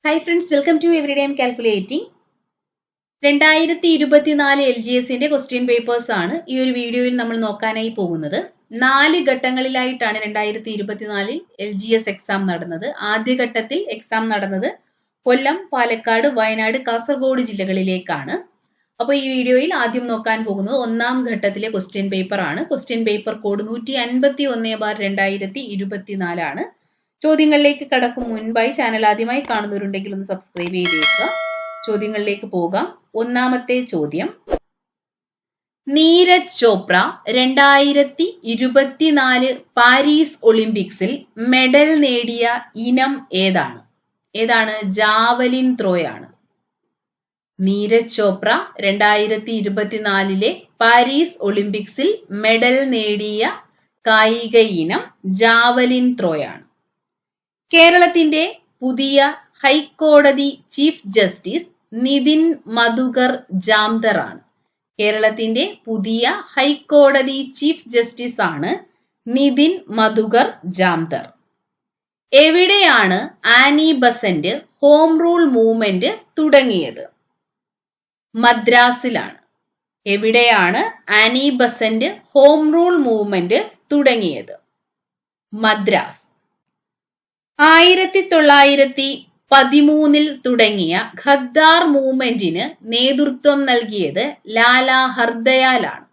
Hi friends, welcome to everyday aim calculating. 2024 LGSന്റെ question papers ആണ് ഈ ഒരു വീഡിയോയിൽ നമ്മൾ നോക്കാനായി പോകുന്നത്. 4 ഘട്ടങ്ങളിലായിട്ടാണ് 2024 LGS എക്സാം നടന്നത്. ആദ്യഘട്ടത്തിൽ എക്സാം നടന്നത് കൊല്ലം, പാലക്കാട്, വയനാട്, കാസർഗോഡ് ജില്ലകളിലേക്കാണ്. അപ്പോൾ ഈ വീഡിയോയിൽ ആദ്യം നോക്കാൻ പോകുന്നത് ഒന്നാം ഘട്ടത്തിലെ ക്വസ്റ്റ്യൻ പേപ്പർ ആണ്. ക്വസ്റ്റ്യൻ പേപ്പർ കോഡ് 151/2024 ആണ്. ചോദ്യങ്ങളിലേക്ക് കടക്കും മുൻപായി ചാനൽ ആദ്യമായി കാണുന്നവരുണ്ടെങ്കിൽ ഒന്ന് സബ്സ്ക്രൈബ് ചെയ്തേക്കുക. ചോദ്യങ്ങളിലേക്ക് പോകാം. ഒന്നാമത്തെ ചോദ്യം, നീരജ് ചോപ്ര 2024 പാരീസ് ഒളിമ്പിക്സിൽ മെഡൽ നേടിയ ഇനം ഏതാണ്? ജാവലിൻ ത്രോയാണ്. നീരജ് ചോപ്ര 2024 പാരീസ് ഒളിമ്പിക്സിൽ മെഡൽ നേടിയ കായിക ഇനം ജാവലിൻ ത്രോയാണ്. കേരളത്തിന്റെ പുതിയ ഹൈക്കോടതി ചീഫ് ജസ്റ്റിസ് നിതിൻ മധുകർ ജാംദർ ആണ്. കേരളത്തിന്റെ പുതിയ ഹൈക്കോടതി ചീഫ് ജസ്റ്റിസ് ആണ് നിതിൻ മധുകർ ജാംദർ. എവിടെയാണ് Annie Besant home rule movement തുടങ്ങിയത്? മദ്രാസിലാണ്. എവിടെയാണ് Annie Besant home rule movement തുടങ്ങിയത്? മദ്രാസ്. 1913 തുടങ്ങിയ ഖദ്ദാർ മൂവ്മെന്റിന് നേതൃത്വം നൽകിയത് ലാലാ ഹർദയാലാണ്.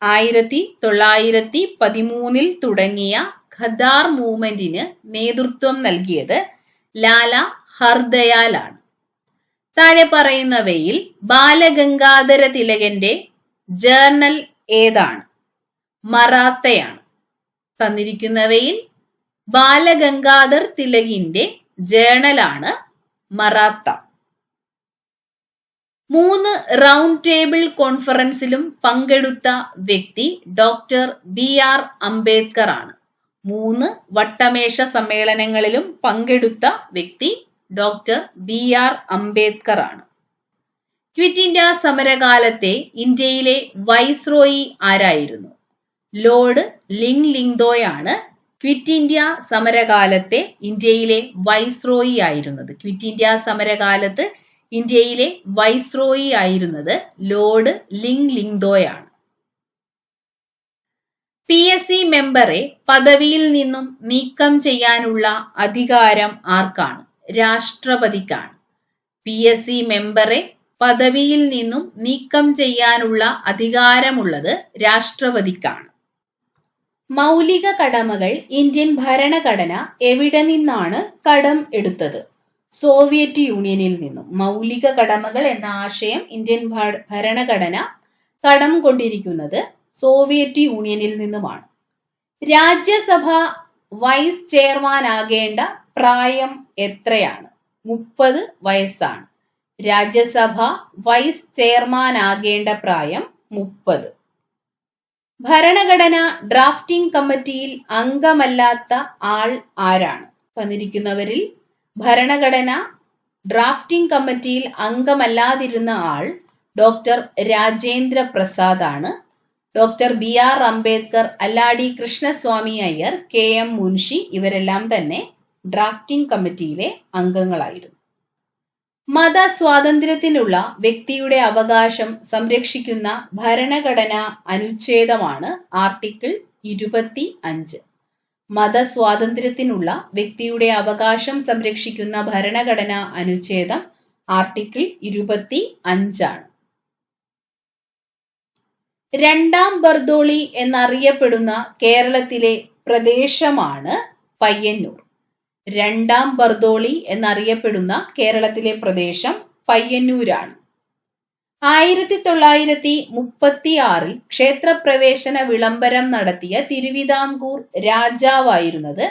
1913 തുടങ്ങിയ ഖദ്ദാർ മൂവ്മെന്റിന് നേതൃത്വം നൽകിയത് ലാലാ ഹർദയാലാണ്. താഴെ പറയുന്നവയിൽ ബാലഗംഗാധര തിലകന്റെ ജേർണൽ ഏതാണ്? മറാത്തയാണ്. തന്നിരിക്കുന്നവയിൽ ബാലഗംഗാധർ തിലകിന്റെ ജേർണലാണ് മറാത്ത. 3 റൗണ്ട് ടേബിൾ കോൺഫറൻസിലും പങ്കെടുത്ത വ്യക്തി ഡോക്ടർ BR അംബേദ്കർ ആണ്. 3 വട്ടമേശ സമ്മേളനങ്ങളിലും പങ്കെടുത്ത വ്യക്തി ഡോക്ടർ BR അംബേദ്കർ ആണ്. ക്വിറ്റ് ഇന്ത്യ സമരകാലത്തെ ഇന്ത്യയിലെ വൈസ്രോയി ആരായിരുന്നു? ലോർഡ് ലിങ്ലിങ്ദോയാണ് ക്വിറ്റ് ഇന്ത്യ സമരകാലത്തെ ഇന്ത്യയിലെ വൈസ്രോയി ആയിരുന്നത്. ക്വിറ്റ് ഇന്ത്യ സമരകാലത്ത് ഇന്ത്യയിലെ വൈസ്രോയി ആയിരുന്നത് ലോർഡ് ലിങ്ലിങ്ദോയാണ്. PSC മെമ്പറെ പദവിയിൽ നിന്നും നീക്കം ചെയ്യാനുള്ള അധികാരം ആർക്കാണ്? രാഷ്ട്രപതിക്കാണ്. PSC മെമ്പറെ പദവിയിൽ നിന്നും നീക്കം ചെയ്യാനുള്ള അധികാരമുള്ളത് രാഷ്ട്രപതിക്കാണ്. മൗലിക കടമകൾ ഇന്ത്യൻ ഭരണഘടന എവിടെ നിന്നാണ് കടം എടുത്തത്? സോവിയറ്റ് യൂണിയനിൽ നിന്നും. മൗലിക കടമകൾ എന്ന ആശയം ഇന്ത്യൻ ഭരണഘടന കടം കൊണ്ടിരിക്കുന്നത് സോവിയറ്റ് യൂണിയനിൽ നിന്നുമാണ്. രാജ്യസഭ വൈസ് ചെയർമാൻ ആകേണ്ട പ്രായം എത്രയാണ്? 30 വയസ്സാണ്. രാജ്യസഭ വൈസ് ചെയർമാൻ ആകേണ്ട പ്രായം 30. ഭരണഘടന ഡ്രാഫ്റ്റിംഗ് കമ്മിറ്റിയിൽ അംഗമല്ലാത്ത ആൾ ആരാണ്? തന്നിരിക്കുന്നവരിൽ ഭരണഘടന ഡ്രാഫ്റ്റിംഗ് കമ്മിറ്റിയിൽ അംഗമല്ലാതിരുന്ന ആൾ ഡോക്ടർ രാജേന്ദ്ര പ്രസാദ് ആണ്. Doctor BR Ambedkar, Alladi Krishnaswamy Iyer, KM Munshi ഇവരെല്ലാം തന്നെ ഡ്രാഫ്റ്റിംഗ് കമ്മിറ്റിയിലെ അംഗങ്ങളായിരുന്നു. മതസ്വാതന്ത്ര്യത്തിനുള്ള വ്യക്തിയുടെ അവകാശം സംരക്ഷിക്കുന്ന ഭരണഘടനാ അനുച്ഛേദമാണ് ആർട്ടിക്കിൾ 25. മതസ്വാതന്ത്ര്യത്തിനുള്ള വ്യക്തിയുടെ അവകാശം സംരക്ഷിക്കുന്ന ഭരണഘടനാ അനുച്ഛേദം ആർട്ടിക്കിൾ 25 ആണ്. രണ്ടാം ബർദോളി എന്നറിയപ്പെടുന്ന കേരളത്തിലെ പ്രദേശമാണ് പയ്യന്നൂർ. രണ്ടാം ബർദോളി എന്നറിയപ്പെടുന്ന കേരളത്തിലെ പ്രദേശം പയ്യന്നൂരാണ്. 1936 ക്ഷേത്രപ്രവേശന വിളംബരം നടത്തിയ തിരുവിതാംകൂർ രാജാവായിരുന്നത്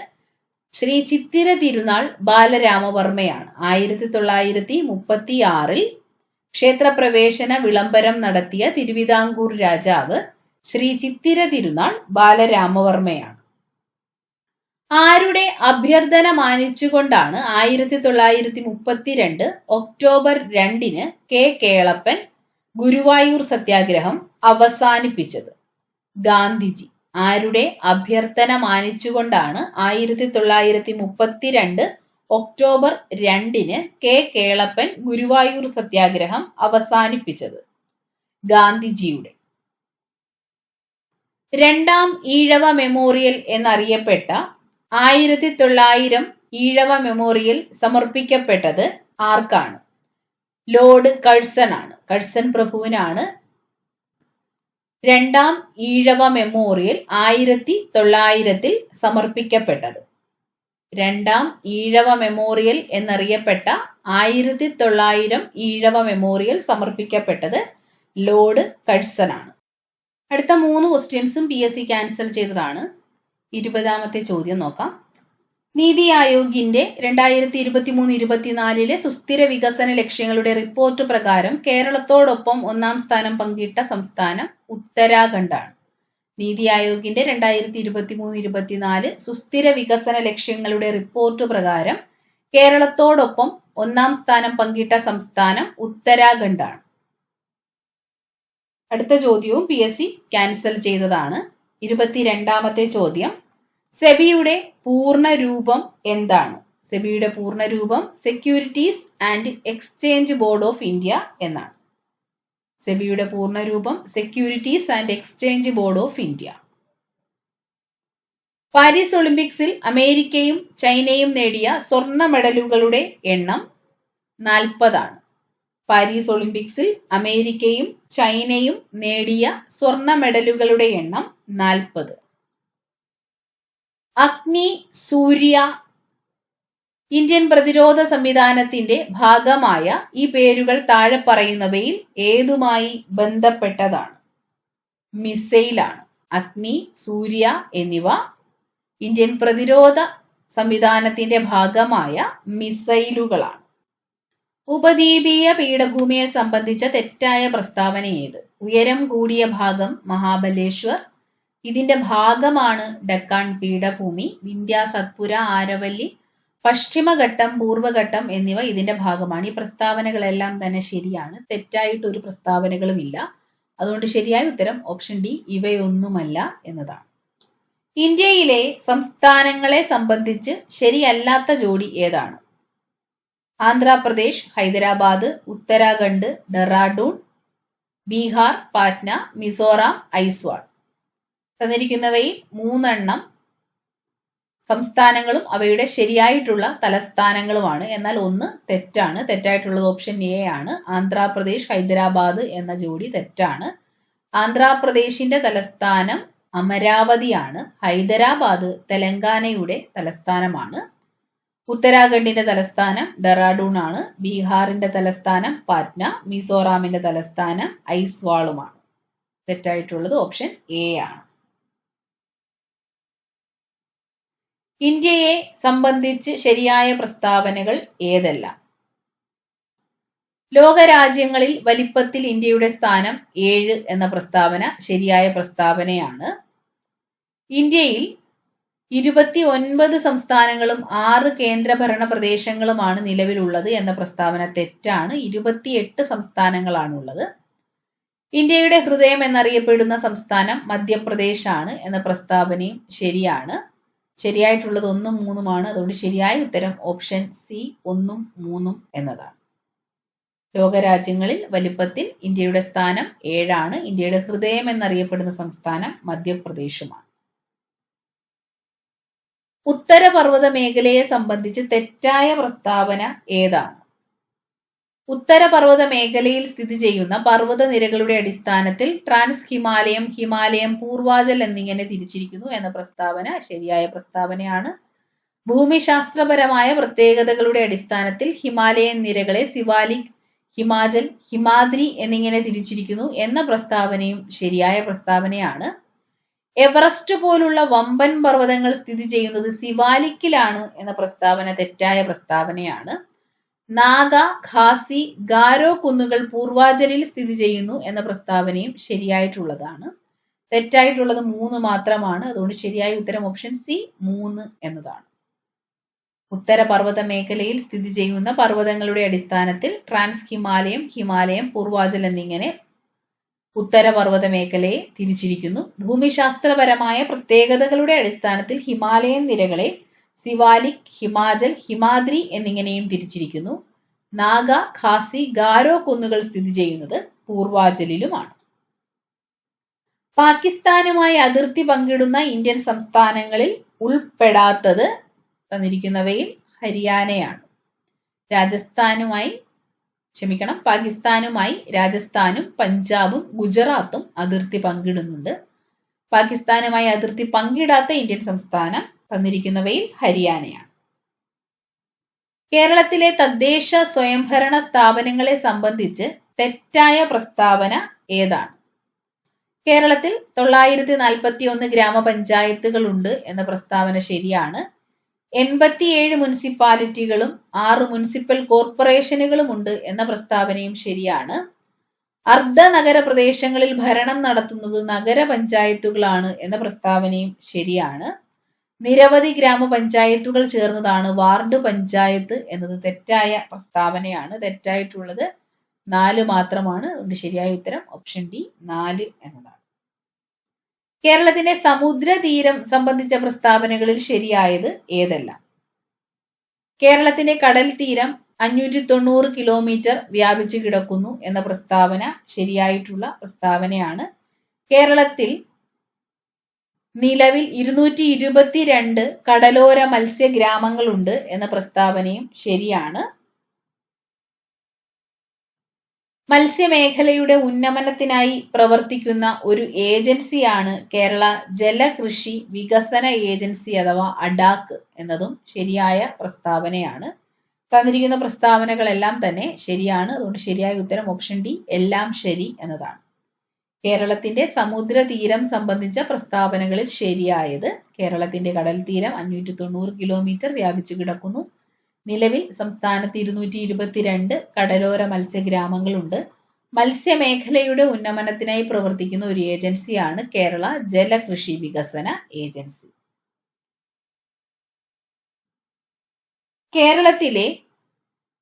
ശ്രീ ചിത്തിര തിരുനാൾ ബാലരാമവർമ്മയാണ്. 1936 ക്ഷേത്രപ്രവേശന വിളംബരം നടത്തിയ തിരുവിതാംകൂർ രാജാവ് ശ്രീ ചിത്തിര തിരുനാൾ ബാലരാമവർമ്മയാണ്. ആരുടെ അഭ്യർത്ഥന മാനിച്ചുകൊണ്ടാണ് 1932 ഒക്ടോബർ 2 കേളപ്പൻ ഗുരുവായൂർ സത്യാഗ്രഹം അവസാനിപ്പിച്ചത്? ഗാന്ധിജി. ആരുടെ അഭ്യർത്ഥന മാനിച്ചുകൊണ്ടാണ് 1932 ഒക്ടോബർ 2 കെ കേളപ്പൻ ഗുരുവായൂർ സത്യാഗ്രഹം അവസാനിപ്പിച്ചത്? ഗാന്ധിജിയുടെ. രണ്ടാം ഈഴവ മെമ്മോറിയൽ എന്നറിയപ്പെട്ട 1900 ഈഴവ മെമ്മോറിയൽ സമർപ്പിക്കപ്പെട്ടത് ആർക്കാണ്? ലോർഡ് കഴ്സൺ ആണ്. കഴ്സൺ പ്രഭുവിനാണ് രണ്ടാം ഈഴവ മെമ്മോറിയൽ 1900 സമർപ്പിക്കപ്പെട്ടത്. രണ്ടാം ഈഴവ മെമ്മോറിയൽ എന്നറിയപ്പെട്ട 1900 ഈഴവ മെമ്മോറിയൽ സമർപ്പിക്കപ്പെട്ടത് ലോർഡ് കഴ്സൺ ആണ്. അടുത്ത 3 ക്വസ്റ്റ്യൻസും PSC ക്യാൻസൽ ചെയ്തതാണ്. 20ാമത്തെ ചോദ്യം നോക്കാം. നീതി ആയോഗിന്റെ 2023-24 സുസ്ഥിര വികസന ലക്ഷ്യങ്ങളുടെ റിപ്പോർട്ട് പ്രകാരം കേരളത്തോടൊപ്പം 1ാം സ്ഥാനം പങ്കിട്ട സംസ്ഥാനം ഉത്തരാഖണ്ഡാണ്. നീതി ആയോഗിന്റെ 2023-24 സുസ്ഥിര വികസന ലക്ഷ്യങ്ങളുടെ റിപ്പോർട്ട് പ്രകാരം കേരളത്തോടൊപ്പം 1ാം സ്ഥാനം പങ്കിട്ട സംസ്ഥാനം ഉത്തരാഖണ്ഡാണ്. അടുത്ത ചോദ്യവും PSC ക്യാൻസൽ ചെയ്തതാണ്. 22ാമത്തെ ചോദ്യം. സെബിയുടെ പൂർണ്ണ രൂപം എന്താണ്? സെബിയുടെ പൂർണ്ണ രൂപം securities and exchange board of India എന്നാണ്. സെബിയുടെ പൂർണ്ണ രൂപം securities and exchange board of India. Paris ഒളിമ്പിക്സിൽ അമേരിക്കയും ചൈനയും നേടിയ സ്വർണ്ണ മെഡലുകളുടെ എണ്ണം 40 ആണ്. പാരീസ് ഒളിമ്പിക്സിൽ അമേരിക്കയും ചൈനയും നേടിയ സ്വർണ്ണ മെഡലുകളുടെ എണ്ണം 40. അഗ്നി, സൂര്യ, ഇന്ത്യൻ പ്രതിരോധ സംവിധാനത്തിന്റെ ഭാഗമായ ഈ പേരുകൾ താഴെ പറയുന്നവയിൽ ഏതുമായി ബന്ധപ്പെട്ടതാണ്? മിസൈലാണ്. അഗ്നി, സൂര്യ എന്നിവ ഇന്ത്യൻ പ്രതിരോധ സംവിധാനത്തിന്റെ ഭാഗമായ മിസൈലുകളാണ്. ഉപദ്വീപീയ പീഠഭൂമിയെ സംബന്ധിച്ച തെറ്റായ പ്രസ്താവന ഏത്? ഉയരം കൂടിയ ഭാഗം മഹാബലേശ്വർ. ഇതിന്റെ ഭാഗമാണ് ഡക്കാൻ പീഠഭൂമി. വിന്ധ്യ, സത്പുര, ആരവല്ലി, പശ്ചിമഘട്ടം, പൂർവ്വഘട്ടം എന്നിവ ഇതിന്റെ ഭാഗമാണ്. ഈ പ്രസ്താവനകളെല്ലാം തന്നെ ശരിയാണ്. തെറ്റായിട്ട് ഒരു പ്രസ്താവനകളും ഇല്ല. അതുകൊണ്ട് ശരിയായ ഉത്തരം ഓപ്ഷൻ ഡി, ഇവയൊന്നുമല്ല എന്നതാണ്. ഇന്ത്യയിലെ സംസ്ഥാനങ്ങളെ സംബന്ധിച്ച് ശരിയല്ലാത്ത ജോഡി ഏതാണ്? ആന്ധ്രാപ്രദേശ്, ഹൈദരാബാദ്, ഉത്തരാഖണ്ഡ്, ഡെറാഡൂൺ, ബീഹാർ, പാറ്റ്ന, മിസോറാം, ഐസ്വാൾ. തന്നിരിക്കുന്നവയിൽ 3 സംസ്ഥാനങ്ങളും അവയുടെ ശരിയായിട്ടുള്ള തലസ്ഥാനങ്ങളുമാണ്. എന്നാൽ 1 തെറ്റാണ്. തെറ്റായിട്ടുള്ളത് ഓപ്ഷൻ എ ആണ്. ആന്ധ്രാപ്രദേശ്, ഹൈദരാബാദ് എന്ന ജോഡി തെറ്റാണ്. ആന്ധ്രാപ്രദേശിന്റെ തലസ്ഥാനം അമരാവതിയാണ്. ഹൈദരാബാദ് തെലങ്കാനയുടെ തലസ്ഥാനമാണ്. ഉത്തരാഖണ്ഡിന്റെ തലസ്ഥാനം ഡെറാഡൂൺ ആണ്. ബീഹാറിന്റെ തലസ്ഥാനം പാറ്റ്ന, മിസോറാമിന്റെ തലസ്ഥാനം ഐസ്വാളുമാണ്. തെറ്റായിട്ടുള്ളത് ഓപ്ഷൻ എ ആണ്. ഇന്ത്യയെ സംബന്ധിച്ച് ശരിയായ പ്രസ്താവനകൾ ഏതെല്ലാം? ലോകരാജ്യങ്ങളിൽ വലിപ്പത്തിൽ ഇന്ത്യയുടെ സ്ഥാനം 7 എന്ന പ്രസ്താവന ശരിയായ പ്രസ്താവനയാണ്. ഇന്ത്യയിൽ 29 സംസ്ഥാനങ്ങളും 6 കേന്ദ്രഭരണ പ്രദേശങ്ങളുമാണ് നിലവിലുള്ളത് എന്ന പ്രസ്താവന തെറ്റാണ്. 28 സംസ്ഥാനങ്ങളാണുള്ളത്. ഇന്ത്യയുടെ ഹൃദയം എന്നറിയപ്പെടുന്ന സംസ്ഥാനം മധ്യപ്രദേശാണ് എന്ന പ്രസ്താവനയും ശരിയാണ്. ശരിയായിട്ടുള്ളത് 1ഉം 3ഉമാണ്. അതുകൊണ്ട് ശരിയായ ഉത്തരം ഓപ്ഷൻ സി 1ഉം 3ഉം എന്നതാണ്. ലോകരാജ്യങ്ങളിൽ വലിപ്പത്തിൽ ഇന്ത്യയുടെ സ്ഥാനം 7 ആണ്. ഇന്ത്യയുടെ ഹൃദയം എന്നറിയപ്പെടുന്ന സംസ്ഥാനം മധ്യപ്രദേശുമാണ്. ഉത്തരപർവ്വത മേഖലയെ സംബന്ധിച്ച് തെറ്റായ പ്രസ്താവന ഏതാണ്? ഉത്തരപർവ്വത മേഖലയിൽ സ്ഥിതി ചെയ്യുന്ന പർവ്വത നിരകളുടെ അടിസ്ഥാനത്തിൽ ട്രാൻസ് ഹിമാലയം, ഹിമാലയം, പൂർവാചൽ എന്നിങ്ങനെ തിരിച്ചിരിക്കുന്നു എന്ന പ്രസ്താവന ശരിയായ പ്രസ്താവനയാണ്. ഭൂമിശാസ്ത്രപരമായ പ്രത്യേകതകളുടെ അടിസ്ഥാനത്തിൽ ഹിമാലയൻ നിരകളെ സിവാലിക്, ഹിമാചൽ, ഹിമാദ്രി എന്നിങ്ങനെ തിരിച്ചിരിക്കുന്നു എന്ന പ്രസ്താവനയും ശരിയായ പ്രസ്താവനയാണ്. എവറസ്റ്റ് പോലുള്ള വമ്പൻ പർവ്വതങ്ങൾ സ്ഥിതി ചെയ്യുന്നത് സിവാലിക്കിലാണ് എന്ന പ്രസ്താവന തെറ്റായ പ്രസ്താവനയാണ്. നാഗ, ഖാസി, ഗാരോ കുന്നുകൾ പൂർവാചലിൽ സ്ഥിതി ചെയ്യുന്നു എന്ന പ്രസ്താവനയും ശരിയായിട്ടുള്ളതാണ്. തെറ്റായിട്ടുള്ളത് 3 മാത്രമാണ്. അതുകൊണ്ട് ശരിയായ ഉത്തരം ഓപ്ഷൻ സി 3 എന്നതാണ്. ഉത്തരപർവ്വത മേഖലയിൽ സ്ഥിതി ചെയ്യുന്ന പർവ്വതങ്ങളുടെ അടിസ്ഥാനത്തിൽ ട്രാൻസ് ഹിമാലയം, ഹിമാലയം, പൂർവാചൽ എന്നിങ്ങനെ ഉത്തരപർവ്വത മേഖലയെ തിരിച്ചിരിക്കുന്നു. ഭൂമിശാസ്ത്രപരമായ പ്രത്യേകതകളുടെ അടിസ്ഥാനത്തിൽ ഹിമാലയൻ നിരകളെ സിവാലിക്, ഹിമാചൽ, ഹിമാദ്രി എന്നിങ്ങനെയും തിരിച്ചിരിക്കുന്നു. നാഗ, ഖാസി, ഗാരോ കുന്നുകൾ സ്ഥിതി ചെയ്യുന്നത് പൂർവാചലിലുമാണ്. പാകിസ്ഥാനുമായി അതിർത്തി പങ്കിടുന്ന ഇന്ത്യൻ സംസ്ഥാനങ്ങളിൽ ഉൾപ്പെടാത്തത് തന്നിരിക്കുന്നവയിൽ ഹരിയാനയാണ്. പാകിസ്ഥാനുമായി രാജസ്ഥാനും പഞ്ചാബും ഗുജറാത്തും അതിർത്തി പങ്കിടുന്നുണ്ട്. പാകിസ്ഥാനുമായി അതിർത്തി പങ്കിടാത്ത ഇന്ത്യൻ സംസ്ഥാനം തന്നിരിക്കുന്നവയിൽ ഹരിയാനയാണ്. കേരളത്തിലെ തദ്ദേശ സ്വയംഭരണ സ്ഥാപനങ്ങളെ സംബന്ധിച്ച് തെറ്റായ പ്രസ്താവന ഏതാണ്? കേരളത്തിൽ 941 ഗ്രാമപഞ്ചായത്തുകൾ ഉണ്ട് എന്ന പ്രസ്താവന ശരിയാണ്. 87 മുനിസിപ്പാലിറ്റികളും 6 മുനിസിപ്പൽ കോർപ്പറേഷനുകളും ഉണ്ട് എന്ന പ്രസ്താവനയും ശരിയാണ്. അർദ്ധ നഗര പ്രദേശങ്ങളിൽ ഭരണം നടത്തുന്നത് നഗരപഞ്ചായത്തുകളാണ് എന്ന പ്രസ്താവനയും ശരിയാണ്. നിരവധി ഗ്രാമപഞ്ചായത്തുകൾ ചേർന്നതാണ് വാർഡ് പഞ്ചായത്ത് എന്നത് തെറ്റായ പ്രസ്താവനയാണ്. തെറ്റായിട്ടുള്ളത് 4 മാത്രമാണ്. അതുകൊണ്ട് ശരിയായ ഉത്തരം ഓപ്ഷൻ ഡി 4 എന്നതാണ്. കേരളത്തിന്റെ സമുദ്രതീരം സംബന്ധിച്ച പ്രസ്താവനകളിൽ ശരിയായത് ഏതെല്ലാം? കേരളത്തിന്റെ കടൽ തീരം 590 കിലോമീറ്റർ വ്യാപിച്ചു കിടക്കുന്നു എന്ന പ്രസ്താവന ശരിയായിട്ടുള്ള പ്രസ്താവനയാണ്. കേരളത്തിൽ നിലവിൽ 222 കടലോര മത്സ്യഗ്രാമങ്ങളുണ്ട് എന്ന പ്രസ്താവനയും ശരിയാണ്. മത്സ്യമേഖലയുടെ ഉന്നമനത്തിനായി പ്രവർത്തിക്കുന്ന ഒരു ഏജൻസിയാണ് കേരള ജലകൃഷി വികസന ഏജൻസി അഥവാ അഡാക്ക് എന്നതും ശരിയായ പ്രസ്താവനയാണ്. തന്നിരിക്കുന്ന പ്രസ്താവനകളെല്ലാം തന്നെ ശരിയാണ്. അതുകൊണ്ട് ശരിയായ ഉത്തരം ഓപ്ഷൻ ഡി എല്ലാം ശരി എന്നതാണ്. കേരളത്തിന്റെ സമുദ്രതീരം സംബന്ധിച്ച പ്രസ്താവനകളിൽ ശരിയായത് കേരളത്തിന്റെ കടൽ തീരം 590 കിലോമീറ്റർ വ്യാപിച്ചു കിടക്കുന്നു. നിലവിൽ സംസ്ഥാനത്ത് 222 കടലോര മത്സ്യഗ്രാമങ്ങളുണ്ട്. മത്സ്യമേഖലയുടെ ഉന്നമനത്തിനായി പ്രവർത്തിക്കുന്ന ഒരു ഏജൻസിയാണ് കേരള ജലകൃഷി വികസന ഏജൻസി. കേരളത്തിലെ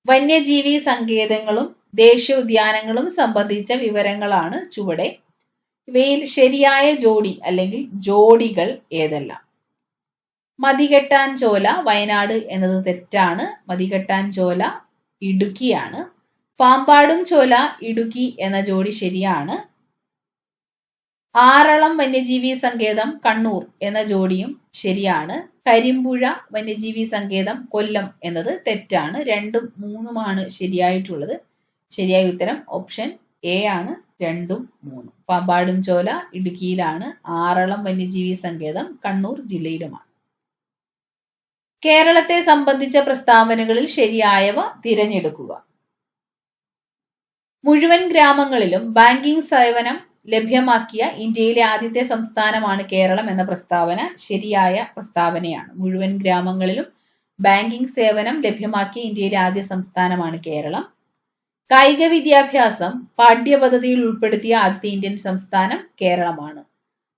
വന്യജീവി സങ്കേതങ്ങളും ദേശീയോദ്യാനങ്ങളും സംബന്ധിച്ച വിവരങ്ങളാണ് ചുവടെ. ഇവയിൽ ശരിയായ ജോഡി അല്ലെങ്കിൽ ജോഡികൾ ഏതെല്ലാം? മതികെട്ടാൻ ചോല വയനാട് എന്നത് തെറ്റാണ്. മതികെട്ടാൻ ചോല ഇടുക്കിയാണ്. പാമ്പാടും ചോല ഇടുക്കി എന്ന ജോഡി ശരിയാണ്. ആറളം വന്യജീവി സങ്കേതം കണ്ണൂർ എന്ന ജോഡിയും ശരിയാണ്. കരിമ്പുഴ വന്യജീവി സങ്കേതം കൊല്ലം എന്നത് തെറ്റാണ്. 2ഉം 3ഉമാണ് ശരിയായിട്ടുള്ളത്. ശരിയായ ഉത്തരം ഓപ്ഷൻ എ ആണ്. 2ഉം 3ഉം. പാമ്പാടും ചോല ഇടുക്കിയിലാണ്. ആറളം വന്യജീവി സങ്കേതം കണ്ണൂർ ജില്ലയിലുമാണ്. കേരളത്തെ സംബന്ധിച്ച പ്രസ്താവനകളിൽ ശരിയായവ തിരഞ്ഞെടുക്കുക. മുഴുവൻ ഗ്രാമങ്ങളിലും ബാങ്കിംഗ് സേവനം ലഭ്യമാക്കിയ ഇന്ത്യയിലെ ആദ്യത്തെ സംസ്ഥാനമാണ് കേരളം എന്ന പ്രസ്താവന ശരിയായ പ്രസ്താവനയാണ്. മുഴുവൻ ഗ്രാമങ്ങളിലും ബാങ്കിംഗ് സേവനം ലഭ്യമാക്കിയ ഇന്ത്യയിലെ ആദ്യ സംസ്ഥാനമാണ് കേരളം. കായിക വിദ്യാഭ്യാസം പാഠ്യപദ്ധതിയിൽ ഉൾപ്പെടുത്തിയ ആദ്യത്തെ ഇന്ത്യൻ സംസ്ഥാനം കേരളമാണ്.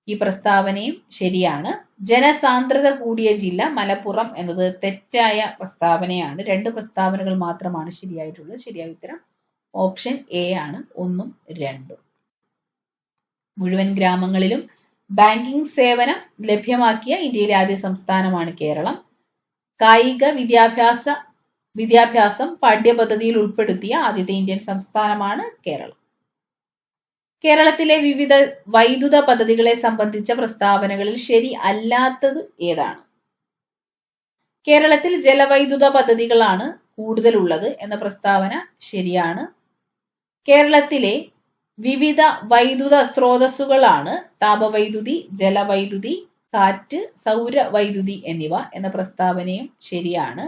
ഈ പ്രസ്താവനയും ശരിയാണ്. ജനസാന്ദ്രത കൂടിയ ജില്ല മലപ്പുറം എന്നത് തെറ്റായ പ്രസ്താവനയാണ്. 2 പ്രസ്താവനകൾ മാത്രമാണ് ശരിയായിട്ടുള്ളത്. ശരിയായ ഉത്തരം ഓപ്ഷൻ എ ആണ്. 1ഉം 2ഉം. മുഴുവൻ ഗ്രാമങ്ങളിലും ബാങ്കിംഗ് സേവനം ലഭ്യമാക്കിയ ഇന്ത്യയിലെ ആദ്യ സംസ്ഥാനമാണ് കേരളം. കായിക വിദ്യാഭ്യാസം പാഠ്യപദ്ധതിയിൽ ഉൾപ്പെടുത്തിയ ആദ്യത്തെ ഇന്ത്യൻ സംസ്ഥാനമാണ് കേരളം. കേരളത്തിലെ വിവിധ വൈദ്യുത പദ്ധതികളെ സംബന്ധിച്ച പ്രസ്താവനകളിൽ ശരി അല്ലാത്തത് ഏതാണ്? കേരളത്തിൽ ജലവൈദ്യുത പദ്ധതികളാണ് കൂടുതലുള്ളത് എന്ന പ്രസ്താവന ശരിയാണ്. കേരളത്തിലെ വിവിധ വൈദ്യുത സ്രോതസ്സുകളാണ് താപവൈദ്യുതി, ജലവൈദ്യുതി, കാറ്റ്, സൗരവൈദ്യുതി എന്നിവ എന്ന പ്രസ്താവനയും ശരിയാണ്.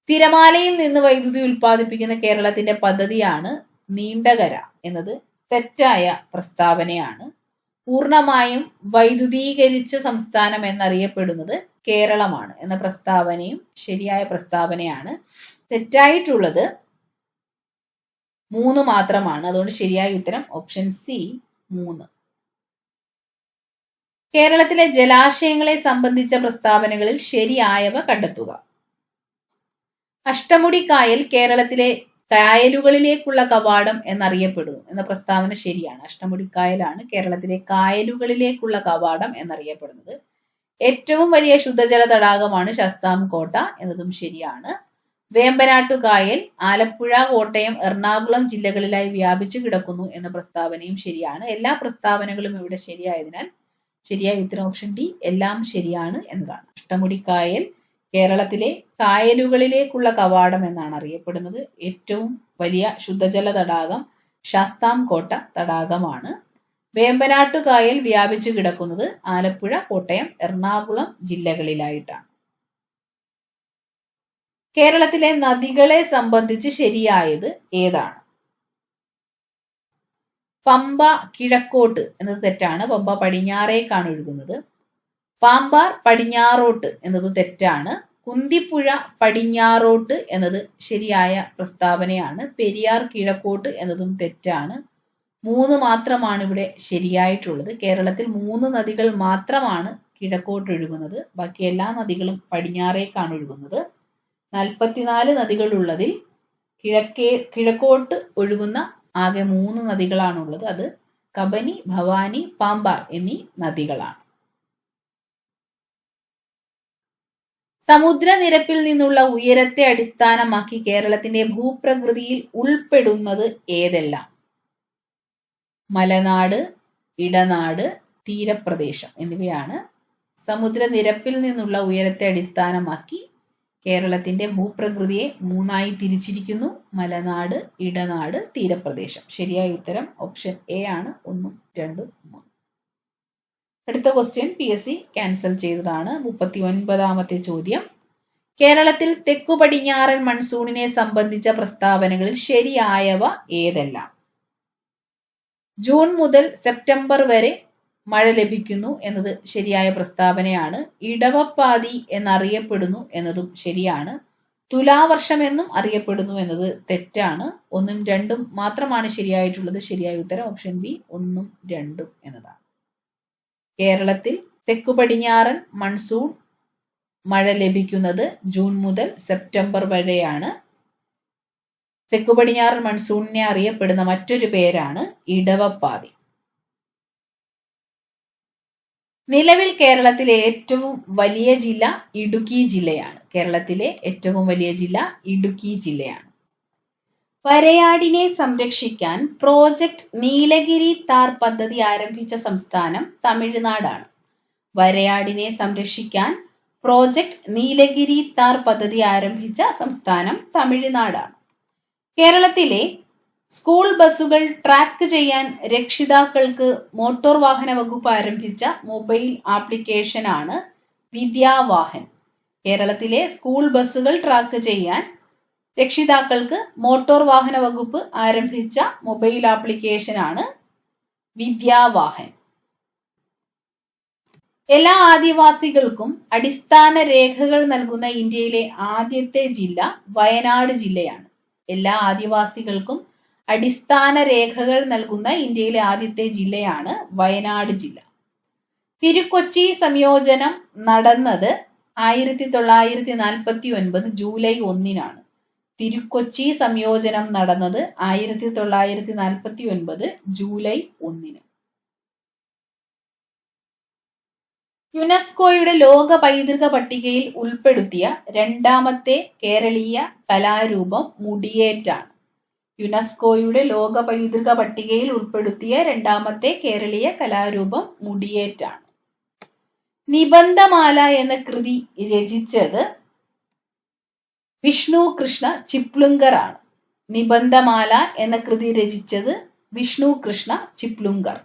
തിരമാലയിൽ നിന്ന് വൈദ്യുതി ഉൽപ്പാദിപ്പിക്കുന്ന കേരളത്തിന്റെ പദ്ധതിയാണ് നീണ്ടകര എന്നത് തെറ്റായ പ്രസ്താവനയാണ്. പൂർണ്ണമായും വൈദ്യുതീകരിച്ച സംസ്ഥാനം എന്നറിയപ്പെടുന്നത് കേരളമാണ് എന്ന പ്രസ്താവനയും ശരിയായ പ്രസ്താവനയാണ്. തെറ്റായിട്ടുള്ളത് 3 മാത്രമാണ്. അതുകൊണ്ട് ശരിയായ ഉത്തരം ഓപ്ഷൻ സി 3. കേരളത്തിലെ ജലാശയങ്ങളെ സംബന്ധിച്ച പ്രസ്താവനകളിൽ ശരിയായവ കണ്ടെത്തുക. അഷ്ടമുടി കായൽ കേരളത്തിലെ കായലുകളിലേക്കുള്ള കവാടം എന്നറിയപ്പെടുന്നു എന്ന പ്രസ്താവന ശരിയാണ്. അഷ്ടമുടി കായലാണ് കേരളത്തിലെ കായലുകളിലേക്കുള്ള കവാടം എന്നറിയപ്പെടുന്നത്. ഏറ്റവും വലിയ ശുദ്ധജല തടാകമാണ് ശാസ്താംകോട്ട എന്നതും ശരിയാണ്. വേമ്പനാട്ടുകായൽ ആലപ്പുഴ, കോട്ടയം, എറണാകുളം ജില്ലകളിലായി വ്യാപിച്ചു കിടക്കുന്നു എന്ന പ്രസ്താവനയും ശരിയാണ്. എല്ലാ പ്രസ്താവനകളും ഇവിടെ ശരിയായതിനാൽ ശരിയായ ഉത്തരം ഓപ്ഷൻ ഡി എല്ലാം ശരിയാണ് എന്നതാണ്. അഷ്ടമുടിക്കായൽ കേരളത്തിലെ കായലുകളിലേക്കുള്ള കവാടം എന്നാണ് അറിയപ്പെടുന്നത്. ഏറ്റവും വലിയ ശുദ്ധജല തടാകം ശാസ്താംകോട്ട തടാകമാണ്. വേമ്പനാട്ടുകായൽ വ്യാപിച്ചു കിടക്കുന്നത് ആലപ്പുഴ, കോട്ടയം, എറണാകുളം ജില്ലകളിലായിട്ടാണ്. കേരളത്തിലെ നദികളെ സംബന്ധിച്ച് ശരിയായത് ഏതാണ്? പമ്പ കിഴക്കോട്ട് എന്നത് തെറ്റാണ്. പമ്പ പടിഞ്ഞാറേക്കാണ് ഒഴുകുന്നത്. പാമ്പാർ പടിഞ്ഞാറോട്ട് എന്നത് തെറ്റാണ്. കുന്തിപ്പുഴ പടിഞ്ഞാറോട്ട് എന്നത് ശരിയായ പ്രസ്താവനയാണ്. പെരിയാർ കിഴക്കോട്ട് എന്നതും തെറ്റാണ്. 3 മാത്രമാണ് ഇവിടെ ശരിയായിട്ടുള്ളത്. കേരളത്തിൽ 3 നദികൾ മാത്രമാണ് കിഴക്കോട്ട് ഒഴുകുന്നത്. ബാക്കി എല്ലാ നദികളും പടിഞ്ഞാറേക്കാണ് ഒഴുകുന്നത്. 44 നദികളുള്ളതിൽ കിഴക്കോട്ട് ഒഴുകുന്ന ആകെ 3 നദികളാണുള്ളത്. അത് കബനി, ഭവാനി, പാമ്പാർ എന്നീ നദികളാണ്. സമുദ്രനിരപ്പിൽ നിന്നുള്ള ഉയരത്തെ അടിസ്ഥാനമാക്കി കേരളത്തിന്റെ ഭൂപ്രകൃതിയിൽ ഉൾപ്പെടുന്നത് ഏതെല്ലാം? മലനാട്, ഇടനാട്, തീരപ്രദേശം എന്നിവയാണ് സമുദ്രനിരപ്പിൽ നിന്നുള്ള ഉയരത്തെ അടിസ്ഥാനമാക്കി കേരളത്തിന്റെ ഭൂപ്രകൃതിയെ 3ആയി തിരിച്ചിരിക്കുന്നു. മലനാട്, ഇടനാട്, തീരപ്രദേശം. ശരിയായ ഉത്തരം ഓപ്ഷൻ എ ആണ്. 1, 2, 3. അടുത്ത ക്വസ്റ്റ്യൻ PSC ക്യാൻസൽ ചെയ്തതാണ്. 39ാമത്തെ ചോദ്യം. കേരളത്തിൽ തെക്കു പടിഞ്ഞാറൻ മൺസൂണിനെ സംബന്ധിച്ച പ്രസ്താവനകളിൽ ശരിയായവ ഏതെല്ലാം? ജൂൺ മുതൽ സെപ്റ്റംബർ വരെ മഴ ലഭിക്കുന്നു എന്നത് ശരിയായ പ്രസ്താവനയാണ്. ഇടവപ്പാതി എന്നറിയപ്പെടുന്നു എന്നതും ശരിയാണ്. തുലാവർഷം എന്നും അറിയപ്പെടുന്നു എന്നത് തെറ്റാണ്. 1ഉം 2ഉം മാത്രമാണ് ശരിയായിട്ടുള്ളത്. ശരിയായ ഉത്തരം ഓപ്ഷൻ ബി 1ഉം 2ഉം എന്നതാണ്. കേരളത്തിൽ തെക്കു പടിഞ്ഞാറൻ മൺസൂൺ മഴ ലഭിക്കുന്നത് ജൂൺ മുതൽ സെപ്റ്റംബർ വരെയാണ്. തെക്കു പടിഞ്ഞാറൻ മൺസൂണിനെ അറിയപ്പെടുന്ന മറ്റൊരു പേരാണ് ഇടവപ്പാതി. നിലവിൽ കേരളത്തിലെ ഏറ്റവും വലിയ ജില്ല ഇടുക്കി ജില്ലയാണ്. കേരളത്തിലെ ഏറ്റവും വലിയ ജില്ല ഇടുക്കി ജില്ലയാണ്. വരയാടിനെ സംരക്ഷിക്കാൻ പ്രോജക്ട് നീലഗിരി താർ പദ്ധതി ആരംഭിച്ച സംസ്ഥാനം തമിഴ്നാടാണ്. വരയാടിനെ സംരക്ഷിക്കാൻ പ്രോജക്ട് നീലഗിരി താർ പദ്ധതി ആരംഭിച്ച സംസ്ഥാനം തമിഴ്നാടാണ്. കേരളത്തിലെ സ്കൂൾ ബസ്സുകൾ ട്രാക്ക് ചെയ്യാൻ രക്ഷിതാക്കൾക്ക് മോട്ടോർ വാഹന വകുപ്പ് ആരംഭിച്ച മൊബൈൽ ആപ്ലിക്കേഷനാണ് വിദ്യാവാഹൻ. കേരളത്തിലെ സ്കൂൾ ബസ്സുകൾ ട്രാക്ക് ചെയ്യാൻ രക്ഷിതാക്കൾക്ക് മോട്ടോർ വാഹന വകുപ്പ് ആരംഭിച്ച മൊബൈൽ ആപ്ലിക്കേഷനാണ് വിദ്യാവാഹൻ. എല്ലാ ആദിവാസികൾക്കും അടിസ്ഥാന രേഖകൾ നൽകുന്ന ഇന്ത്യയിലെ ആദ്യത്തെ ജില്ല വയനാട് ജില്ലയാണ്. എല്ലാ ആദിവാസികൾക്കും അടിസ്ഥാന രേഖകൾ നൽകുന്ന ഇന്ത്യയിലെ ആദ്യത്തെ ജില്ലയാണ് വയനാട് ജില്ല. തിരുക്കൊച്ചി സംയോജനം നടന്നത് 1949 ജൂലൈ 1-നാണ്. തിരുക്കൊച്ചി സംയോജനം നടന്നത് 1949 ജൂലൈ 1-ന്. യുനെസ്കോയുടെ ലോക പൈതൃക പട്ടികയിൽ ഉൾപ്പെടുത്തിയ 2ാമത്തെ കേരളീയ കലാരൂപം മുടിയേറ്റാണ്. യുനെസ്കോയുടെ ലോക പൈതൃക പട്ടികയിൽ ഉൾപ്പെടുത്തിയ 2ാമത്തെ കേരളീയ കലാരൂപം മുടിയേറ്റാണ്. നിബന്ധമാല എന്ന കൃതി രചിച്ചത് വിഷ്ണു കൃഷ്ണ ചിപ്ലുങ്കർ ആണ്. നിബന്ധമാല എന്ന കൃതി രചിച്ചത് വിഷ്ണു കൃഷ്ണ ചിപ്ലുങ്കർ.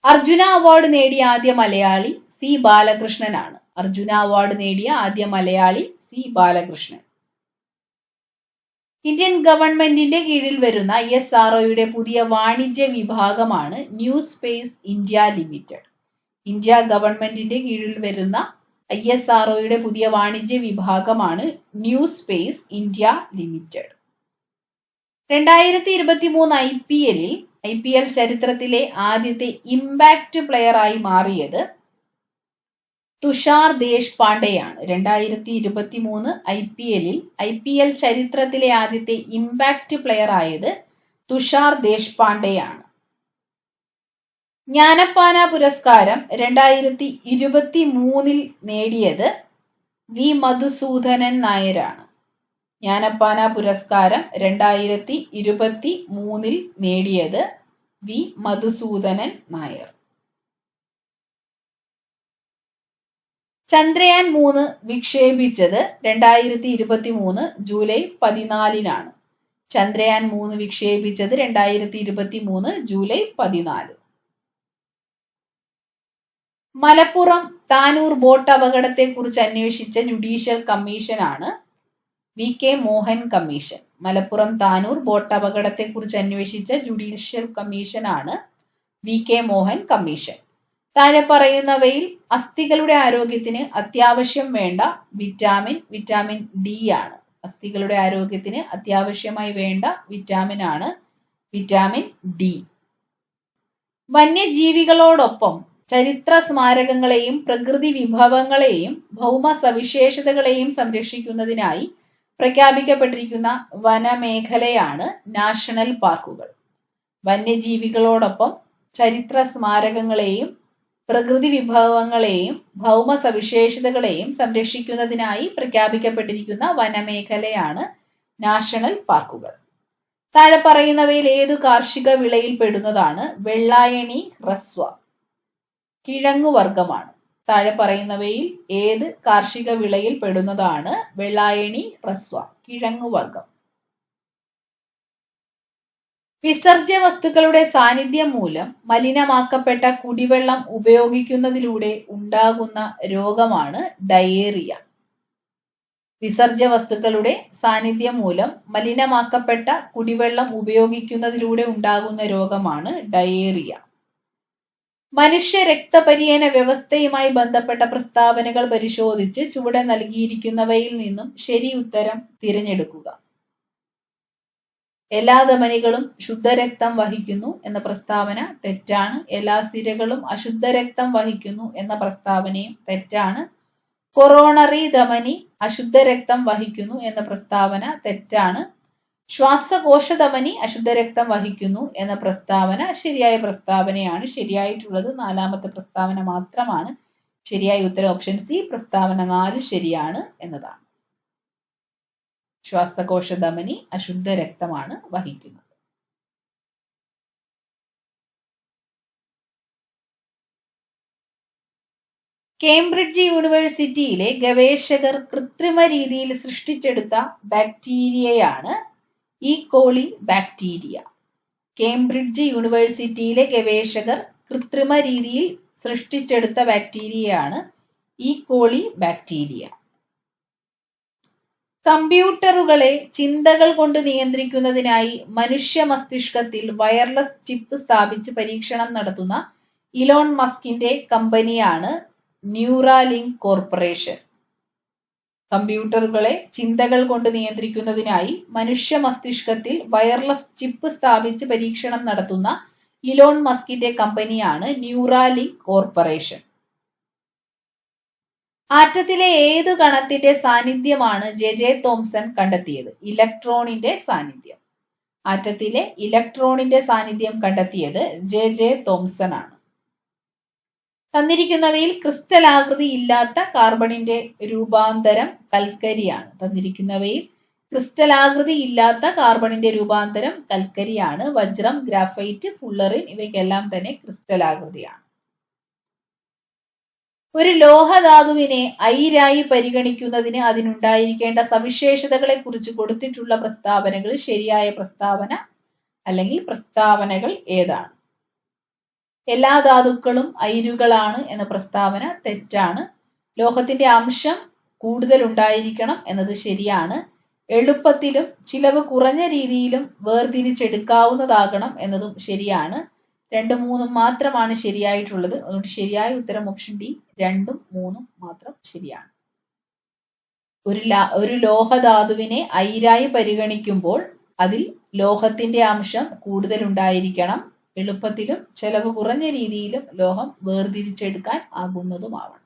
അർജുന അവാർഡ് നേടിയ ആദ്യ മലയാളി സി ബാലകൃഷ്ണനാണ്. അർജുന അവാർഡ് നേടിയ ആദ്യ മലയാളി സി ബാലകൃഷ്ണൻ. ഇന്ത്യൻ ഗവൺമെന്റിന്റെ കീഴിൽ വരുന്ന ISROയുടെ പുതിയ വാണിജ്യ വിഭാഗമാണ് new space India limited. India ഗവൺമെന്റിന്റെ കീഴിൽ വരുന്ന ISROയുടെ പുതിയ വാണിജ്യ വിഭാഗമാണ് new space India limited. 2023 IPL ചരിത്രത്തിലെ ആദ്യത്തെ ഇമ്പാക്ട് പ്ലെയർ ആയി മാറിയത് തുഷാർ ദേശ്പാണ്ഡെയാണ്. 2023 IPL ചരിത്രത്തിലെ ആദ്യത്തെ ഇമ്പാക്ട് പ്ലെയർ ആയത് തുഷാർ ദേശ്പാണ്ഡെയാണ്. ജ്ഞാനപ്പാന പുരസ്കാരം 2023 നേടിയത് വി മധുസൂദനൻ നായരാണ്. ജ്ഞാനപ്പാന പുരസ്കാരം 2023 നേടിയത് വി മധുസൂദനൻ നായർ. ചന്ദ്രയാൻ 3 വിക്ഷേപിച്ചത് 2023 ജൂലൈ 14 ചന്ദ്രയാൻ 3 വിക്ഷേപിച്ചത് 2023 ജൂലൈ 14. മലപ്പുറം താനൂർ ബോട്ട് അപകടത്തെക്കുറിച്ച് അന്വേഷിച്ച ജുഡീഷ്യൽ കമ്മീഷനാണ് വി കെ മോഹൻ കമ്മീഷൻ. മലപ്പുറം താനൂർ ബോട്ട് അപകടത്തെക്കുറിച്ച് അന്വേഷിച്ച ജുഡീഷ്യൽ കമ്മീഷനാണ് വി കെ മോഹൻ കമ്മീഷൻ. താഴെ പറയുന്നവയിൽ അസ്ഥികളുടെ ആരോഗ്യത്തിന് അത്യാവശ്യം വേണ്ട വിറ്റാമിൻ ഡി ആണ്. അസ്ഥികളുടെ ആരോഗ്യത്തിന് അത്യാവശ്യമായി വേണ്ട വിറ്റാമിൻ ആണ് വിറ്റാമിൻ ഡി. വന്യജീവികളോടൊപ്പം ചരിത്ര സ്മാരകങ്ങളെയും പ്രകൃതി വിഭവങ്ങളെയും ഭൗമ സവിശേഷതകളെയും സംരക്ഷിക്കുന്നതിനായി പ്രഖ്യാപിക്കപ്പെട്ടിരിക്കുന്ന വനമേഖലയാണ് നാഷണൽ പാർക്കുകൾ. വന്യജീവികളോടൊപ്പം ചരിത്ര സ്മാരകങ്ങളെയും പ്രകൃതി വിഭവങ്ങളെയും ഭൗമ സവിശേഷതകളെയും സംരക്ഷിക്കുന്നതിനായി പ്രഖ്യാപിക്കപ്പെട്ടിരിക്കുന്ന വനമേഖലയാണ് നാഷണൽ പാർക്കുകൾ. താഴെ പറയുന്നവയിൽ ഏതു കാർഷിക വിളയിൽ പെടുന്നതാണ് വെള്ളായണി ഹ്രസ്വ? കിഴങ്ങുവർഗമാണ്. താഴെ പറയുന്നവയിൽ ഏത് കാർഷിക വിളയിൽ പെടുന്നതാണ് വെള്ളായണി ഹ്രസ്വ? കിഴങ്ങുവർഗം. വിസർജ്യ വസ്തുക്കളുടെ സാന്നിധ്യം മൂലം മലിനമാക്കപ്പെട്ട കുടിവെള്ളം ഉപയോഗിക്കുന്നതിലൂടെ ഉണ്ടാകുന്ന രോഗമാണ് ഡയേറിയ. വിസർജ്യ വസ്തുക്കളുടെ സാന്നിധ്യം മൂലം മലിനമാക്കപ്പെട്ട കുടിവെള്ളം ഉപയോഗിക്കുന്നതിലൂടെ ഉണ്ടാകുന്ന രോഗമാണ് ഡയേറിയ. മനുഷ്യ രക്തപര്യന വ്യവസ്ഥയുമായി ബന്ധപ്പെട്ട പ്രസ്താവനകൾ പരിശോധിച്ച് ചുവടെ നൽകിയിരിക്കുന്നവയിൽ നിന്നും ശരി ഉത്തരം തിരഞ്ഞെടുക്കുക. എല്ലാ ധമനികളും ശുദ്ധരക്തം വഹിക്കുന്നു എന്ന പ്രസ്താവന തെറ്റാണ്. എല്ലാ സിരകളും അശുദ്ധരക്തം വഹിക്കുന്നു എന്ന പ്രസ്താവനയും തെറ്റാണ്. കൊറോണറി ധമനി അശുദ്ധരക്തം വഹിക്കുന്നു എന്ന പ്രസ്താവന തെറ്റാണ്. ശ്വാസകോശ ധമനി അശുദ്ധരക്തം വഹിക്കുന്നു എന്ന പ്രസ്താവന ശരിയായ പ്രസ്താവനയാണ്. ശരിയായിട്ടുള്ളത് 4ാമത്തെ പ്രസ്താവന മാത്രമാണ്. ശരിയായ ഉത്തരം ഓപ്ഷൻ സി, പ്രസ്താവന 4 ശരിയാണ് എന്നതാണ്. ശ്വാസകോശ ധമനി അശുദ്ധ രക്തമാണ് വഹിക്കുന്നത്. കേംബ്രിഡ്ജ് യൂണിവേഴ്സിറ്റിയിലെ ഗവേഷകർ കൃത്രിമ രീതിയിൽ സൃഷ്ടിച്ചെടുത്ത ബാക്ടീരിയയാണ് ഈ കോളി ബാക്ടീരിയ. കേംബ്രിഡ്ജ് യൂണിവേഴ്സിറ്റിയിലെ ഗവേഷകർ കൃത്രിമ രീതിയിൽ സൃഷ്ടിച്ചെടുത്ത ബാക്ടീരിയയാണ് ഈ കോളി ബാക്ടീരിയ. കമ്പ്യൂട്ടറുകളെ ചിന്തകൾ കൊണ്ട് നിയന്ത്രിക്കുന്നതിനായി മനുഷ്യ മസ്തിഷ്കത്തിൽ വയർലെസ് ചിപ്പ് സ്ഥാപിച്ച് പരീക്ഷണം നടത്തുന്ന ഇലോൺ മസ്കിന്റെ കമ്പനിയാണ് ന്യൂറാലിങ്ക് കോർപ്പറേഷൻ. കമ്പ്യൂട്ടറുകളെ ചിന്തകൾ കൊണ്ട് നിയന്ത്രിക്കുന്നതിനായി മനുഷ്യ മസ്തിഷ്കത്തിൽ വയർലെസ് ചിപ്പ് സ്ഥാപിച്ച് പരീക്ഷണം നടത്തുന്ന ഇലോൺ മസ്കിന്റെ കമ്പനിയാണ് ന്യൂറാലിങ്ക് കോർപ്പറേഷൻ. ആറ്റത്തിലെ ഏതു കണത്തിന്റെ സാന്നിധ്യമാണ് ജെ തോംസൺ കണ്ടെത്തിയത്? ഇലക്ട്രോണിന്റെ സാന്നിധ്യം. ആറ്റത്തിലെ ഇലക്ട്രോണിന്റെ സാന്നിധ്യം കണ്ടെത്തിയത് ജെ തോംസൺ ആണ്. തന്നിരിക്കുന്നവയിൽ ക്രിസ്റ്റലാകൃതി ഇല്ലാത്ത കാർബണിന്റെ രൂപാന്തരം കൽക്കരിയാണ്. തന്നിരിക്കുന്നവയിൽ ക്രിസ്റ്റലാകൃതി ഇല്ലാത്ത കാർബണിന്റെ രൂപാന്തരം കൽക്കരിയാണ്. വജ്രം, ഗ്രാഫൈറ്റ്, ഫുള്ളറിൻ ഇവയ്ക്കെല്ലാം തന്നെ ക്രിസ്റ്റലാകൃതിയാണ്. ഒരു ലോഹധാതുവിനെ അയിരായി പരിഗണിക്കുന്നതിന് അതിനുണ്ടായിരിക്കേണ്ട സവിശേഷതകളെ കുറിച്ച് കൊടുത്തിട്ടുള്ള പ്രസ്താവനകൾ ശരിയായ പ്രസ്താവന അല്ലെങ്കിൽ പ്രസ്താവനകൾ ഏതാണ്? എല്ലാ ധാതുക്കളും അയിരുകളാണ് എന്ന പ്രസ്താവന തെറ്റാണ്. ലോഹത്തിന്റെ അംശം കൂടുതൽ ഉണ്ടായിരിക്കണം എന്നത് ശരിയാണ്. എളുപ്പത്തിലും ചിലവ് കുറഞ്ഞ രീതിയിലും വേർതിരിച്ചെടുക്കാവുന്നതാകണം എന്നതും ശരിയാണ്. 2, 3 മാത്രമാണ് ശരിയായിട്ടുള്ളത്. അതുകൊണ്ട് ശരിയായ ഉത്തരം ഓപ്ഷൻ ഡി 2, 3 മാത്രം ശരിയാണ്. ഒരു ലോഹധാതുവിനെ അയിരായി പരിഗണിക്കുമ്പോൾ അതിൽ ലോഹത്തിന്റെ അംശം കൂടുതൽ ഉണ്ടായിരിക്കണം. എളുപ്പത്തിലും ചെലവ് കുറഞ്ഞ രീതിയിലും ലോഹം വേർതിരിച്ചെടുക്കാൻ ആകുന്നതുമാവണം.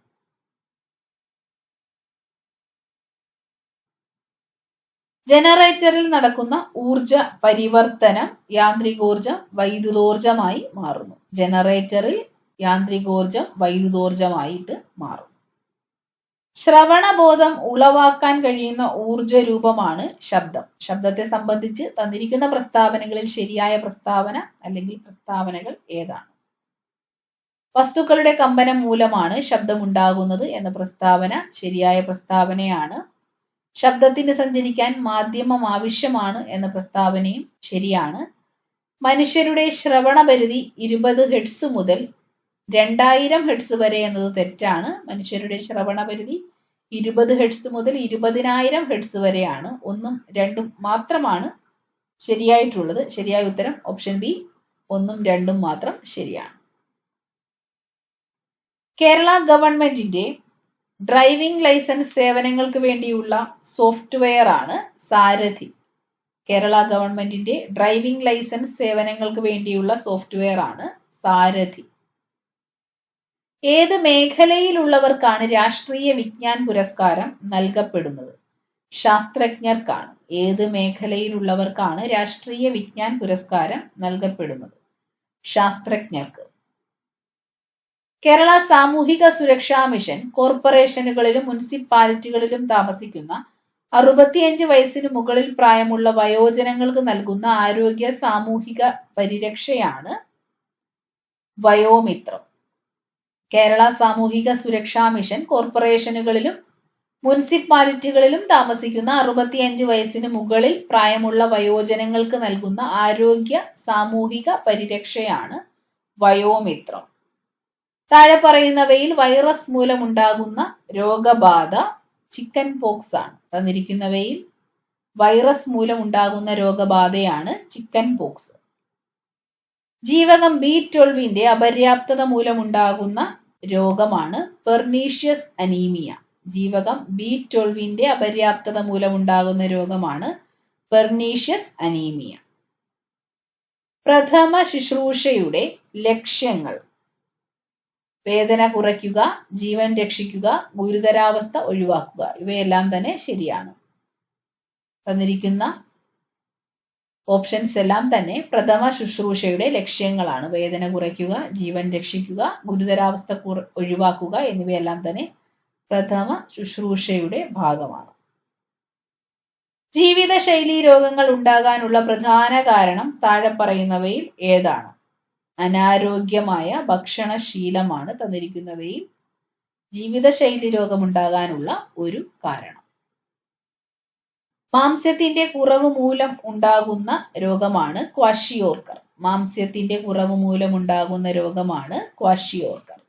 ജനറേറ്ററിൽ നടക്കുന്ന ഊർജ പരിവർത്തനം യാന്ത്രികോർജം വൈദ്യുതോർജമായി മാറുന്നു. ജനറേറ്ററിൽ യാന്ത്രികോർജം വൈദ്യുതോർജമായിട്ട് മാറും. ശ്രവണബോധം ഉളവാക്കാൻ കഴിയുന്ന ഊർജ രൂപമാണ് ശബ്ദം. ശബ്ദത്തെ സംബന്ധിച്ച് തന്നിരിക്കുന്ന പ്രസ്താവനകളിൽ ശരിയായ പ്രസ്താവന അല്ലെങ്കിൽ പ്രസ്താവനകൾ ഏതാണ്? വസ്തുക്കളുടെ കമ്പനം മൂലമാണ് ശബ്ദമുണ്ടാകുന്നത് എന്ന പ്രസ്താവന ശരിയായ പ്രസ്താവനയാണ്. ശബ്ദത്തിന് സഞ്ചരിക്കാൻ മാധ്യമം ആവശ്യമാണ് എന്ന പ്രസ്താവനയും ശരിയാണ്. മനുഷ്യരുടെ ശ്രവണപരിധി 20 ഹെർട്സ് മുതൽ 2000 ഹെർട്സ് വരെ എന്നത് തെറ്റാണ്. മനുഷ്യരുടെ ശ്രവണപരിധി 20 ഹെർട്സ് മുതൽ 20,000 ഹെർട്സ് വരെയാണ്. 1ഉം 2ഉം മാത്രമാണ് ശരിയായിട്ടുള്ളത്. ശരിയായ ഉത്തരം ഓപ്ഷൻ ബി 1ഉം 2ഉം മാത്രം ശരിയാണ്. കേരള ഗവൺമെന്റിന്റെ ഡ്രൈവിംഗ് ലൈസൻസ് സേവനങ്ങൾക്ക് വേണ്ടിയുള്ള സോഫ്റ്റ്വെയർ ആണ് സാരഥി. കേരള ഗവൺമെന്റിന്റെ ഡ്രൈവിംഗ് ലൈസൻസ് സേവനങ്ങൾക്ക് വേണ്ടിയുള്ള സോഫ്റ്റ്വെയർ ആണ് സാരഥി. ഏത് മേഖലയിലുള്ളവർക്കാണ് രാഷ്ട്രീയ വിജ്ഞാൻ പുരസ്കാരം നൽകപ്പെടുന്നത്? ശാസ്ത്രജ്ഞർക്കാണ്. ഏത് മേഖലയിലുള്ളവർക്കാണ് രാഷ്ട്രീയ വിജ്ഞാൻ പുരസ്കാരം നൽകപ്പെടുന്നത്? ശാസ്ത്രജ്ഞർക്ക്. കേരള സാമൂഹിക സുരക്ഷാ മിഷൻ കോർപ്പറേഷനുകളിലും മുനിസിപ്പാലിറ്റികളിലും താമസിക്കുന്ന 65 വയസ്സിന് മുകളിൽ പ്രായമുള്ള വയോജനങ്ങൾക്ക് നൽകുന്ന ആരോഗ്യ സാമൂഹിക പരിരക്ഷയാണ് വയോമിത്രം. കേരള സാമൂഹിക സുരക്ഷാ മിഷൻ കോർപ്പറേഷനുകളിലും മുനിസിപ്പാലിറ്റികളിലും താമസിക്കുന്ന 65 വയസ്സിന് മുകളിൽ പ്രായമുള്ള വയോജനങ്ങൾക്ക് നൽകുന്ന ആരോഗ്യ സാമൂഹിക പരിരക്ഷയാണ് വയോമിത്രം. താഴെ പറയുന്നവയിൽ വൈറസ് മൂലമുണ്ടാകുന്ന രോഗബാധ ചിക്കൻ പോക്സ് ആണ്. തന്നിരിക്കുന്നവയിൽ വൈറസ് മൂലമുണ്ടാകുന്ന രോഗബാധയാണ് ചിക്കൻ പോക്സ്. ജീവകം B12 അപര്യാപ്തത മൂലമുണ്ടാകുന്ന രോഗമാണ് പെർനീഷ്യസ് അനീമിയ. ജീവകം B12 അപര്യാപ്തത മൂലമുണ്ടാകുന്ന രോഗമാണ് പെർനീഷ്യസ് അനീമിയ. പ്രഥമ ശുശ്രൂഷയുടെ ലക്ഷ്യങ്ങൾ: വേദന കുറയ്ക്കുക, ജീവൻ രക്ഷിക്കുക, ഗുരുതരാവസ്ഥ ഒഴിവാക്കുക. ഇവയെല്ലാം തന്നെ ശരിയാണ്. തന്നിരിക്കുന്ന ഓപ്ഷൻസ് എല്ലാം തന്നെ പ്രഥമ ശുശ്രൂഷയുടെ ലക്ഷ്യങ്ങളാണ്. വേദന കുറയ്ക്കുക, ജീവൻ രക്ഷിക്കുക, ഗുരുതരാവസ്ഥ ഒഴിവാക്കുക എന്നിവയെല്ലാം തന്നെ പ്രഥമ ശുശ്രൂഷയുടെ ഭാഗമാണ്. ജീവിതശൈലി രോഗങ്ങൾ ഉണ്ടാകാനുള്ള പ്രധാന കാരണം താഴെ പറയുന്നവയിൽ ഏതാണ്? അനാരോഗ്യമായ ഭക്ഷണശീലമാണ് തന്നിരിക്കുന്നവയിൽ ജീവിതശൈലി രോഗമുണ്ടാകാനുള്ള ഒരു കാരണം. മാംസ്യത്തിന്റെ കുറവ് മൂലം ഉണ്ടാകുന്ന രോഗമാണ് ക്വാഷിയോർക്കർ. മാംസ്യത്തിന്റെ കുറവ് മൂലം ഉണ്ടാകുന്ന രോഗമാണ് ക്വാഷിയോർക്കർ.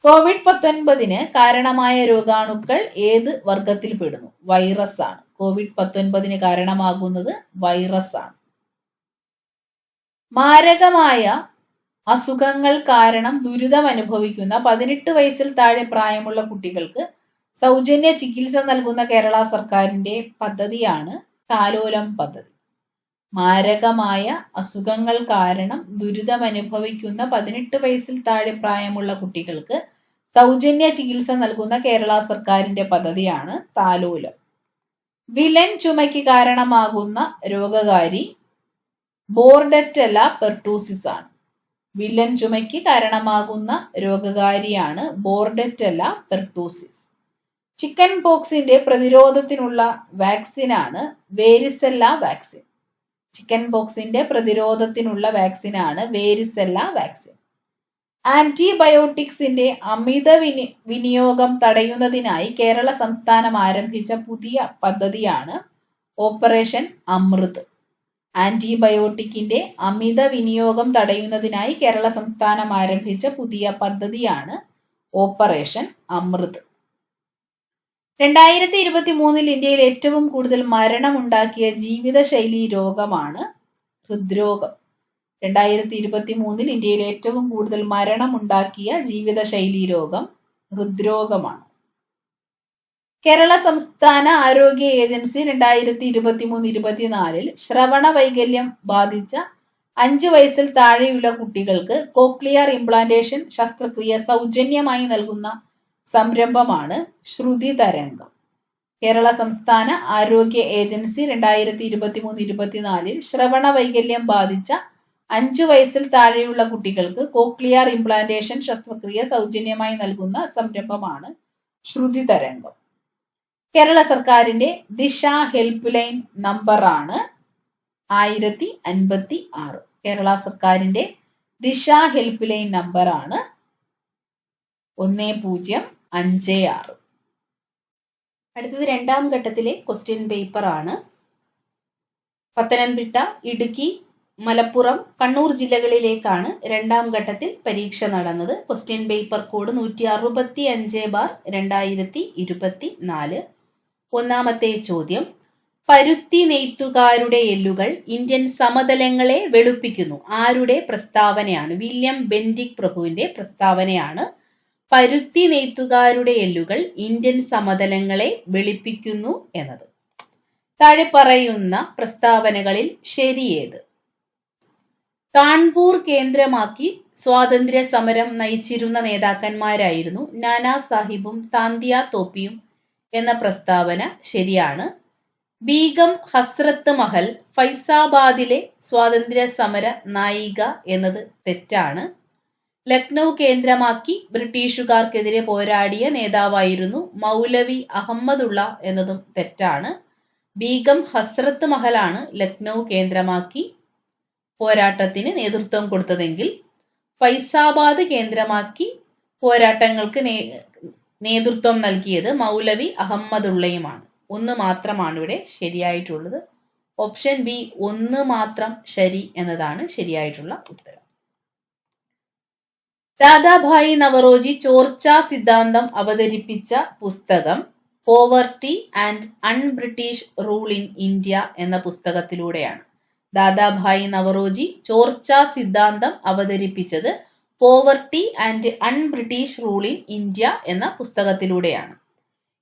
COVID-19 കാരണമായ രോഗാണുക്കൾ ഏത് വർഗത്തിൽ പെടുന്നു? വൈറസ് ആണ്. COVID-19 കാരണമാകുന്നത് വൈറസ് ആണ്. മാരകമായ അസുഖങ്ങൾ കാരണം ദുരിതം അനുഭവിക്കുന്ന 18 വയസ്സിൽ താഴെ പ്രായമുള്ള കുട്ടികൾക്ക് സൗജന്യ ചികിത്സ നൽകുന്ന കേരള സർക്കാരിന്റെ പദ്ധതിയാണ് താലോലം പദ്ധതി. മാരകമായ അസുഖങ്ങൾ കാരണം ദുരിതം അനുഭവിക്കുന്ന 18 വയസ്സിൽ താഴെ പ്രായമുള്ള കുട്ടികൾക്ക് സൗജന്യ ചികിത്സ നൽകുന്ന കേരള സർക്കാരിന്റെ പദ്ധതിയാണ് താലോലം. വിലൻ ചുമയ്ക്ക് കാരണമാകുന്ന രോഗകാരി ബോർഡറ്റെല്ല പെർട്ടൂസിസ് ആണ്. വില്ലൻ ചുമയ്ക്ക് കാരണമാകുന്ന രോഗകാരിയാണ് ബോർഡറ്റെല്ല പെർട്ടൂസിസ്. ചിക്കൻ പോക്സിന്റെ പ്രതിരോധത്തിനുള്ള വാക്സിനാണ് വേരിസെല്ല വാക്സിൻ. ചിക്കൻ പോക്സിന്റെ പ്രതിരോധത്തിനുള്ള വാക്സിനാണ് വേരിസെല്ല വാക്സിൻ. ആന്റിബയോട്ടിക്സിന്റെ അമിത വിനിയോഗം തടയുന്നതിനായി കേരള സംസ്ഥാനം ആരംഭിച്ച പുതിയ പദ്ധതിയാണ് ഓപ്പറേഷൻ അമൃത്. ആന്റിബയോട്ടിക്കിന്റെ അമിത വിനിയോഗം തടയുന്നതിനായി കേരള സംസ്ഥാനം ആരംഭിച്ച പുതിയ പദ്ധതിയാണ് ഓപ്പറേഷൻ അമൃത്. 2023 ഇന്ത്യയിൽ ഏറ്റവും കൂടുതൽ മരണമുണ്ടാക്കിയ ജീവിതശൈലി രോഗമാണ് ഹൃദ്രോഗം. 2023 ഇന്ത്യയിൽ ഏറ്റവും കൂടുതൽ മരണമുണ്ടാക്കിയ ജീവിതശൈലി രോഗം ഹൃദ്രോഗമാണ്. കേരള സംസ്ഥാന ആരോഗ്യ ഏജൻസി 2023-24 ശ്രവണ വൈകല്യം ബാധിച്ച 5 വയസ്സിൽ താഴെയുള്ള കുട്ടികൾക്ക് കോക്ലിയർ ഇംപ്ലാന്റേഷൻ ശസ്ത്രക്രിയ സൗജന്യമായി നൽകുന്ന സംരംഭമാണ് ശ്രുതി തരംഗം. കേരള സംസ്ഥാന ആരോഗ്യ ഏജൻസി 2023-24 ശ്രവണ വൈകല്യം ബാധിച്ച 5 വയസ്സിൽ താഴെയുള്ള കുട്ടികൾക്ക് കോക്ലിയർ ഇംപ്ലാന്റേഷൻ ശസ്ത്രക്രിയ സൗജന്യമായി നൽകുന്ന സംരംഭമാണ് ശ്രുതി തരംഗം. കേരള സർക്കാരിന്റെ ദിശ ഹെൽപ്പ് ലൈൻ നമ്പറാണ് 1056. കേരള സർക്കാരിന്റെ ദിശ ഹെൽപ്പ് ലൈൻ നമ്പറാണ് 1056. അടുത്തത് രണ്ടാം ഘട്ടത്തിലെ ക്വസ്റ്റ്യൻ പേപ്പർ ആണ്. പത്തനംതിട്ട, ഇടുക്കി, മലപ്പുറം, കണ്ണൂർ ജില്ലകളിലേക്കാണ് രണ്ടാം ഘട്ടത്തിൽ പരീക്ഷ നടന്നത്. Question paper code 165/2024. ഒന്നാമത്തെ ചോദ്യം, പരുത്തി നെയ്ത്തുകാരുടെ എല്ലുകൾ ഇന്ത്യൻ സമതലങ്ങളെ വെളുപ്പിക്കുന്നു. ആരുടെ പ്രസ്താവനയാണ്? വില്യം ബെന്റിക് പ്രഭുവിന്റെ പ്രസ്താവനയാണ്. പരുത്തി നെയ്ത്തുകാരുടെ എല്ലുകൾ ഇന്ത്യൻ സമതലങ്ങളെ വെളുപ്പിക്കുന്നു എന്നത്. താഴെ പറയുന്ന പ്രസ്താവനകളിൽ ശരിയേത്? കാൺപൂർ കേന്ദ്രമാക്കി സ്വാതന്ത്ര്യ സമരം നയിച്ചിരുന്ന നേതാക്കന്മാരായിരുന്നു നാനാ സാഹിബും താന്തിയ തോപ്പിയും എന്ന പ്രസ്താവന ശരിയാണ്. ബീഗം ഹസ്രത്ത് മഹൽ ഫൈസാബാദിലെ സ്വാതന്ത്ര്യ സമര നായിക എന്നത് തെറ്റാണ്. ലക്നൗ കേന്ദ്രമാക്കി ബ്രിട്ടീഷുകാർക്കെതിരെ പോരാടിയ നേതാവായിരുന്നു മൗലവി അഹമ്മദുള്ള എന്നതും തെറ്റാണ്. ബീഗം ഹസ്രത്ത് മഹലാണ് ലക്നൗ കേന്ദ്രമാക്കി പോരാട്ടത്തിന് നേതൃത്വം കൊടുത്തതെങ്കിൽ ഫൈസാബാദ് കേന്ദ്രമാക്കി പോരാട്ടങ്ങൾക്ക് നേതൃത്വം നൽകിയത് മൗലവി അഹമ്മദുള്ളയുമാണ്. 1 മാത്രമാണ് ഇവിടെ ശരിയായിട്ടുള്ളത്. ഓപ്ഷൻ ബി 1 മാത്രം ശരി എന്നതാണ് ശരിയായിട്ടുള്ള ഉത്തരം. ദാദാഭായി നവറോജി ചോർച്ചാ സിദ്ധാന്തം അവതരിപ്പിച്ച പുസ്തകം poverty and un-British rule in India എന്ന പുസ്തകത്തിലൂടെയാണ്. ദാദാഭായി നവറോജി ചോർച്ചാ സിദ്ധാന്തം അവതരിപ്പിച്ചത് poverty and un-British rule in India എന്ന പുസ്തകത്തിലൂടെയാണ്.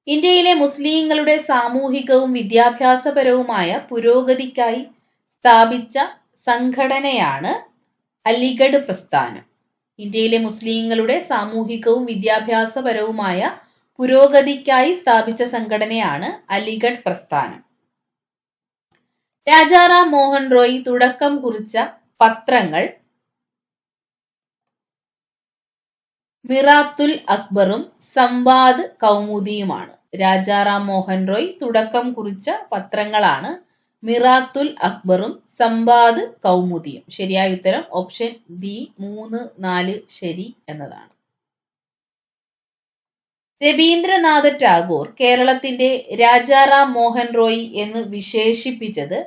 ഇന്ത്യയിലെ മുസ്ലിങ്ങളുടെ സാമൂഹികവും വിദ്യാഭ്യാസപരവുമായ പുരോഗതിക്കായി സ്ഥാപിച്ച സംഘടനയാണ് അലിഗഡ് പ്രസ്ഥാനം. ഇന്ത്യയിലെ മുസ്ലിങ്ങളുടെ സാമൂഹികവും വിദ്യാഭ്യാസപരവുമായ പുരോഗതിക്കായി സ്ഥാപിച്ച സംഘടനയാണ് അലിഗഡ് പ്രസ്ഥാനം. രാജാറാം മോഹൻ റോയ് തുടക്കം കുറിച്ച പത്രങ്ങൾ മിറാത്തുൽ അക്ബറും സംവാദ് കൗമുദിയുമാണ്. രാജാറാം മോഹൻ റോയ് തുടക്കം കുറിച്ച പത്രങ്ങളാണ് മിറാത്തുൽ അക്ബറും സംവാദ് കൗമുദിയും. ശരിയായ ഉത്തരം ഓപ്ഷൻ ബി 3, 4 ശരി എന്നതാണ്. രവീന്ദ്രനാഥ ടാഗോർ കേരളത്തിന്റെ രാജാറാം മോഹൻ റോയ് എന്ന് വിശേഷിപ്പിച്ചത്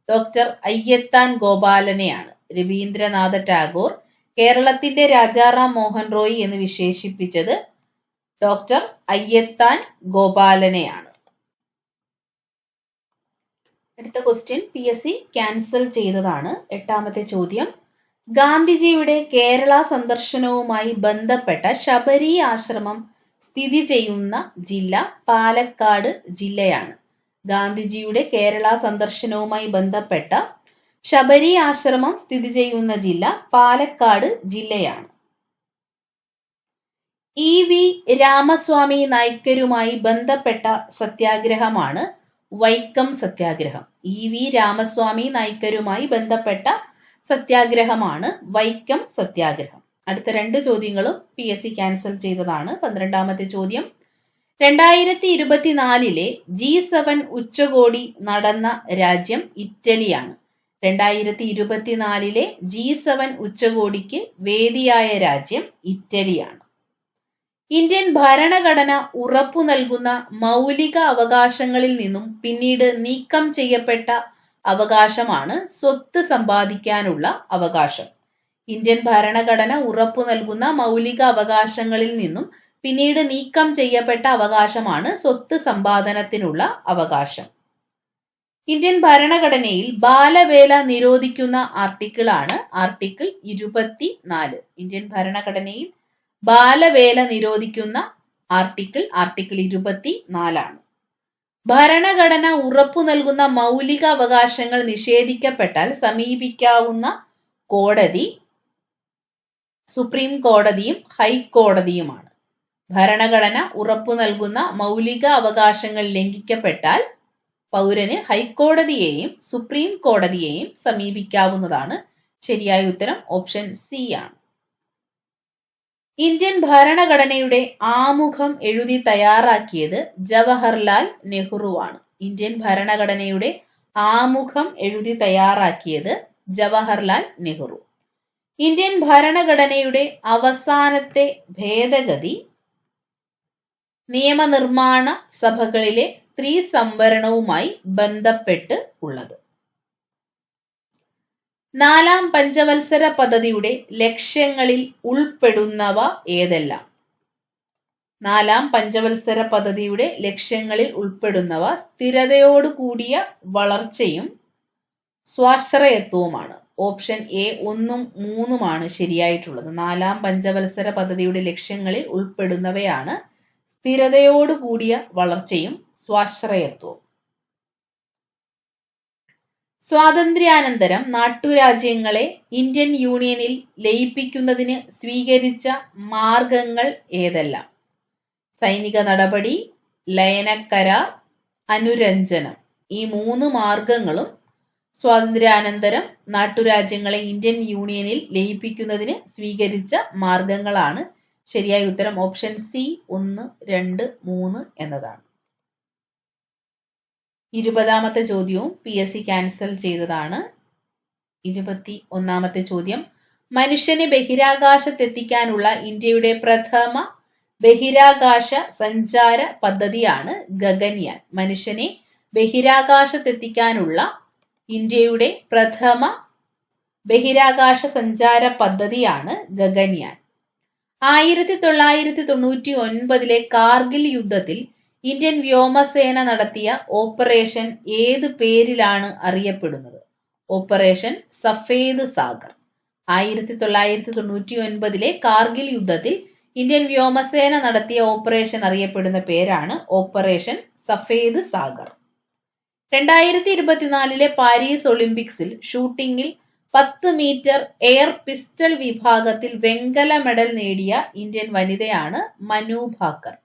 ഡോക്ടർ അയ്യത്താൻ ഗോപാലനെയാണ്. രവീന്ദ്രനാഥ ടാഗോർ കേരളത്തിന്റെ രാജാറാം മോഹൻ റോയ് എന്ന് വിശേഷിപ്പിച്ചത് ഡോക്ടർ അയ്യത്താൻ ഗോപാലനെയാണ്. അടുത്ത ക്വസ്റ്റ്യൻ PSC ക്യാൻസൽ ചെയ്തതാണ്. 8ാമത്തെ ചോദ്യം, ഗാന്ധിജിയുടെ കേരള സന്ദർശനവുമായി ബന്ധപ്പെട്ട ശബരി ആശ്രമം സ്ഥിതി ചെയ്യുന്ന ജില്ല പാലക്കാട് ജില്ലയാണ്. ഗാന്ധിജിയുടെ കേരള സന്ദർശനവുമായി ബന്ധപ്പെട്ട ശബരി ആശ്രമം സ്ഥിതി ചെയ്യുന്ന ജില്ല പാലക്കാട് ജില്ലയാണ്. EV രാമസ്വാമി നായ്ക്കരുമായി ബന്ധപ്പെട്ട സത്യാഗ്രഹമാണ് വൈക്കം സത്യാഗ്രഹം. EV രാമസ്വാമി നായ്ക്കരുമായി ബന്ധപ്പെട്ട സത്യാഗ്രഹമാണ് വൈക്കം സത്യാഗ്രഹം. അടുത്ത 2 ചോദ്യങ്ങളും PSC ക്യാൻസൽ ചെയ്തതാണ്. 12ാമത്തെ ചോദ്യം, 2024 G7 ഉച്ചകോടി നടന്ന രാജ്യം ഇറ്റലിയാണ്. 2024 G7 ഉച്ചകോടിക്ക് വേദിയായ രാജ്യം ഇറ്റലിയാണ്. ഇന്ത്യൻ ഭരണഘടന ഉറപ്പു നൽകുന്ന മൗലിക അവകാശങ്ങളിൽ നിന്നും പിന്നീട് നീക്കം ചെയ്യപ്പെട്ട അവകാശമാണ് സ്വത്ത് സമ്പാദിക്കാനുള്ള അവകാശം. ഇന്ത്യൻ ഭരണഘടന ഉറപ്പു നൽകുന്ന മൗലിക അവകാശങ്ങളിൽ നിന്നും പിന്നീട് നീക്കം ചെയ്യപ്പെട്ട അവകാശമാണ് സ്വത്ത് സമ്പാദനത്തിനുള്ള അവകാശം. ഇന്ത്യൻ ഭരണഘടനയിൽ ബാലവേല നിരോധിക്കുന്ന ആർട്ടിക്കിളാണ് ആർട്ടിക്കിൾ 24. ഇന്ത്യൻ ഭരണഘടനയിൽ ബാലവേല നിരോധിക്കുന്ന ആർട്ടിക്കിൾ 24 ആണ്. ഭരണഘടന ഉറപ്പു നൽകുന്ന മൗലിക അവകാശങ്ങൾ നിഷേധിക്കപ്പെട്ടാൽ സമീപിക്കാവുന്ന കോടതി സുപ്രീം കോടതിയും ഹൈക്കോടതിയുമാണ്. ഭരണഘടന ഉറപ്പു നൽകുന്ന മൗലിക അവകാശങ്ങൾ ലംഘിക്കപ്പെട്ടാൽ പൗരന് ഹൈക്കോടതിയെയും സുപ്രീം കോടതിയെയും സമീപിക്കാവുന്നതാണ്. ശരിയായ ഉത്തരം ഓപ്ഷൻ സി ആണ്. ഇന്ത്യൻ ഭരണഘടനയുടെ ആമുഖം എഴുതി തയ്യാറാക്കിയത് ജവഹർലാൽ നെഹ്റുവാണ്. ഇന്ത്യൻ ഭരണഘടനയുടെ ആമുഖം എഴുതി തയ്യാറാക്കിയത് ജവഹർലാൽ നെഹ്റു. ഇന്ത്യൻ ഭരണഘടനയുടെ അവസാനത്തെ ഭേദഗതി നിയമനിർമ്മാണ സഭകളിലെ സ്ത്രീ സംവരണവുമായി ബന്ധപ്പെട്ട് ഉള്ളത്. നാലാം പഞ്ചവത്സര പദ്ധതിയുടെ ലക്ഷ്യങ്ങളിൽ ഉൾപ്പെടുന്നവ ഏതെല്ലാം? നാലാം പഞ്ചവത്സര പദ്ധതിയുടെ ലക്ഷ്യങ്ങളിൽ ഉൾപ്പെടുന്നവ സ്ഥിരതയോടുകൂടിയ വളർച്ചയും സ്വാശ്രയത്വവുമാണ്. Option A 1ഉം 3ഉമാണ് ശരിയായിട്ടുള്ളത്. നാലാം പഞ്ചവത്സര പദ്ധതിയുടെ ലക്ഷ്യങ്ങളിൽ ഉൾപ്പെടുന്നവയാണ് സ്ഥിരതയോടുകൂടിയ വളർച്ചയും സ്വാശ്രയത്വവും. സ്വാതന്ത്ര്യാനന്തരം നാട്ടുരാജ്യങ്ങളെ ഇന്ത്യൻ യൂണിയനിൽ ലയിപ്പിക്കുന്നതിന് സ്വീകരിച്ച മാർഗങ്ങൾ ഏതെല്ലാം? സൈനിക നടപടി, ലയനക്കരാർ, അനുരഞ്ജനം. ഈ 3 മാർഗങ്ങളും സ്വാതന്ത്ര്യാനന്തരം നാട്ടുരാജ്യങ്ങളെ ഇന്ത്യൻ യൂണിയനിൽ ലയിപ്പിക്കുന്നതിന് സ്വീകരിച്ച മാർഗങ്ങളാണ്. ശരിയായ ഉത്തരം ഓപ്ഷൻ സി 1, 2, 3 എന്നതാണ്. 20ാമത്തെ ചോദ്യവും PSC ക്യാൻസൽ ചെയ്തതാണ്. 21ാമത്തെ ചോദ്യം, മനുഷ്യനെ ബഹിരാകാശത്തെത്തിക്കാനുള്ള ഇന്ത്യയുടെ പ്രഥമ ബഹിരാകാശ സഞ്ചാര പദ്ധതിയാണ് ഗഗൻയാൻ. മനുഷ്യനെ ബഹിരാകാശത്തെത്തിക്കാനുള്ള ഇന്ത്യയുടെ പ്രഥമ ബഹിരാകാശ സഞ്ചാര പദ്ധതിയാണ് ഗഗൻയാൻ. 1999 കാർഗിൽ യുദ്ധത്തിൽ ഇന്ത്യൻ വ്യോമസേന നടത്തിയ ഓപ്പറേഷൻ ഏത് പേരിലാണ് അറിയപ്പെടുന്നത്? ഓപ്പറേഷൻ സഫേദ് സാഗർ. 1999 കാർഗിൽ യുദ്ധത്തിൽ ഇന്ത്യൻ വ്യോമസേന നടത്തിയ ഓപ്പറേഷൻ അറിയപ്പെടുന്ന പേരാണ് ഓപ്പറേഷൻ സഫേദ് സാഗർ. 2024 പാരീസ് ഒളിമ്പിക്സിൽ ഷൂട്ടിംഗിൽ 10 മീറ്റർ എയർ പിസ്റ്റൾ വിഭാഗത്തിൽ വെങ്കല മെഡൽ നേടിയ ഇന്ത്യൻ വനിതയാണ് Manu Bhaker.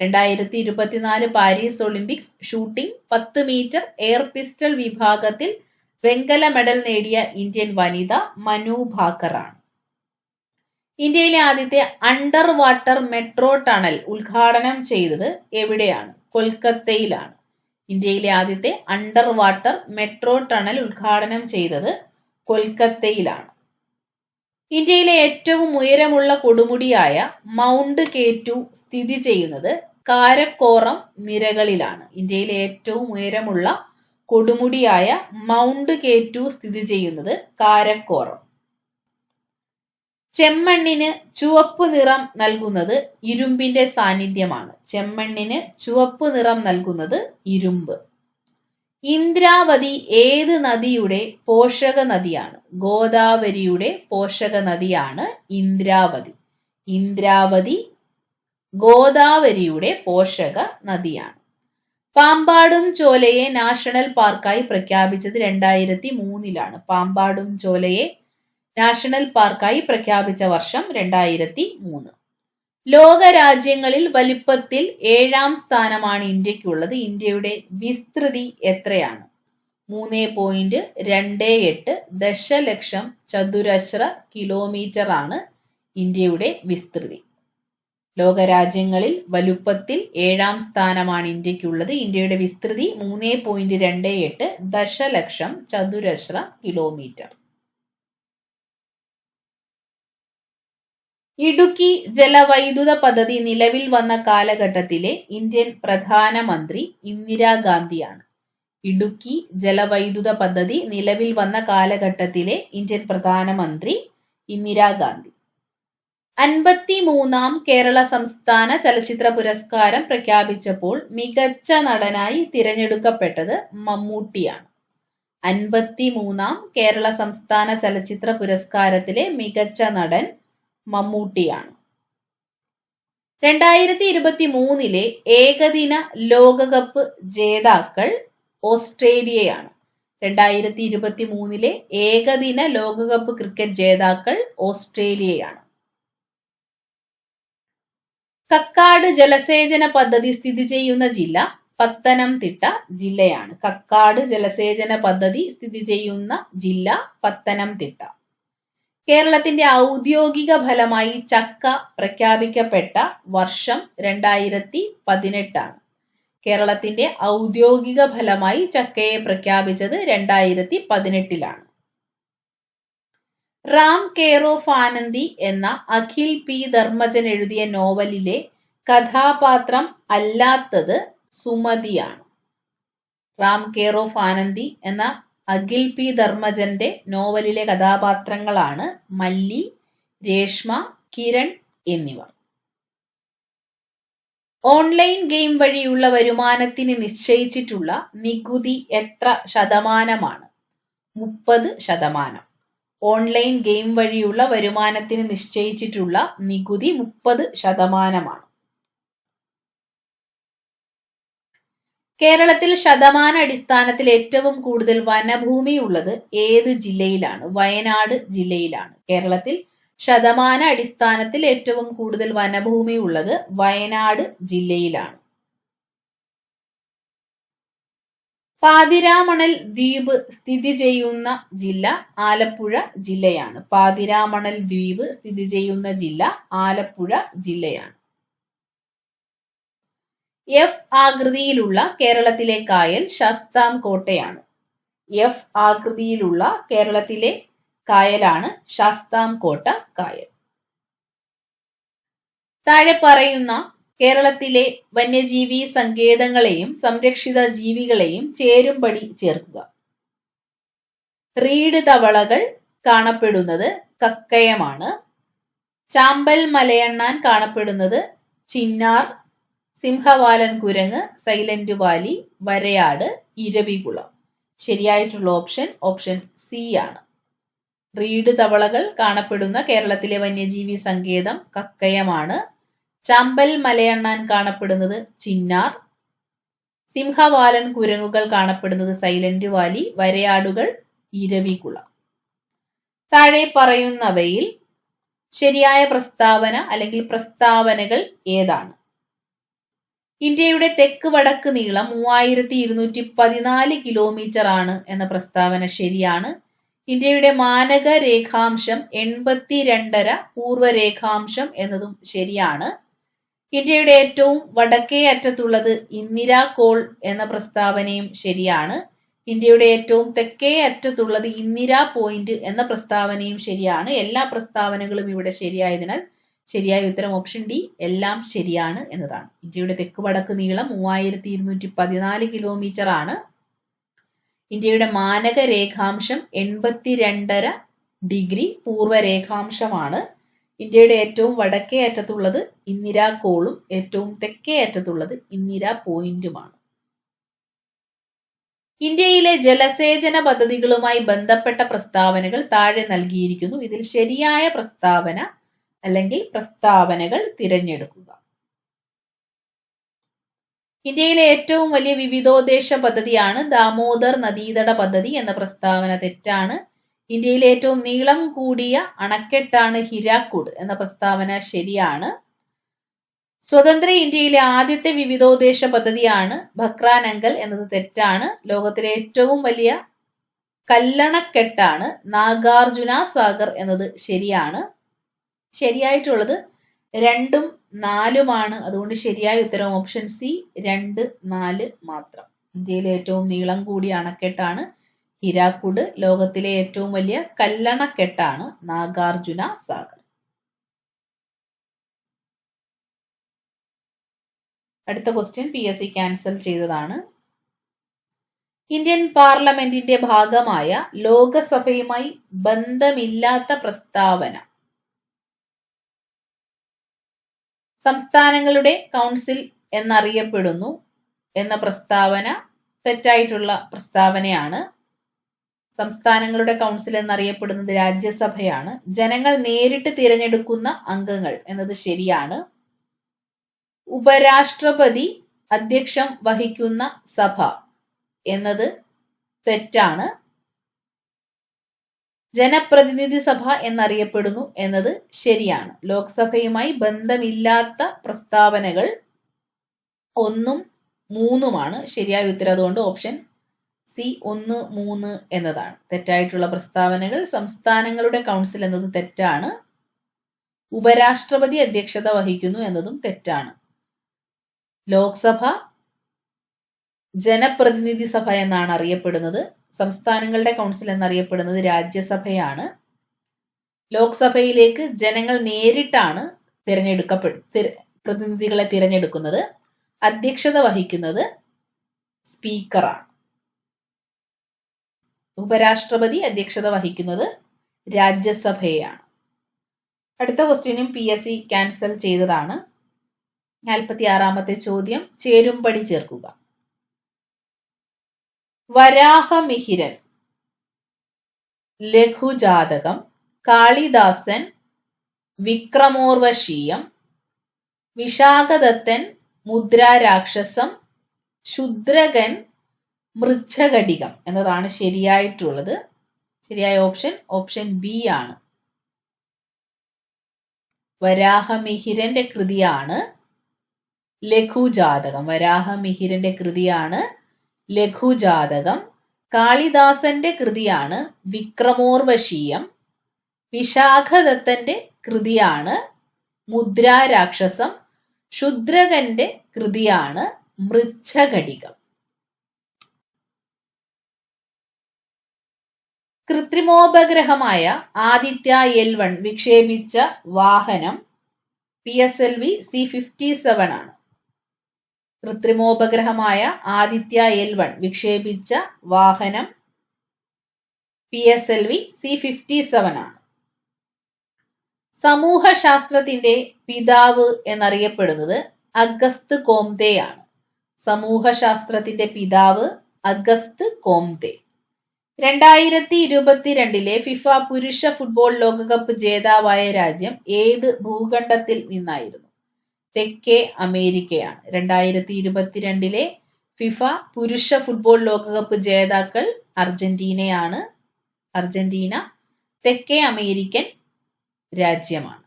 2024 Paris Olympics shooting 10 metre air pistol വിഭാഗത്തിൽ വെങ്കല മെഡൽ നേടിയ ഇന്ത്യൻ വനിത മനു ഭാക്കർ ആണ്. ഇന്ത്യയിലെ ആദ്യത്തെ അണ്ടർ വാട്ടർ മെട്രോ ടണൽ ഉദ്ഘാടനം ചെയ്തത് എവിടെയാണ്? കൊൽക്കത്തയിലാണ്. ഇന്ത്യയിലെ ആദ്യത്തെ അണ്ടർ വാട്ടർ മെട്രോ ടണൽ ഉദ്ഘാടനം ചെയ്തത് കൊൽക്കത്തയിലാണ്. ഇന്ത്യയിലെ ഏറ്റവും ഉയരമുള്ള കൊടുമുടിയായ മൗണ്ട് K2 സ്ഥിതി ചെയ്യുന്നത് കാരക്കോറം നിരകളിലാണ്. ഇന്ത്യയിലെ ഏറ്റവും ഉയരമുള്ള കൊടുമുടിയായ മൗണ്ട് K2 സ്ഥിതി ചെയ്യുന്നത് കാരക്കോറം. ചെമ്മണ്ണിന് ചുവപ്പ് നിറം നൽകുന്നത് ഇരുമ്പിന്റെ സാന്നിധ്യമാണ്. ചെമ്മണ്ണിന് ചുവപ്പ് നിറം നൽകുന്നത് ഇരുമ്പ്. ഇന്ദ്രാവതി ഏത് നദിയുടെ പോഷക നദിയാണ്? ഗോദാവരിയുടെ പോഷക നദിയാണ് ഇന്ദ്രാവതി. ഇന്ദ്രാവതി ഗോദാവരിയുടെ പോഷക നദിയാണ്. പാമ്പാടും ചോലയെ നാഷണൽ പാർക്കായി പ്രഖ്യാപിച്ചത് 2003 പാമ്പാടും ചോലയെ നാഷണൽ പാർക്കായി പ്രഖ്യാപിച്ച വർഷം 2003. ലോക രാജ്യങ്ങളിൽ വലിപ്പത്തിൽ 7ാം സ്ഥാനമാണ് ഇന്ത്യക്കുള്ളത്. ഇന്ത്യയുടെ വിസ്തൃതി എത്രയാണ്? 3.28 ദശലക്ഷം ചതുരശ്ര കിലോമീറ്റർ ആണ് ഇന്ത്യയുടെ വിസ്തൃതി. ലോകരാജ്യങ്ങളിൽ വലുപ്പത്തിൽ 7ാം സ്ഥാനമാണ് ഇന്ത്യക്കുള്ളത്. ഇന്ത്യയുടെ വിസ്തൃതി 3.28 ദശലക്ഷം ചതുരശ്ര കിലോമീറ്റർ. ഇടുക്കി ജലവൈദ്യുത പദ്ധതി നിലവിൽ വന്ന കാലഘട്ടത്തിലെ ഇന്ത്യൻ പ്രധാനമന്ത്രി ഇന്ദിരാഗാന്ധിയാണ്. ഇടുക്കി ജലവൈദ്യുത പദ്ധതി നിലവിൽ വന്ന കാലഘട്ടത്തിലെ ഇന്ത്യൻ പ്രധാനമന്ത്രി ഇന്ദിരാഗാന്ധി. 53ാം കേരള സംസ്ഥാന ചലച്ചിത്ര പുരസ്കാരം പ്രഖ്യാപിച്ചപ്പോൾ മികച്ച നടനായി തിരഞ്ഞെടുക്കപ്പെട്ടത് മമ്മൂട്ടിയാണ്. 53ാം കേരള സംസ്ഥാന ചലച്ചിത്ര പുരസ്കാരത്തിലെ മികച്ച നടൻ മമ്മൂട്ടിയാണ്. 2023 ഏകദിന ലോകകപ്പ് ജേതാക്കൾ ഓസ്ട്രേലിയയാണ്. 2023 ഏകദിന ലോകകപ്പ് ക്രിക്കറ്റ് ജേതാക്കൾ ഓസ്ട്രേലിയയാണ്. കക്കാട് ജലസേചന പദ്ധതി സ്ഥിതി ചെയ്യുന്ന ജില്ല പത്തനംതിട്ട ജില്ലയാണ്. കക്കാട് ജലസേചന പദ്ധതി സ്ഥിതി ചെയ്യുന്ന ജില്ല പത്തനംതിട്ട. കേരളത്തിന്റെ ഔദ്യോഗിക ഫലമായി ചക്ക പ്രഖ്യാപിക്കപ്പെട്ട വർഷം 2018 ആണ്. കേരളത്തിന്റെ ഔദ്യോഗിക ഫലമായി ചക്കയെ പ്രഖ്യാപിച്ചത് 2018 റാം കെയർ ഓഫ് ആനന്ദി എന്ന അഖിൽ പി ധർമ്മജൻ എഴുതിയ നോവലിലെ കഥാപാത്രം അല്ലാത്തത് സുമതിയാണ്. റാം കെയർ ഓഫ് ആനന്ദി എന്ന അഖിൽ പി ധർമ്മജന്റെ നോവലിലെ കഥാപാത്രങ്ങളാണ് മല്ലി, രേഷ്മ, കിരൺ എന്നിവർ. ഓൺലൈൻ ഗെയിം വഴിയുള്ള വരുമാനത്തിന് നിശ്ചയിച്ചിട്ടുള്ള നികുതി എത്ര ശതമാനമാണ്? 30%. ഓൺലൈൻ ഗെയിം വഴിയുള്ള വരുമാനത്തിന് നിശ്ചയിച്ചിട്ടുള്ള നികുതി 30%. കേരളത്തിൽ ശതമാന അടിസ്ഥാനത്തിൽ ഏറ്റവും കൂടുതൽ വനഭൂമി ഉള്ളത് ഏത് ജില്ലയിലാണ്? വയനാട് ജില്ലയിലാണ്. കേരളത്തിൽ ശതമാന അടിസ്ഥാനത്തിൽ ഏറ്റവും കൂടുതൽ വനഭൂമി ഉള്ളത് വയനാട് ജില്ലയിലാണ്. പാതിരാമണൽ ദ്വീപ് സ്ഥിതി ചെയ്യുന്ന ജില്ല ആലപ്പുഴ ജില്ലയാണ്. പാതിരാമണൽ ദ്വീപ് സ്ഥിതി ചെയ്യുന്ന ജില്ല ആലപ്പുഴ ജില്ലയാണ്. എഫ് ആകൃതിയിലുള്ള കേരളത്തിലെ കായൽ ശാസ്താംകോട്ടയാണ്. എഫ് ആകൃതിയിലുള്ള കേരളത്തിലെ കായലാണ് ശാസ്താംകോട്ട കായൽ. താഴെ പറയുന്ന കേരളത്തിലെ വന്യജീവി സങ്കേതങ്ങളെയും സംരക്ഷിത ജീവികളെയും ചേരുംപടി ചേർക്കുക. റീഡ് തവളകൾ കാണപ്പെടുന്നത് കക്കയമാണ്. ചാമ്പൽ മലയണ്ണാൻ കാണപ്പെടുന്നത് ചിന്നാർ, സിംഹവാലൻ കുരങ്ങ്, സൈലന്റ് വാലി, വരയാട്, ഇരവികുളം. ശരിയായിട്ടുള്ള ഓപ്ഷൻ സി ആണ്. റീഡ് തവളകൾ കാണപ്പെടുന്ന കേരളത്തിലെ വന്യജീവി സങ്കേതം കക്കയമാണ്. ചാമ്പൽ മലയണ്ണാൻ കാണപ്പെടുന്നത് ചിന്നാർ, സിംഹവാലൻ കുരങ്ങുകൾ കാണപ്പെടുന്നത് സൈലന്റ് വാലി, വരയാടുകൾ ഇരവികുളം. താഴെ പറയുന്നവയിൽ ശരിയായ പ്രസ്താവന അല്ലെങ്കിൽ പ്രസ്താവനകൾ ഏതാണ്? ഇന്ത്യയുടെ തെക്ക് വടക്ക് നീളം 3214 കിലോമീറ്റർ ആണ് എന്ന പ്രസ്താവന ശരിയാണ്. ഇന്ത്യയുടെ മാനക രേഖാംശം 82.5 പൂർവ്വരേഖാംശം എന്നതും ശരിയാണ്. ഇന്ത്യയുടെ ഏറ്റവും വടക്കേ അറ്റത്തുള്ളത് ഇന്ദിരാ കോൾ എന്ന പ്രസ്താവനയും ശരിയാണ്. ഇന്ത്യയുടെ ഏറ്റവും തെക്കേ അറ്റത്തുള്ളത് ഇന്ദിരാ പോയിന്റ് എന്ന പ്രസ്താവനയും ശരിയാണ്. എല്ലാ പ്രസ്താവനകളും ഇവിടെ ശരിയായതിനാൽ ശരിയായ ഉത്തരം ഓപ്ഷൻ ഡി, എല്ലാം ശരിയാണ് എന്നതാണ്. ഇന്ത്യയുടെ തെക്ക് വടക്ക് നീളം 3214 കിലോമീറ്റർ ആണ്. ഇന്ത്യയുടെ മാനക രേഖാംശം 82.5 ഡിഗ്രി പൂർവ്വരേഖാംശമാണ്. ഇന്ത്യയുടെ ഏറ്റവും വടക്കേ അറ്റത്തുള്ളത് ഇന്ദിരാ കോളും ഏറ്റവും തെക്കേ അറ്റത്തുള്ളത് ഇന്ദിരാ പോയിന്റുമാണ്. ഇന്ത്യയിലെ ജലസേചന പദ്ധതികളുമായി ബന്ധപ്പെട്ട പ്രസ്താവനകൾ താഴെ നൽകിയിരിക്കുന്നു. ഇതിൽ ശരിയായ പ്രസ്താവന അല്ലെങ്കിൽ പ്രസ്താവനകൾ തിരഞ്ഞെടുക്കുക. ഇന്ത്യയിലെ ഏറ്റവും വലിയ വിവിധോദ്ദേശ പദ്ധതിയാണ് ദാമോദർ നദീതട പദ്ധതി എന്ന പ്രസ്താവന തെറ്റാണ്. ഇന്ത്യയിലെ ഏറ്റവും നീളം കൂടിയ അണക്കെട്ടാണ് ഹിരാക്കുഡ് എന്ന പ്രസ്താവന ശരിയാണ്. സ്വതന്ത്ര ഇന്ത്യയിലെ ആദ്യത്തെ വിവിധോദ്ദേശ പദ്ധതിയാണ് ഭക്രാനങ്കൽ എന്നത് തെറ്റാണ്. ലോകത്തിലെ ഏറ്റവും വലിയ കല്ലണക്കെട്ടാണ് നാഗാർജുന സാഗർ എന്നത് ശരിയാണ്. ശരിയായിട്ടുള്ളത് 2ഉം 4ഉമാണ്. അതുകൊണ്ട് ശരിയായ ഉത്തരം ഓപ്ഷൻ സി 2, 4 മാത്രം. ഇന്ത്യയിലെ ഏറ്റവും നീളം കൂടിയ അണക്കെട്ടാണ് ഹിരാക്കുഡ്. ലോകത്തിലെ ഏറ്റവും വലിയ കല്ലണക്കെട്ടാണ് നാഗാർജുന സാഗർ. അടുത്ത ക്വസ്റ്റ്യൻ PSC ക്യാൻസൽ ചെയ്തതാണ്. ഇന്ത്യൻ പാർലമെന്റിന്റെ ഭാഗമായ ലോകസഭയുമായി ബന്ധമില്ലാത്ത പ്രസ്താവന. സംസ്ഥാനങ്ങളുടെ കൗൺസിൽ എന്നറിയപ്പെടുന്നു എന്ന പ്രസ്താവന തെറ്റായിട്ടുള്ള പ്രസ്താവനയാണ്. സംസ്ഥാനങ്ങളുടെ കൗൺസിൽ എന്നറിയപ്പെടുന്നത് രാജ്യസഭയാണ്. ജനങ്ങൾ നേരിട്ട് തിരഞ്ഞെടുക്കുന്ന അംഗങ്ങൾ എന്നത് ശരിയാണ്. ഉപരാഷ്ട്രപതി അധ്യക്ഷം വഹിക്കുന്ന സഭ എന്നത് തെറ്റാണ്. ജനപ്രതിനിധി സഭ എന്നറിയപ്പെടുന്നു എന്നത് ശരിയാണ്. ലോക്സഭയുമായി ബന്ധമില്ലാത്ത പ്രസ്താവനകൾ 1ഉം 3 ശരിയായ ഉത്തരം. അതുകൊണ്ട് ഓപ്ഷൻ സി 1, 3 എന്നതാണ് തെറ്റായിട്ടുള്ള പ്രസ്താവനകൾ. സംസ്ഥാനങ്ങളുടെ കൗൺസിൽ എന്നത് തെറ്റാണ്. ഉപരാഷ്ട്രപതി അധ്യക്ഷത വഹിക്കുന്നു എന്നതും തെറ്റാണ്. ലോക്സഭ ജനപ്രതിനിധി സഭ എന്നാണ് അറിയപ്പെടുന്നത്. സംസ്ഥാനങ്ങളുടെ കൗൺസിൽ എന്നറിയപ്പെടുന്നത് രാജ്യസഭയാണ്. ലോക്സഭയിലേക്ക് ജനങ്ങൾ നേരിട്ടാണ് പ്രതിനിധികളെ തിരഞ്ഞെടുക്കുന്നത്. അധ്യക്ഷത വഹിക്കുന്നത് സ്പീക്കറാണ്. ഉപരാഷ്ട്രപതി അധ്യക്ഷത വഹിക്കുന്നത് രാജ്യസഭയാണ്. അടുത്ത ക്വസ്റ്റ്യനും PSC ക്യാൻസൽ ചെയ്തതാണ്. 46ാമത്തെ ചോദ്യം, ചേരുംപടി ചേർക്കുക. വരാഹമിഹിരൻ, ലഘുജാതകം, കാളിദാസൻ, വിക്രമോർവശീയം, വിശാഖദത്തൻ, മുദ്രാരാക്ഷസം, ശുദ്രകൻ, മൃച്ഛകടികം എന്നതാണ് ശരിയായിട്ടുള്ളത്. ശരിയായ ഓപ്ഷൻ ബി ആണ്. വരാഹമിഹിരന്റെ കൃതിയാണ് ലഘുജാതകം. വരാഹമിഹിരന്റെ കൃതിയാണ് ലഘുജാതകം. കാളിദാസന്റെ കൃതിയാണ് വിക്രമോർവശീയം. വിശാഖദത്തന്റെ കൃതിയാണ് മുദ്രാരാക്ഷസം. ശുദ്രകന്റെ കൃതിയാണ് മൃച്ഛകടികം. കൃത്രിമോപഗ്രഹമായ ആദിത്യ L1 വിക്ഷേപിച്ച വാഹനം PSLV C-57 ആണ്. കൃത്രിമോപഗ്രഹമായ ആദിത്യ L1 വിക്ഷേപിച്ച വാഹനം PSLV C-57 ആണ്. സമൂഹശാസ്ത്രത്തിന്റെ പിതാവ് എന്നറിയപ്പെടുന്നത് അഗസ്ത് കോംതെയാണ്. സമൂഹശാസ്ത്രത്തിന്റെ പിതാവ് അഗസ്ത് കോംതെ. 2022 ഫിഫ പുരുഷ ഫുട്ബോൾ ലോകകപ്പ് ജേതാവായ രാജ്യം ഏത് ഭൂഖണ്ഡത്തിൽ നിന്നായിരുന്നു? തെക്കേ അമേരിക്കയാണ്. 2022 ഫിഫ പുരുഷ ഫുട്ബോൾ ലോകകപ്പ് ജേതാക്കൾ അർജന്റീനയാണ്. അർജന്റീന തെക്കേ അമേരിക്കൻ രാജ്യമാണ്.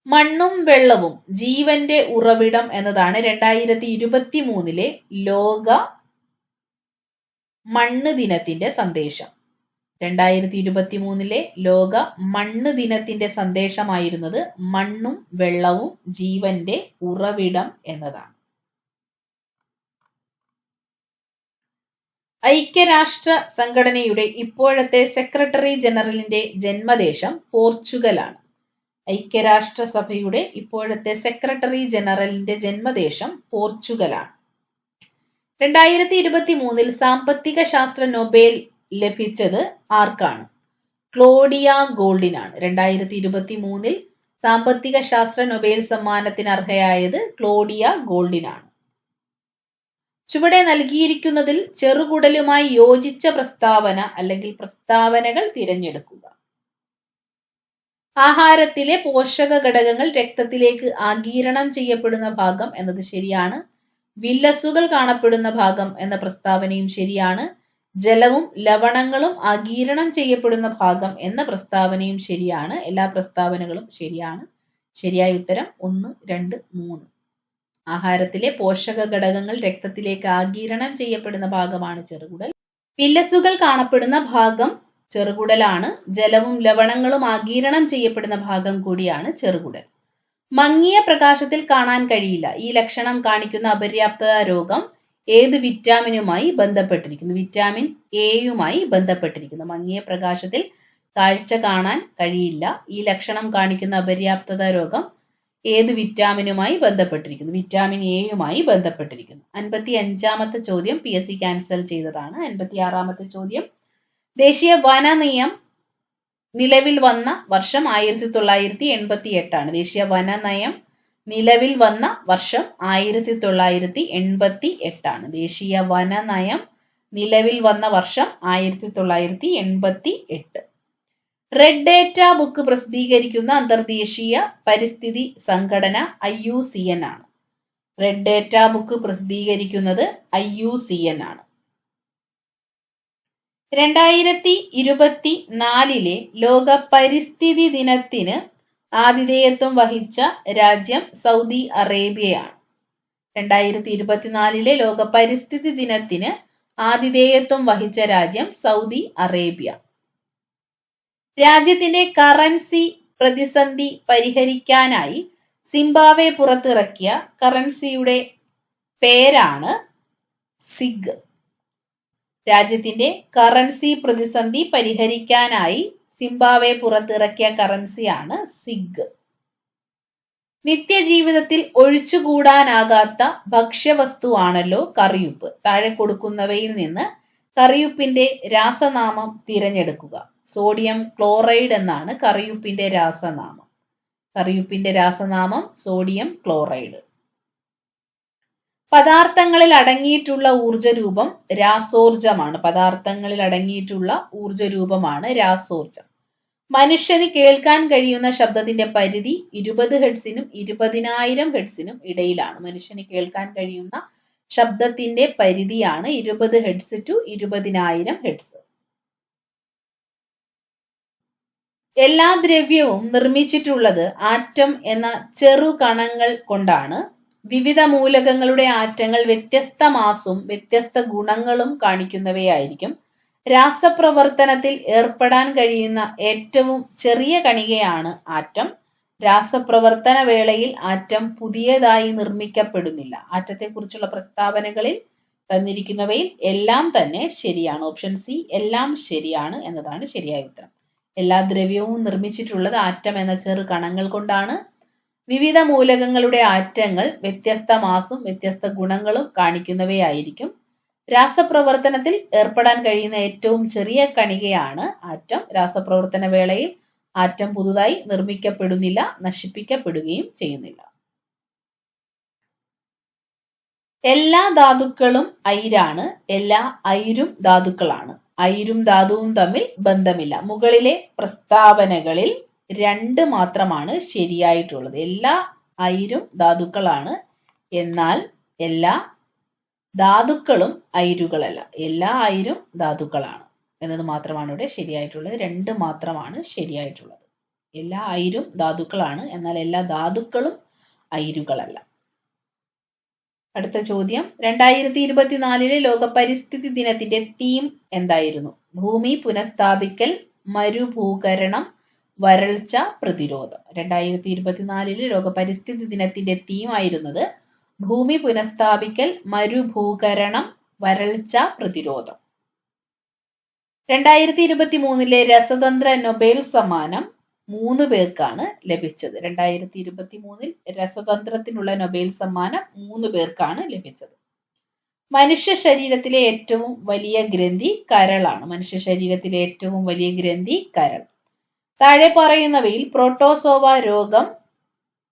മണ്ണും വെള്ളവും ജീവന്റെ ഉറവിടം എന്നതാണ് 2023 ലോക മണ്ണ് ദിനത്തിന്റെ സന്ദേശം. 2023 ലോക മണ്ണ് ദിനത്തിന്റെ സന്ദേശമായിരുന്നത് മണ്ണും വെള്ളവും ജീവന്റെ ഉറവിടം എന്നതാണ്. ഐക്യരാഷ്ട്ര സംഘടനയുടെ ഇപ്പോഴത്തെ സെക്രട്ടറി ജനറലിന്റെ ജന്മദേശം പോർച്ചുഗലാണ്. ഐക്യരാഷ്ട്ര സഭയുടെ ഇപ്പോഴത്തെ സെക്രട്ടറി ജനറലിന്റെ ജന്മദേശം പോർച്ചുഗലാണ്. 2023 സാമ്പത്തിക ശാസ്ത്ര നൊബേൽ ലഭിച്ചത് ആർക്കാണ്? ക്ലോഡിയ ഗോൾഡിനാണ്. 2023 സാമ്പത്തിക ശാസ്ത്ര നൊബേൽ സമ്മാനത്തിന് അർഹയായത് ക്ലോഡിയ ഗോൾഡിനാണ്. ചുവടെ നൽകിയിരിക്കുന്നതിൽ ചെറുകുടലുമായി യോജിച്ച പ്രസ്താവന അല്ലെങ്കിൽ പ്രസ്താവനകൾ തിരഞ്ഞെടുക്കുക. ആഹാരത്തിലെ പോഷക ഘടകങ്ങൾ രക്തത്തിലേക്ക് ആഗിരണം ചെയ്യപ്പെടുന്ന ഭാഗം എന്നത് ശരിയാണ്. വില്ലസുകൾ കാണപ്പെടുന്ന ഭാഗം എന്ന പ്രസ്താവനയും ശരിയാണ്. ജലവും ലവണങ്ങളും ആഗിരണം ചെയ്യപ്പെടുന്ന ഭാഗം എന്ന പ്രസ്താവനയും ശരിയാണ്. എല്ലാ പ്രസ്താവനകളും ശരിയാണ്. ശരിയായ ഉത്തരം 1, 2, 3. ആഹാരത്തിലെ പോഷക ഘടകങ്ങൾ രക്തത്തിലേക്ക് ആഗിരണം ചെയ്യപ്പെടുന്ന ഭാഗമാണ് ചെറുകുടൽ. വില്ലസുകൾ കാണപ്പെടുന്ന ഭാഗം ചെറുകുടലാണ്. ജലവും ലവണങ്ങളും ആഗിരണം ചെയ്യപ്പെടുന്ന ഭാഗം കൂടിയാണ് ചെറുകുടൽ. മങ്ങിയ പ്രകാശത്തിൽ കാണാൻ കഴിയില്ല. ഈ ലക്ഷണം കാണിക്കുന്ന അപര്യാപ്തത രോഗം ഏത് വിറ്റാമിനുമായി ബന്ധപ്പെട്ടിരിക്കുന്നു? വിറ്റാമിൻ എയുമായി ബന്ധപ്പെട്ടിരിക്കുന്നു. മങ്ങിയ പ്രകാശത്തിൽ കാഴ്ച കാണാൻ കഴിയില്ല. ഈ ലക്ഷണം കാണിക്കുന്ന അപര്യാപ്തത രോഗം ഏത് വിറ്റാമിനുമായി ബന്ധപ്പെട്ടിരിക്കുന്നു? വിറ്റാമിൻ എയുമായി ബന്ധപ്പെട്ടിരിക്കുന്നു. 55ാമത്തെ ചോദ്യം PSC ക്യാൻസൽ ചെയ്തതാണ്. 56ാമത്തെ ചോദ്യം, ദേശീയ വന നയം നിലവിൽ വന്ന വർഷം 1988 ആണ്. ദേശീയ വന നയം നിലവിൽ വന്ന വർഷം 1988 ആണ്. ദേശീയ വന നയം നിലവിൽ വന്ന വർഷം 1988. റെഡ് ഡേറ്റ ബുക്ക് പ്രസിദ്ധീകരിക്കുന്ന അന്തർദേശീയ പരിസ്ഥിതി സംഘടന IUCN ആണ്. റെഡ് ഡേറ്റ ബുക്ക് പ്രസിദ്ധീകരിക്കുന്നത് IUCN ആണ്. 2024 ലോക പരിസ്ഥിതി ദിനത്തിന് ആതിഥേയത്വം വഹിച്ച രാജ്യം സൗദി അറേബ്യയാണ്. 2024 ലോക പരിസ്ഥിതി ദിനത്തിന് ആതിഥേയത്വം വഹിച്ച രാജ്യം സൗദി അറേബ്യ. രാജ്യത്തിന്റെ കറൻസി പ്രതിസന്ധി പരിഹരിക്കാനായി സിംബാബ്വെ പുറത്തിറക്കിയ കറൻസിയുടെ പേരാണ് സിഗ്. രാജ്യത്തിന്റെ കറൻസി പ്രതിസന്ധി പരിഹരിക്കാനായി സിംബാബ്വെ പുറത്തിറക്കിയ കറൻസിയാണ് സിഗ്. നിത്യജീവിതത്തിൽ ഒഴിച്ചുകൂടാനാകാത്ത ഭക്ഷ്യവസ്തുവാണല്ലോ കറിയുപ്പ്. താഴെ കൊടുക്കുന്നവയിൽ നിന്ന് കറിയുപ്പിന്റെ രാസനാമം തിരഞ്ഞെടുക്കുക. സോഡിയം ക്ലോറൈഡ് എന്നാണ് കറിയുപ്പിന്റെ രാസനാമം. കറിയുപ്പിന്റെ രാസനാമം സോഡിയം ക്ലോറൈഡ്. പദാർത്ഥങ്ങളിൽ അടങ്ങിയിട്ടുള്ള ഊർജ്ജരൂപം രാസോർജമാണ്. പദാർത്ഥങ്ങളിൽ അടങ്ങിയിട്ടുള്ള ഊർജ്ജരൂപമാണ് രാസോർജം. മനുഷ്യന് കേൾക്കാൻ കഴിയുന്ന ശബ്ദത്തിന്റെ പരിധി 20 ഹെർട്സിനും 20,000 ഹെർട്സിനും ഇടയിലാണ്. മനുഷ്യന് കേൾക്കാൻ കഴിയുന്ന ശബ്ദത്തിന്റെ പരിധിയാണ് 20 ഹെർട്സ് ടു 20,000 ഹെർട്സ്. എല്ലാ ദ്രവ്യവും നിർമ്മിച്ചിട്ടുള്ളത് ആറ്റം എന്ന ചെറു കണങ്ങൾ കൊണ്ടാണ്. വിവിധ മൂലകങ്ങളുടെ ആറ്റങ്ങൾ വ്യത്യസ്ത മാസും വ്യത്യസ്ത ഗുണങ്ങളും കാണിക്കുന്നവയായിരിക്കും. രാസപ്രവർത്തനത്തിൽ ഏർപ്പെടാൻ കഴിയുന്ന ഏറ്റവും ചെറിയ കണികയാണ് ആറ്റം. രാസപ്രവർത്തന വേളയിൽ ആറ്റം പുതിയതായി നിർമ്മിക്കപ്പെടുന്നില്ല. ആറ്റത്തെക്കുറിച്ചുള്ള പ്രസ്താവനകളിൽ തന്നിരിക്കുന്നവയിൽ എല്ലാം തന്നെ ശരിയാണ്. ഓപ്ഷൻ സി എല്ലാം ശരിയാണ് എന്നതാണ് ശരിയായ ഉത്തരം. എല്ലാ ദ്രവ്യവും നിർമ്മിച്ചിട്ടുള്ളത് ആറ്റം എന്ന ചെറു കണങ്ങൾ കൊണ്ടാണ്. വിവിധ മൂലകങ്ങളുടെ ആറ്റങ്ങൾ വ്യത്യസ്ത മാസും വ്യത്യസ്ത ഗുണങ്ങളും കാണിക്കുന്നവയായിരിക്കും. രാസപ്രവർത്തനത്തിൽ ഏർപ്പെടാൻ കഴിയുന്ന ഏറ്റവും ചെറിയ കണികയാണ് ആറ്റം. രാസപ്രവർത്തന വേളയിൽ ആറ്റം പുതുതായി നിർമ്മിക്കപ്പെടുന്നില്ല, നശിപ്പിക്കപ്പെടുകയും ചെയ്യുന്നില്ല. എല്ലാ ധാതുക്കളും അയിരാണ്. എല്ലാ അയിരും ധാതുക്കളാണ്. അയിരും ധാതുവും തമ്മിൽ ബന്ധമില്ല. മുകളിലെ പ്രസ്താവനകളിൽ 2 മാത്രമാണ് ശരിയായിട്ടുള്ളത്. എല്ലാ അയിരും ധാതുക്കളാണ്, എന്നാൽ എല്ലാ ധാതുക്കളും അയിരുകളല്ല. എല്ലാ അയിരും ധാതുക്കളാണ് എന്നത് മാത്രമാണ് ഇവിടെ ശരിയായിട്ടുള്ളത്. 2 മാത്രമാണ് ശരിയായിട്ടുള്ളത്. എല്ലാ അയിരും ധാതുക്കളാണ്, എന്നാൽ എല്ലാ ധാതുക്കളും അയിരുകളല്ല. അടുത്ത ചോദ്യം, 2024 ലോക പരിസ്ഥിതി ദിനത്തിന്റെ തീം എന്തായിരുന്നു? ഭൂമി പുനഃസ്ഥാപിക്കൽ, മരുഭൂകരണം, വരൾച്ച പ്രതിരോധം. 2024 ലോക പരിസ്ഥിതി ദിനത്തിന്റെ തീം ആയിരുന്നത് ഭൂമി പുനഃസ്ഥാപിക്കൽ, മരുഭൂകരണം, വരൾച്ച പ്രതിരോധം. 2023 രസതന്ത്ര നൊബേൽ സമ്മാനം 3 പേർക്കാണ് ലഭിച്ചത്. 2023 രസതന്ത്രത്തിനുള്ള നൊബേൽ സമ്മാനം 3 പേർക്കാണ് ലഭിച്ചത്. മനുഷ്യ ശരീരത്തിലെ ഏറ്റവും വലിയ ഗ്രന്ഥി കരളാണ്. മനുഷ്യ ശരീരത്തിലെ ഏറ്റവും വലിയ ഗ്രന്ഥി കരൾ. താഴെ പറയുന്നവയിൽ പ്രോട്ടോസോവ രോഗം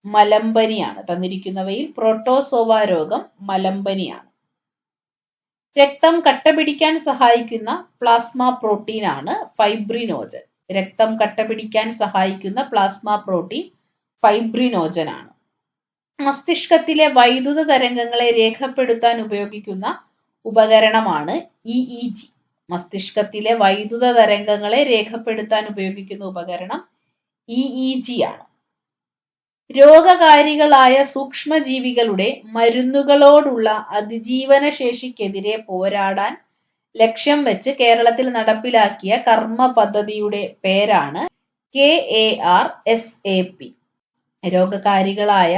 മലമ്പനിയാണ്. തന്നിരിക്കുന്നവയിൽ പ്രോട്ടോസോവ രോഗം മലമ്പനിയാണ്. രക്തം കട്ടപിടിക്കാൻ സഹായിക്കുന്ന പ്ലാസ്മ പ്രോട്ടീൻ ആണ് ഫൈബ്രിനോജൻ. രക്തം കട്ടപിടിക്കാൻ സഹായിക്കുന്ന പ്ലാസ്മ പ്രോട്ടീൻ ഫൈബ്രിനോജൻ ആണ്. മസ്തിഷ്കത്തിലെ വൈദ്യുത തരംഗങ്ങളെ രേഖപ്പെടുത്താൻ ഉപയോഗിക്കുന്ന ഉപകരണമാണ് EEG. മസ്തിഷ്കത്തിലെ വൈദ്യുത തരംഗങ്ങളെ രേഖപ്പെടുത്താൻ ഉപയോഗിക്കുന്ന ഉപകരണം EEG ആണ്. രോഗകാരികളായ സൂക്ഷ്മജീവികളുടെ മരുന്നുകളോടുള്ള അതിജീവന ശേഷിക്കെതിരെ പോരാടാൻ ലക്ഷ്യം വെച്ച് കേരളത്തിൽ നടപ്പിലാക്കിയ കർമ്മ പദ്ധതിയുടെ പേരാണ് KARSAP. രോഗകാരികളായ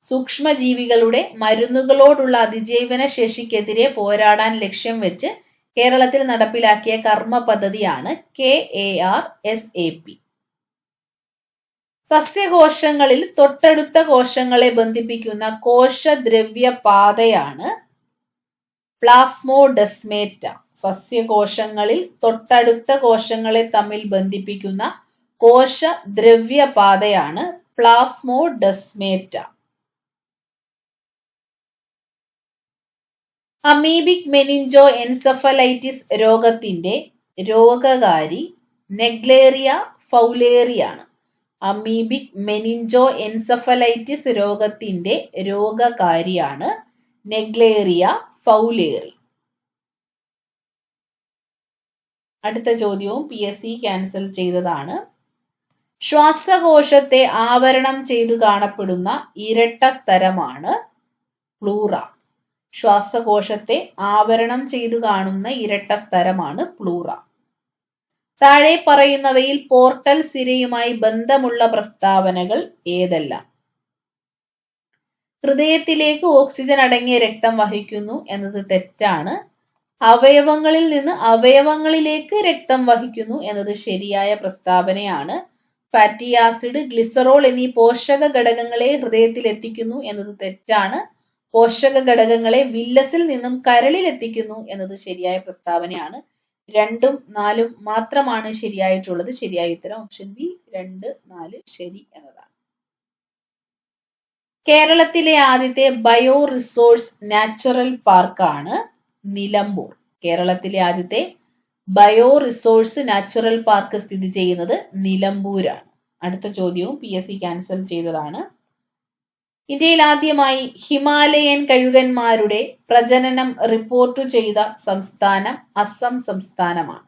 സൂക്ഷ്മജീവികളുടെ മരുന്നുകളോടുള്ള അതിജീവന ശേഷിക്കെതിരെ പോരാടാൻ ലക്ഷ്യം വെച്ച് കേരളത്തിൽ നടപ്പിലാക്കിയ കർമ്മ പദ്ധതിയാണ് KARSAP. സസ്യകോശങ്ങളിൽ തൊട്ടടുത്ത കോശങ്ങളെ ബന്ധിപ്പിക്കുന്ന കോശദ്രവ്യ പാതയാണ് പ്ലാസ്മോഡെസ്മേറ്റ. സസ്യകോശങ്ങളിൽ തൊട്ടടുത്ത കോശങ്ങളെ തമ്മിൽ ബന്ധിപ്പിക്കുന്ന കോശദ്രവ്യ പാതയാണ് പ്ലാസ്മോഡെസ്മേറ്റ. അമീബിക് മെനിഞ്ചോ എൻസെഫലൈറ്റിസ് രോഗത്തിന്റെ രോഗകാരി നെഗ്ലേറിയ ഫൗലേറി ആണ്. അമീബിക് മെനിഞ്ചോ എൻസെഫലൈറ്റിസ് രോഗത്തിന്റെ രോഗകാരിയാണ് നെഗ്ലേറിയ ഫൗലേറി. അടുത്ത ചോദ്യവും PSC ക്യാൻസൽ ചെയ്തതാണ്. ശ്വാസകോശത്തെ ആവരണം ചെയ്തു കാണപ്പെടുന്ന ഇരട്ട സ്തരമാണ് പ്ലൂറ. ശ്വാസകോശത്തെ ആവരണം ചെയ്തു കാണുന്ന ഇരട്ട സ്തരമാണ് പ്ലൂറ. താഴെ പറയുന്നവയിൽ പോർട്ടൽ സിരയുമായി ബന്ധമുള്ള പ്രസ്താവനകൾ ഏതെല്ലാം? ഹൃദയത്തിലേക്ക് ഓക്സിജൻ അടങ്ങിയ രക്തം വഹിക്കുന്നു എന്നത് തെറ്റാണ്. അവയവങ്ങളിൽ നിന്ന് അവയവങ്ങളിലേക്ക് രക്തം വഹിക്കുന്നു എന്നത് ശരിയായ പ്രസ്താവനയാണ്. ഫാറ്റി ആസിഡ്, ഗ്ലിസറോൾ എന്നീ പോഷക ഘടകങ്ങളെ ഹൃദയത്തിൽ എത്തിക്കുന്നു എന്നത് തെറ്റാണ്. പോഷക ഘടകങ്ങളെ വില്ലസിൽ നിന്നും കരളിൽ എത്തിക്കുന്നു എന്നത് ശരിയായ പ്രസ്താവനയാണ്. 2ഉം 4ഉം മാത്രമാണ് ശരിയായിട്ടുള്ളത്. ശരിയായ ഉത്തരം ഓപ്ഷൻ ബി 2, 4 ശരി എന്നതാണ്. കേരളത്തിലെ ആദ്യത്തെ ബയോ റിസോഴ്സ് നാച്ചുറൽ പാർക്കാണ് നിലമ്പൂർ. കേരളത്തിലെ ആദ്യത്തെ ബയോ റിസോഴ്സ് നാച്ചുറൽ പാർക്ക് സ്ഥിതി ചെയ്യുന്നത് നിലമ്പൂരാണ്. അടുത്ത ചോദ്യവും PSC ക്യാൻസൽ ചെയ്തതാണ്. ഇന്ത്യയിൽ ആദ്യമായി ഹിമാലയൻ കഴുകന്മാരുടെ പ്രജനനം റിപ്പോർട്ട് ചെയ്ത സംസ്ഥാനം അസം സംസ്ഥാനമാണ്.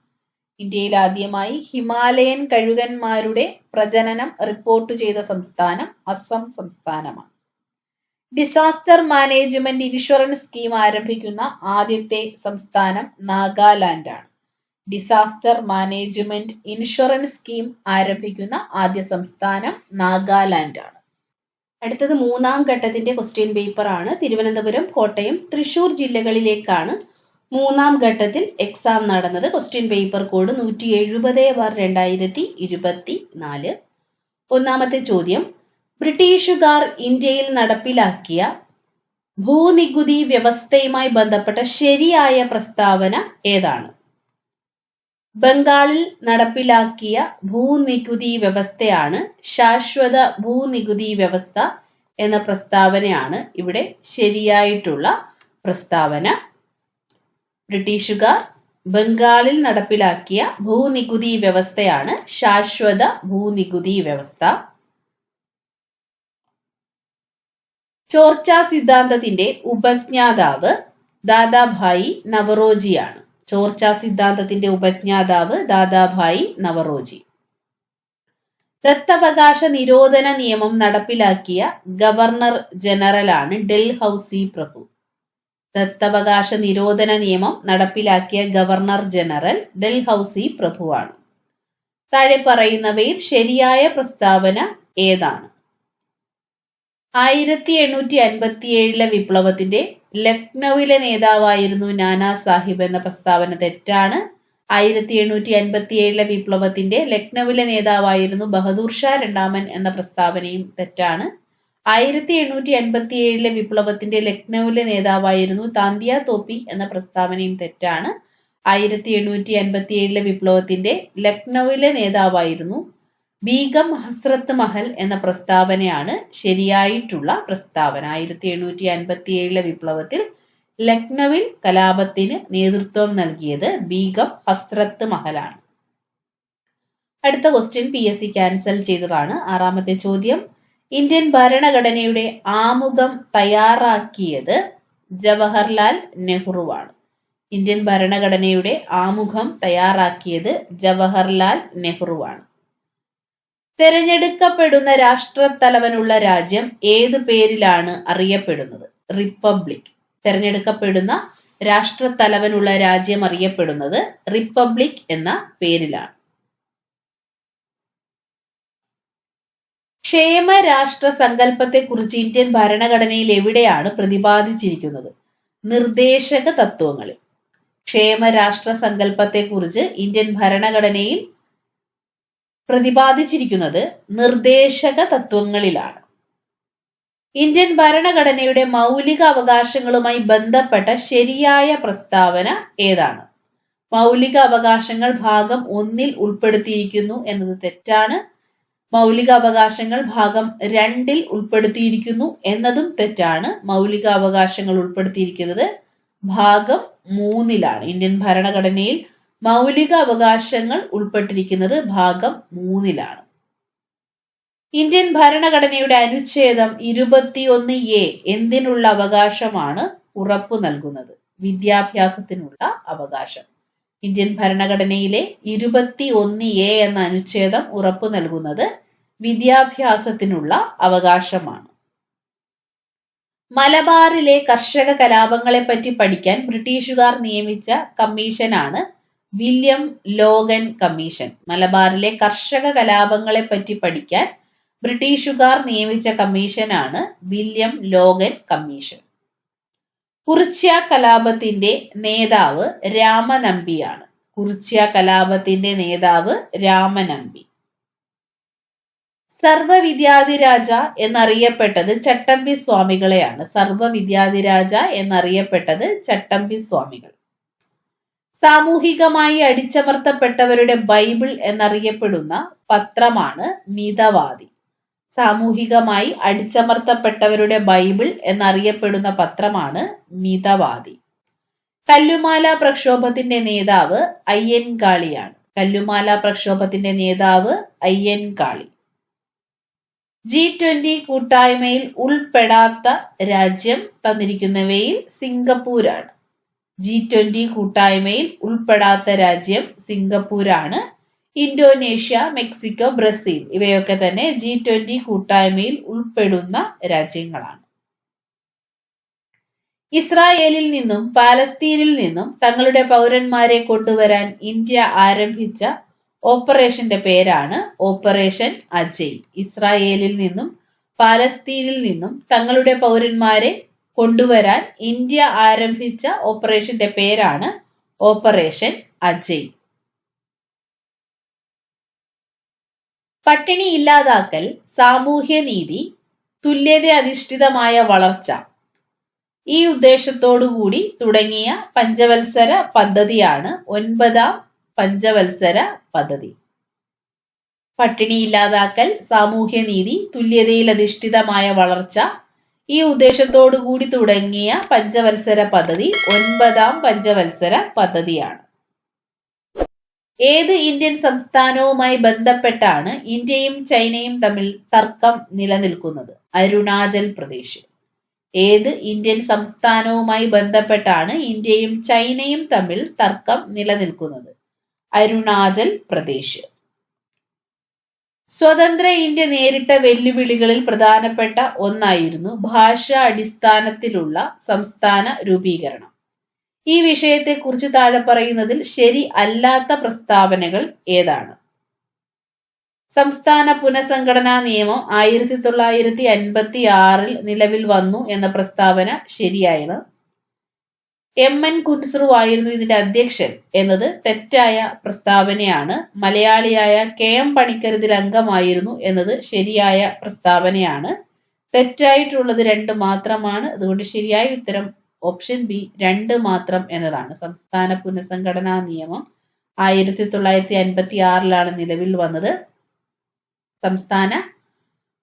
ഇന്ത്യയിൽ ആദ്യമായി ഹിമാലയൻ കഴുകന്മാരുടെ പ്രജനനം റിപ്പോർട്ട് ചെയ്ത സംസ്ഥാനം അസം സംസ്ഥാനമാണ്. ഡിസാസ്റ്റർ മാനേജ്മെന്റ് ഇൻഷുറൻസ് സ്കീം ആരംഭിക്കുന്ന ആദ്യത്തെ സംസ്ഥാനം നാഗാലാൻഡാണ്. ഡിസാസ്റ്റർ മാനേജ്മെന്റ് ഇൻഷുറൻസ് സ്കീം ആരംഭിക്കുന്ന ആദ്യ സംസ്ഥാനം നാഗാലാൻഡാണ്. അടുത്തത് 3ാം ഘട്ടത്തിന്റെ ക്വസ്റ്റ്യൻ പേപ്പർ ആണ്. തിരുവനന്തപുരം, കോട്ടയം, തൃശൂർ ജില്ലകളിലേക്കാണ് 3ാം ഘട്ടത്തിൽ എക്സാം നടന്നത്. Question paper code 170/2024. ഒന്നാമത്തെ ചോദ്യം, ബ്രിട്ടീഷുകാർ ഇന്ത്യയിൽ നടപ്പിലാക്കിയ ഭൂനികുതി വ്യവസ്ഥയുമായി ബന്ധപ്പെട്ട ശരിയായ പ്രസ്താവന ഏതാണ്? ബംഗാളിൽ നടപ്പിലാക്കിയ ഭൂനികുതി വ്യവസ്ഥയാണ് ശാശ്വത ഭൂനികുതി വ്യവസ്ഥ എന്ന പ്രസ്താവനയാണ് ഇവിടെ ശരിയായിട്ടുള്ള പ്രസ്താവന. ബ്രിട്ടീഷുകാർ ബംഗാളിൽ നടപ്പിലാക്കിയ ഭൂനികുതി വ്യവസ്ഥയാണ് ശാശ്വത ഭൂനികുതി വ്യവസ്ഥ. ചോർച്ച സിദ്ധാന്തത്തിന്റെ ഉപജ്ഞാതാവ് ദാദാഭായി നവറോജിയാണ്. ചോർച്ച സിദ്ധാന്തത്തിന്റെ ഉപജ്ഞാതാവ് ദാദാഭായി നവറോജി. ദത്തവകാശ നിരോധന നിയമം നടപ്പിലാക്കിയ ഗവർണർ ജനറലാണ് ഡൽഹൌസി പ്രഭു. ദത്തവകാശ നിരോധന നിയമം നടപ്പിലാക്കിയ ഗവർണർ ജനറൽ ഡൽഹൌസി പ്രഭുവാണ്. താഴെ പറയുന്നവയിൽ ശരിയായ പ്രസ്താവന ഏതാണ്? 1857 വിപ്ലവത്തിന്റെ ലക്നൌവിലെ നേതാവായിരുന്നു നാനാ സാഹിബ് എന്ന പ്രസ്താവന തെറ്റാണ്. 1857 വിപ്ലവത്തിന്റെ ലക്നൌവിലെ നേതാവായിരുന്നു ബഹദൂർ ഷാ രണ്ടാമൻ എന്ന പ്രസ്താവനയും തെറ്റാണ്. 1857 വിപ്ലവത്തിന്റെ ലക്നൌവിലെ നേതാവായിരുന്നു താന്തിയ തോപ്പി എന്ന പ്രസ്താവനയും തെറ്റാണ്. 1857 വിപ്ലവത്തിന്റെ ലക്നൌവിലെ നേതാവായിരുന്നു ബീഗം ഹസ്രത്ത് മഹൽ എന്ന പ്രസ്താവനയാണ് ശരിയായിട്ടുള്ള പ്രസ്താവന. 1857 വിപ്ലവത്തിൽ ലക്നൌവിൽ കലാപത്തിന് നേതൃത്വം നൽകിയത് ബീഗം ഹസ്രത്ത് മഹലാണ്. അടുത്ത ക്വസ്റ്റ്യൻ PSC ക്യാൻസൽ ചെയ്തതാണ്. 6ാമത്തെ ചോദ്യം, ഇന്ത്യൻ ഭരണഘടനയുടെ ആമുഖം തയ്യാറാക്കിയത് ജവഹർലാൽ നെഹ്റുവാണ്. ഇന്ത്യൻ ഭരണഘടനയുടെ ആമുഖം തയ്യാറാക്കിയത് ജവഹർലാൽ നെഹ്റുവാണ്. തെരഞ്ഞെടുക്കപ്പെടുന്ന രാഷ്ട്രത്തലവനുള്ള രാജ്യം ഏത് പേരിലാണ് അറിയപ്പെടുന്നത്? റിപ്പബ്ലിക്. തെരഞ്ഞെടുക്കപ്പെടുന്ന രാഷ്ട്രത്തലവനുള്ള രാജ്യം അറിയപ്പെടുന്നത് റിപ്പബ്ലിക് എന്ന പേരിലാണ്. ക്ഷേമരാഷ്ട്ര സങ്കല്പത്തെക്കുറിച്ച് ഇന്ത്യൻ ഭരണഘടനയിൽ എവിടെയാണ് പ്രതിപാദിച്ചിരിക്കുന്നത്? നിർദ്ദേശക തത്വങ്ങളിൽ. ക്ഷേമരാഷ്ട്ര സങ്കല്പത്തെക്കുറിച്ച് ഇന്ത്യൻ ഭരണഘടനയിൽ പ്രതിപാദിച്ചിരിക്കുന്നത് നിർദ്ദേശക തത്വങ്ങളിലാണ്. ഇന്ത്യൻ ഭരണഘടനയുടെ മൗലിക അവകാശങ്ങളുമായി ബന്ധപ്പെട്ട ശരിയായ പ്രസ്താവന ഏതാണ്? മൗലിക അവകാശങ്ങൾ ഭാഗം 1 ഉൾപ്പെടുത്തിയിരിക്കുന്നു എന്നത് തെറ്റാണ്. മൗലിക അവകാശങ്ങൾ ഭാഗം 2 ഉൾപ്പെടുത്തിയിരിക്കുന്നു എന്നതും തെറ്റാണ്. മൗലിക അവകാശങ്ങൾ ഉൾപ്പെടുത്തിയിരിക്കുന്നത് ഭാഗം 3 ഇന്ത്യൻ ഭരണഘടനയിൽ മൗലിക അവകാശങ്ങൾ ഉൾപ്പെട്ടിരിക്കുന്നത് ഭാഗം 3 ഇന്ത്യൻ ഭരണഘടനയുടെ അനുച്ഛേദം 21A എന്തിനുള്ള അവകാശമാണ് ഉറപ്പു നൽകുന്നത്? വിദ്യാഭ്യാസത്തിനുള്ള അവകാശം. ഇന്ത്യൻ ഭരണഘടനയിലെ 21A എന്ന അനുച്ഛേദം ഉറപ്പു നൽകുന്നത് വിദ്യാഭ്യാസത്തിനുള്ള അവകാശമാണ്. മലബാറിലെ കർഷക കലാപങ്ങളെപ്പറ്റി പഠിക്കാൻ ബ്രിട്ടീഷുകാർ നിയമിച്ച കമ്മീഷനാണ് വില്യം ലോഗൻ കമ്മീഷൻ. മലബാറിലെ കർഷക കലാപങ്ങളെപ്പറ്റി പഠിക്കാൻ ബ്രിട്ടീഷുകാർ നിയമിച്ച കമ്മീഷനാണ് വില്യം ലോഗൻ കമ്മീഷൻ. കുറിച്യ കലാപത്തിന്റെ നേതാവ് രാമനമ്പിയാണ്. കുറിച്യ കലാപത്തിന്റെ നേതാവ് രാമനമ്പി. സർവവിദ്യാധിരാജ എന്നറിയപ്പെട്ടത് ചട്ടമ്പി സ്വാമികളെയാണ്. സർവവിദ്യാധിരാജ എന്നറിയപ്പെട്ടത് ചട്ടമ്പി സ്വാമികൾ. സാമൂഹികമായി അടിച്ചമർത്തപ്പെട്ടവരുടെ ബൈബിൾ എന്നറിയപ്പെടുന്ന പത്രമാണ് മിതവാദി. സാമൂഹികമായി അടിച്ചമർത്തപ്പെട്ടവരുടെ ബൈബിൾ എന്നറിയപ്പെടുന്ന പത്രമാണ് മിതവാദി. കല്ലുമാല പ്രക്ഷോഭത്തിന്റെ നേതാവ് അയ്യൻകാളിയാണ്. കല്ലുമാല പ്രക്ഷോഭത്തിന്റെ നേതാവ് അയ്യൻകാളി. G20 കൂട്ടായ്മയിൽ ഉൾപ്പെടാത്ത രാജ്യം തന്നിരിക്കുന്നവയിൽ സിംഗപ്പൂരാണ്. G20 കൂട്ടായ്മയിൽ ഉൾപ്പെടാത്ത രാജ്യം സിംഗപ്പൂരാണ്. ഇന്തോനേഷ്യ, മെക്സിക്കോ, ബ്രസീൽ ഇവയൊക്കെ തന്നെ G20 കൂട്ടായ്മയിൽ ഉൾപ്പെടുന്ന രാജ്യങ്ങളാണ്. ഇസ്രായേലിൽ നിന്നും പാലസ്തീനിൽ നിന്നും തങ്ങളുടെ പൗരന്മാരെ കൊണ്ടുവരാൻ ഇന്ത്യ ആരംഭിച്ച ഓപ്പറേഷന്റെ പേരാണ് ഓപ്പറേഷൻ അജയ്. ഇസ്രായേലിൽ നിന്നും പാലസ്തീനിൽ നിന്നും തങ്ങളുടെ പൗരന്മാരെ കൊണ്ടുവരാൻ ഇന്ത്യ ആരംഭിച്ച ഓപ്പറേഷന്റെ പേരാണ് ഓപ്പറേഷൻ അജയ്. പട്ടിണി ഇല്ലാതാക്കൽ, സാമൂഹ്യനീതി, തുല്യത അധിഷ്ഠിതമായ വളർച്ച ഈ ഉദ്ദേശത്തോടുകൂടി തുടങ്ങിയ പഞ്ചവത്സര പദ്ധതിയാണ് 9ാം പഞ്ചവത്സര പദ്ധതി. പട്ടിണി ഇല്ലാതാക്കൽ, സാമൂഹ്യനീതി, തുല്യതയിൽ അധിഷ്ഠിതമായ വളർച്ച ഈ ഉദ്ദേശത്തോടുകൂടി തുടങ്ങിയ പഞ്ചവത്സര പദ്ധതി 9ാം പഞ്ചവത്സര പദ്ധതിയാണ്. ഏത് ഇന്ത്യൻ സംസ്ഥാനവുമായി ബന്ധപ്പെട്ടാണ് ഇന്ത്യയും ചൈനയും തമ്മിൽ തർക്കം നിലനിൽക്കുന്നത്? അരുണാചൽ പ്രദേശ്. ഏത് ഇന്ത്യൻ സംസ്ഥാനവുമായി ബന്ധപ്പെട്ടാണ് ഇന്ത്യയും ചൈനയും തമ്മിൽ തർക്കം നിലനിൽക്കുന്നത്? അരുണാചൽ പ്രദേശ്. സ്വതന്ത്ര ഇന്ത്യ നേരിട്ട വെല്ലുവിളികളിൽ പ്രധാനപ്പെട്ട ഒന്നായിരുന്നു ഭാഷാ അടിസ്ഥാനത്തിലുള്ള സംസ്ഥാന രൂപീകരണം. ഈ വിഷയത്തെക്കുറിച്ച് താഴെ പറയുന്നതിൽ ശരി അല്ലാത്ത പ്രസ്താവനകൾ ഏതാണ്? സംസ്ഥാന പുനഃസംഘടനാ നിയമം 1956 നിലവിൽ വന്നു എന്ന പ്രസ്താവന ശരിയാണ്. MN കുൻസ്രു ആയിരുന്നു ഇതിന്റെ അധ്യക്ഷൻ എന്നത് തെറ്റായ പ്രസ്താവനയാണ്. മലയാളിയായ KM പണിക്കർ ഇതിൽ അംഗമായിരുന്നു എന്നത് ശരിയായ പ്രസ്താവനയാണ്. തെറ്റായിട്ടുള്ളത് 2 മാത്രമാണ്. അതുകൊണ്ട് ശരിയായ ഉത്തരം ഓപ്ഷൻ ബി 2 മാത്രം എന്നതാണ്. സംസ്ഥാന പുനഃസംഘടനാ നിയമം 1956 നിലവിൽ വന്നത്. സംസ്ഥാന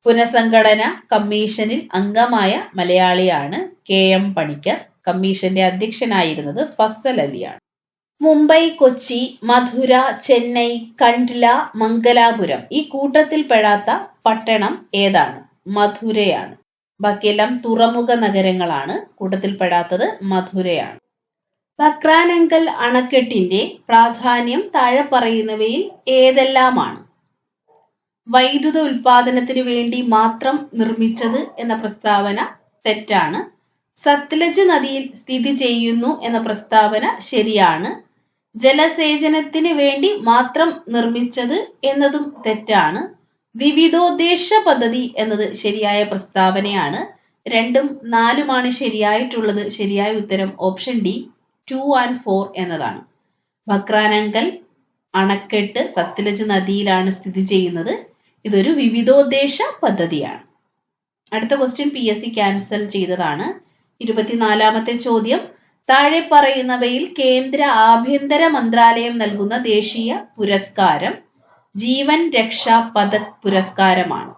പുനഃസംഘടന കമ്മീഷനിൽ അംഗമായ മലയാളിയാണ് KM പണിക്കർ. കമ്മീഷന്റെ അധ്യക്ഷനായിരുന്നത് ഫസൽ അലിയാണ്. മുംബൈ, കൊച്ചി, മധുര, ചെന്നൈ, കണ്ട്ല, മംഗലാപുരം ഈ കൂട്ടത്തിൽ പെടാത്ത പട്ടണം ഏതാണ്? മധുരയാണ്. ബാക്കിയെല്ലാം തുറമുഖ നഗരങ്ങളാണ്. കൂട്ടത്തിൽ പെടാത്തത് മധുരയാണ്. ഭക്രാനങ്കൽ അണക്കെട്ടിന്റെ പ്രാധാന്യം താഴെ പറയുന്നവയിൽ ഏതെല്ലാമാണ്? വൈദ്യുത ഉൽപാദനത്തിന് വേണ്ടി മാത്രം നിർമ്മിച്ചത് എന്ന പ്രസ്താവന തെറ്റാണ്. സത്ലജ് നദിയിൽ സ്ഥിതി ചെയ്യുന്നു എന്ന പ്രസ്താവന ശരിയാണ്. ജലസേചനത്തിന് വേണ്ടി മാത്രം നിർമ്മിച്ചത് എന്നതും തെറ്റാണ്. വിവിധോദ്ദേശ പദ്ധതി എന്നത് ശരിയായ പ്രസ്താവനയാണ്. 2ഉം 4ഉമാണ് ശരിയായിട്ടുള്ളത്. ശരിയായ ഉത്തരം ഓപ്ഷൻ ഡി 2 and 4 എന്നതാണ്. ഭക്രാനങ്കൽ അണക്കെട്ട് സത്ലജ് നദിയിലാണ് സ്ഥിതി ചെയ്യുന്നത്. ഇതൊരു വിവിധോദ്ദേശ പദ്ധതിയാണ്. അടുത്ത ക്വസ്റ്റ്യൻ PSC ക്യാൻസൽ ചെയ്തതാണ്. 24ാമത്തെ ചോദ്യം. താഴെ പറയുന്നവയിൽ കേന്ദ്ര ആഭ്യന്തര മന്ത്രാലയം നൽകുന്ന ദേശീയ പുരസ്കാരം ജീവൻ രക്ഷാ പദക് പുരസ്കാരമാണ്.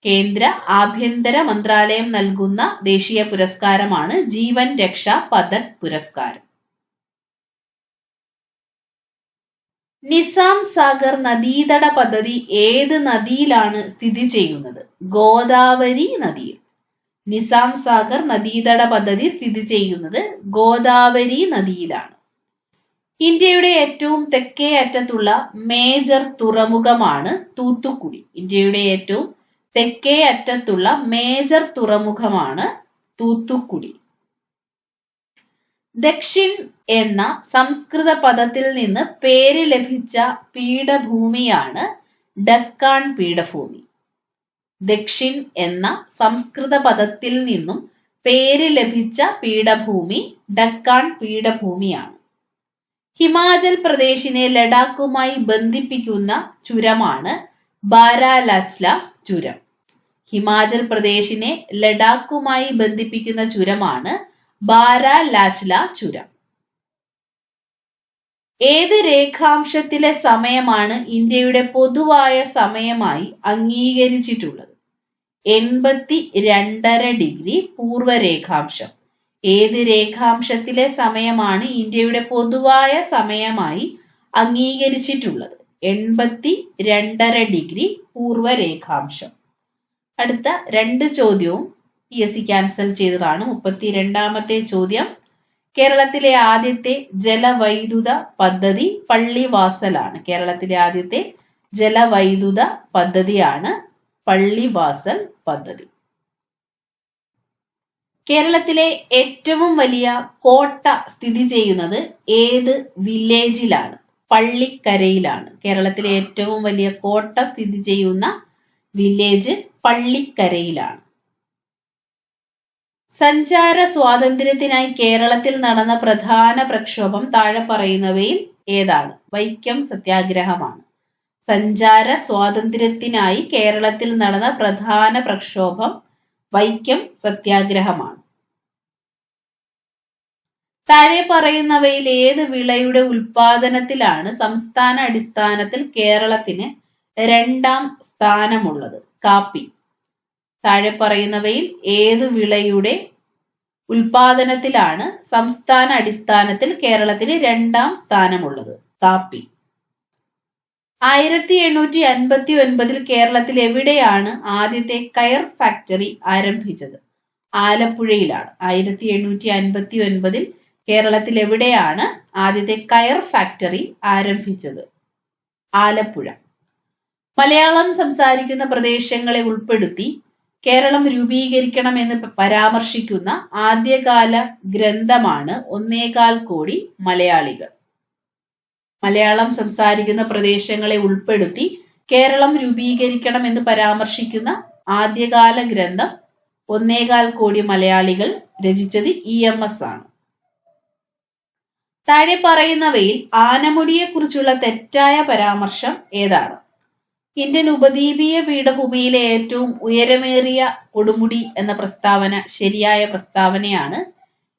കേന്ദ്ര ആഭ്യന്തര മന്ത്രാലയം നൽകുന്ന ദേശീയ പുരസ്കാരമാണ് ജീവൻ രക്ഷാ പദക് പുരസ്കാരം. നിസാം സാഗർ നദീതട പദ്ധതി ഏത് നദിയിലാണ് സ്ഥിതി ചെയ്യുന്നത്? ഗോദാവരി നദിയിൽ. നിസാം സാഗർ നദീതട പദ്ധതി സ്ഥിതി ചെയ്യുന്നത് ഗോദാവരി നദിയിലാണ്. ഇന്ത്യയുടെ ഏറ്റവും തെക്കേ അറ്റത്തുള്ള മേജർ തുറമുഖമാണ് തൂത്തുക്കുടി. ഇന്ത്യയുടെ ഏറ്റവും തെക്കേ അറ്റത്തുള്ള മേജർ തുറമുഖമാണ് തൂത്തുക്കുടി. ദക്ഷിൺ എന്ന സംസ്കൃത പദത്തിൽ നിന്ന് പേര് ലഭിച്ച പീഠഭൂമിയാണ് ഡക്കാൺ പീഠഭൂമി. ദക്ഷിൺ എന്ന സംസ്കൃത പദത്തിൽ നിന്നും പേര് ലഭിച്ച പീഠഭൂമി ഡക്കാൺ പീഠഭൂമിയാണ്. ഹിമാചൽ പ്രദേശിനെ ലഡാക്കുമായി ബന്ധിപ്പിക്കുന്ന ചുരമാണ് ബാരാലാച്ല ചുരം. ഹിമാചൽ പ്രദേശിനെ ലഡാക്കുമായി ബന്ധിപ്പിക്കുന്ന ചുരമാണ് ബാരാലാച്ല ചുരം. ഏത് രേഖാംശത്തിലെ സമയമാണ് ഇന്ത്യയുടെ പൊതുവായ സമയമായി അംഗീകരിച്ചിട്ടുള്ളത്? 82.5 ഡിഗ്രി പൂർവ്വരേഖാംശം. ഏത് രേഖാംശത്തിലെ സമയമാണ് ഇന്ത്യയുടെ പൊതുവായ സമയമായി അംഗീകരിച്ചിട്ടുള്ളത്? 82.5 ഡിഗ്രി പൂർവ്വരേഖാംശം. അടുത്ത 2 ചോദ്യവും PSC ക്യാൻസൽ ചെയ്തതാണ്. 32ാമത്തെ ചോദ്യം, കേരളത്തിലെ ആദ്യത്തെ ജലവൈദ്യുത പദ്ധതി പള്ളിവാസലാണ്. കേരളത്തിലെ ആദ്യത്തെ ജലവൈദ്യുത പദ്ധതിയാണ് പള്ളിവാസൽ പദ്ധതി. കേരളത്തിലെ ഏറ്റവും വലിയ കോട്ട സ്ഥിതി ചെയ്യുന്നത് ഏത് വില്ലേജിലാണ്? പള്ളിക്കരയിലാണ്. കേരളത്തിലെ ഏറ്റവും വലിയ കോട്ട സ്ഥിതി ചെയ്യുന്ന വില്ലേജ് പള്ളിക്കരയിലാണ്. സഞ്ചാര സ്വാതന്ത്ര്യത്തിനായി കേരളത്തിൽ നടന്ന പ്രധാന പ്രക്ഷോഭം താഴെ പറയുന്നവയിൽ ഏതാണ്? വൈക്കം സത്യാഗ്രഹമാണ്. സഞ്ചാര സ്വാതന്ത്ര്യത്തിനായി കേരളത്തിൽ നടന്ന പ്രധാന പ്രക്ഷോഭം വൈക്കം സത്യാഗ്രഹമാണ്. താഴെ പറയുന്നവയിൽ ഏത് വിളയുടെ ഉൽപാദനത്തിലാണ് സംസ്ഥാന അടിസ്ഥാനത്തിൽ കേരളത്തിന് 2ാം സ്ഥാനമുള്ളത്? കാപ്പി. താഴെ പറയുന്നവയിൽ ഏത് വിളയുടെ ഉൽപാദനത്തിലാണ് സംസ്ഥാന അടിസ്ഥാനത്തിൽ കേരളത്തിന് 2ാം സ്ഥാനമുള്ളത്? കാപ്പി. 1859 കേരളത്തിൽ എവിടെയാണ് ആദ്യത്തെ കയർ ഫാക്ടറി ആരംഭിച്ചത്? ആലപ്പുഴയിലാണ്. 1859 കേരളത്തിൽ എവിടെയാണ് ആദ്യത്തെ കയർ ഫാക്ടറി ആരംഭിച്ചത്? ആലപ്പുഴ. മലയാളം സംസാരിക്കുന്ന പ്രദേശങ്ങളെ ഉൾപ്പെടുത്തി കേരളം രൂപീകരിക്കണമെന്ന് പരാമർശിക്കുന്ന ആദ്യകാല ഗ്രന്ഥമാണ് 1.25 കോടി മലയാളികൾ. മലയാളം സംസാരിക്കുന്ന പ്രദേശങ്ങളെ ഉൾപ്പെടുത്തി കേരളം രൂപീകരിക്കണമെന്ന് പരാമർശിക്കുന്ന ആദ്യകാല ഗ്രന്ഥം 1.25 കോടി മലയാളികൾ രചിച്ചത് EMS ആണ്. താഴെ പറയുന്നവയിൽ ആനമുടിയെക്കുറിച്ചുള്ള തെറ്റായ പരാമർശം ഏതാണ്? ഇന്ത്യൻ ഉപദ്വീപീയ പീഠഭൂമിയിലെ ഏറ്റവും ഉയരമേറിയ കൊടുമുടി എന്ന പ്രസ്താവന ശരിയായ പ്രസ്താവനയാണ്.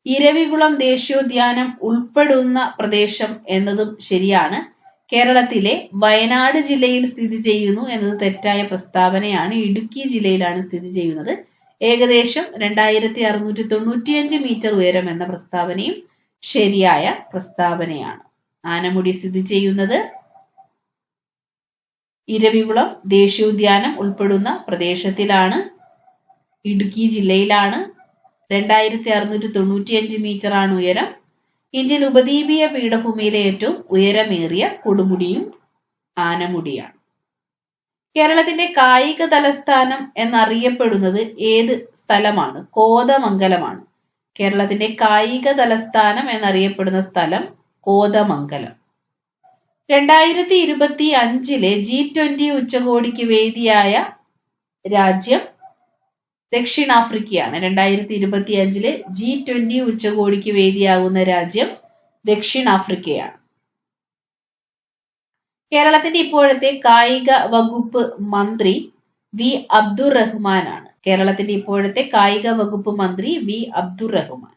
ഇരവികുളം ദേശീയോദ്യാനം ഉൾപ്പെടുന്ന പ്രദേശം എന്നതും ശരിയാണ്. കേരളത്തിലെ വയനാട് ജില്ലയിൽ സ്ഥിതി ചെയ്യുന്നു എന്നത് തെറ്റായ പ്രസ്താവനയാണ്. ഇടുക്കി ജില്ലയിലാണ് സ്ഥിതി ചെയ്യുന്നത്. ഏകദേശം 2695 മീറ്റർ ഉയരം എന്ന പ്രസ്താവനയും ശരിയായ പ്രസ്താവനയാണ്. ആനമുടി സ്ഥിതി ചെയ്യുന്നത് ഇരവികുളം ദേശീയോദ്യാനം ഉൾപ്പെടുന്ന പ്രദേശത്തിലാണ്. ഇടുക്കി ജില്ലയിലാണ്. 2695 മീറ്റർ ആണ് ഉയരം. ഇന്ത്യൻ ഉപദ്വീപീയ പീഠഭൂമിയിലെ ഏറ്റവും ഉയരമേറിയ കൊടുമുടിയും ആനമുടിയാണ്. കേരളത്തിന്റെ കായിക തലസ്ഥാനം എന്നറിയപ്പെടുന്നത് ഏത് സ്ഥലമാണ്? കോതമംഗലമാണ്. കേരളത്തിന്റെ കായിക തലസ്ഥാനം എന്നറിയപ്പെടുന്ന സ്ഥലം കോതമംഗലം. 2025 G20 ഉച്ചകോടിക്ക് വേദിയായ രാജ്യം ദക്ഷിണാഫ്രിക്കയാണ്. 2025 G20 ഉച്ചകോടിക്ക് വേദിയാകുന്ന രാജ്യം ദക്ഷിണാഫ്രിക്കയാണ്. കേരളത്തിന്റെ ഇപ്പോഴത്തെ കായിക വകുപ്പ് മന്ത്രി വി അബ്ദുറഹ്മാനാണ്. കേരളത്തിന്റെ ഇപ്പോഴത്തെ കായിക വകുപ്പ് മന്ത്രി വി അബ്ദുറഹ്മാൻ.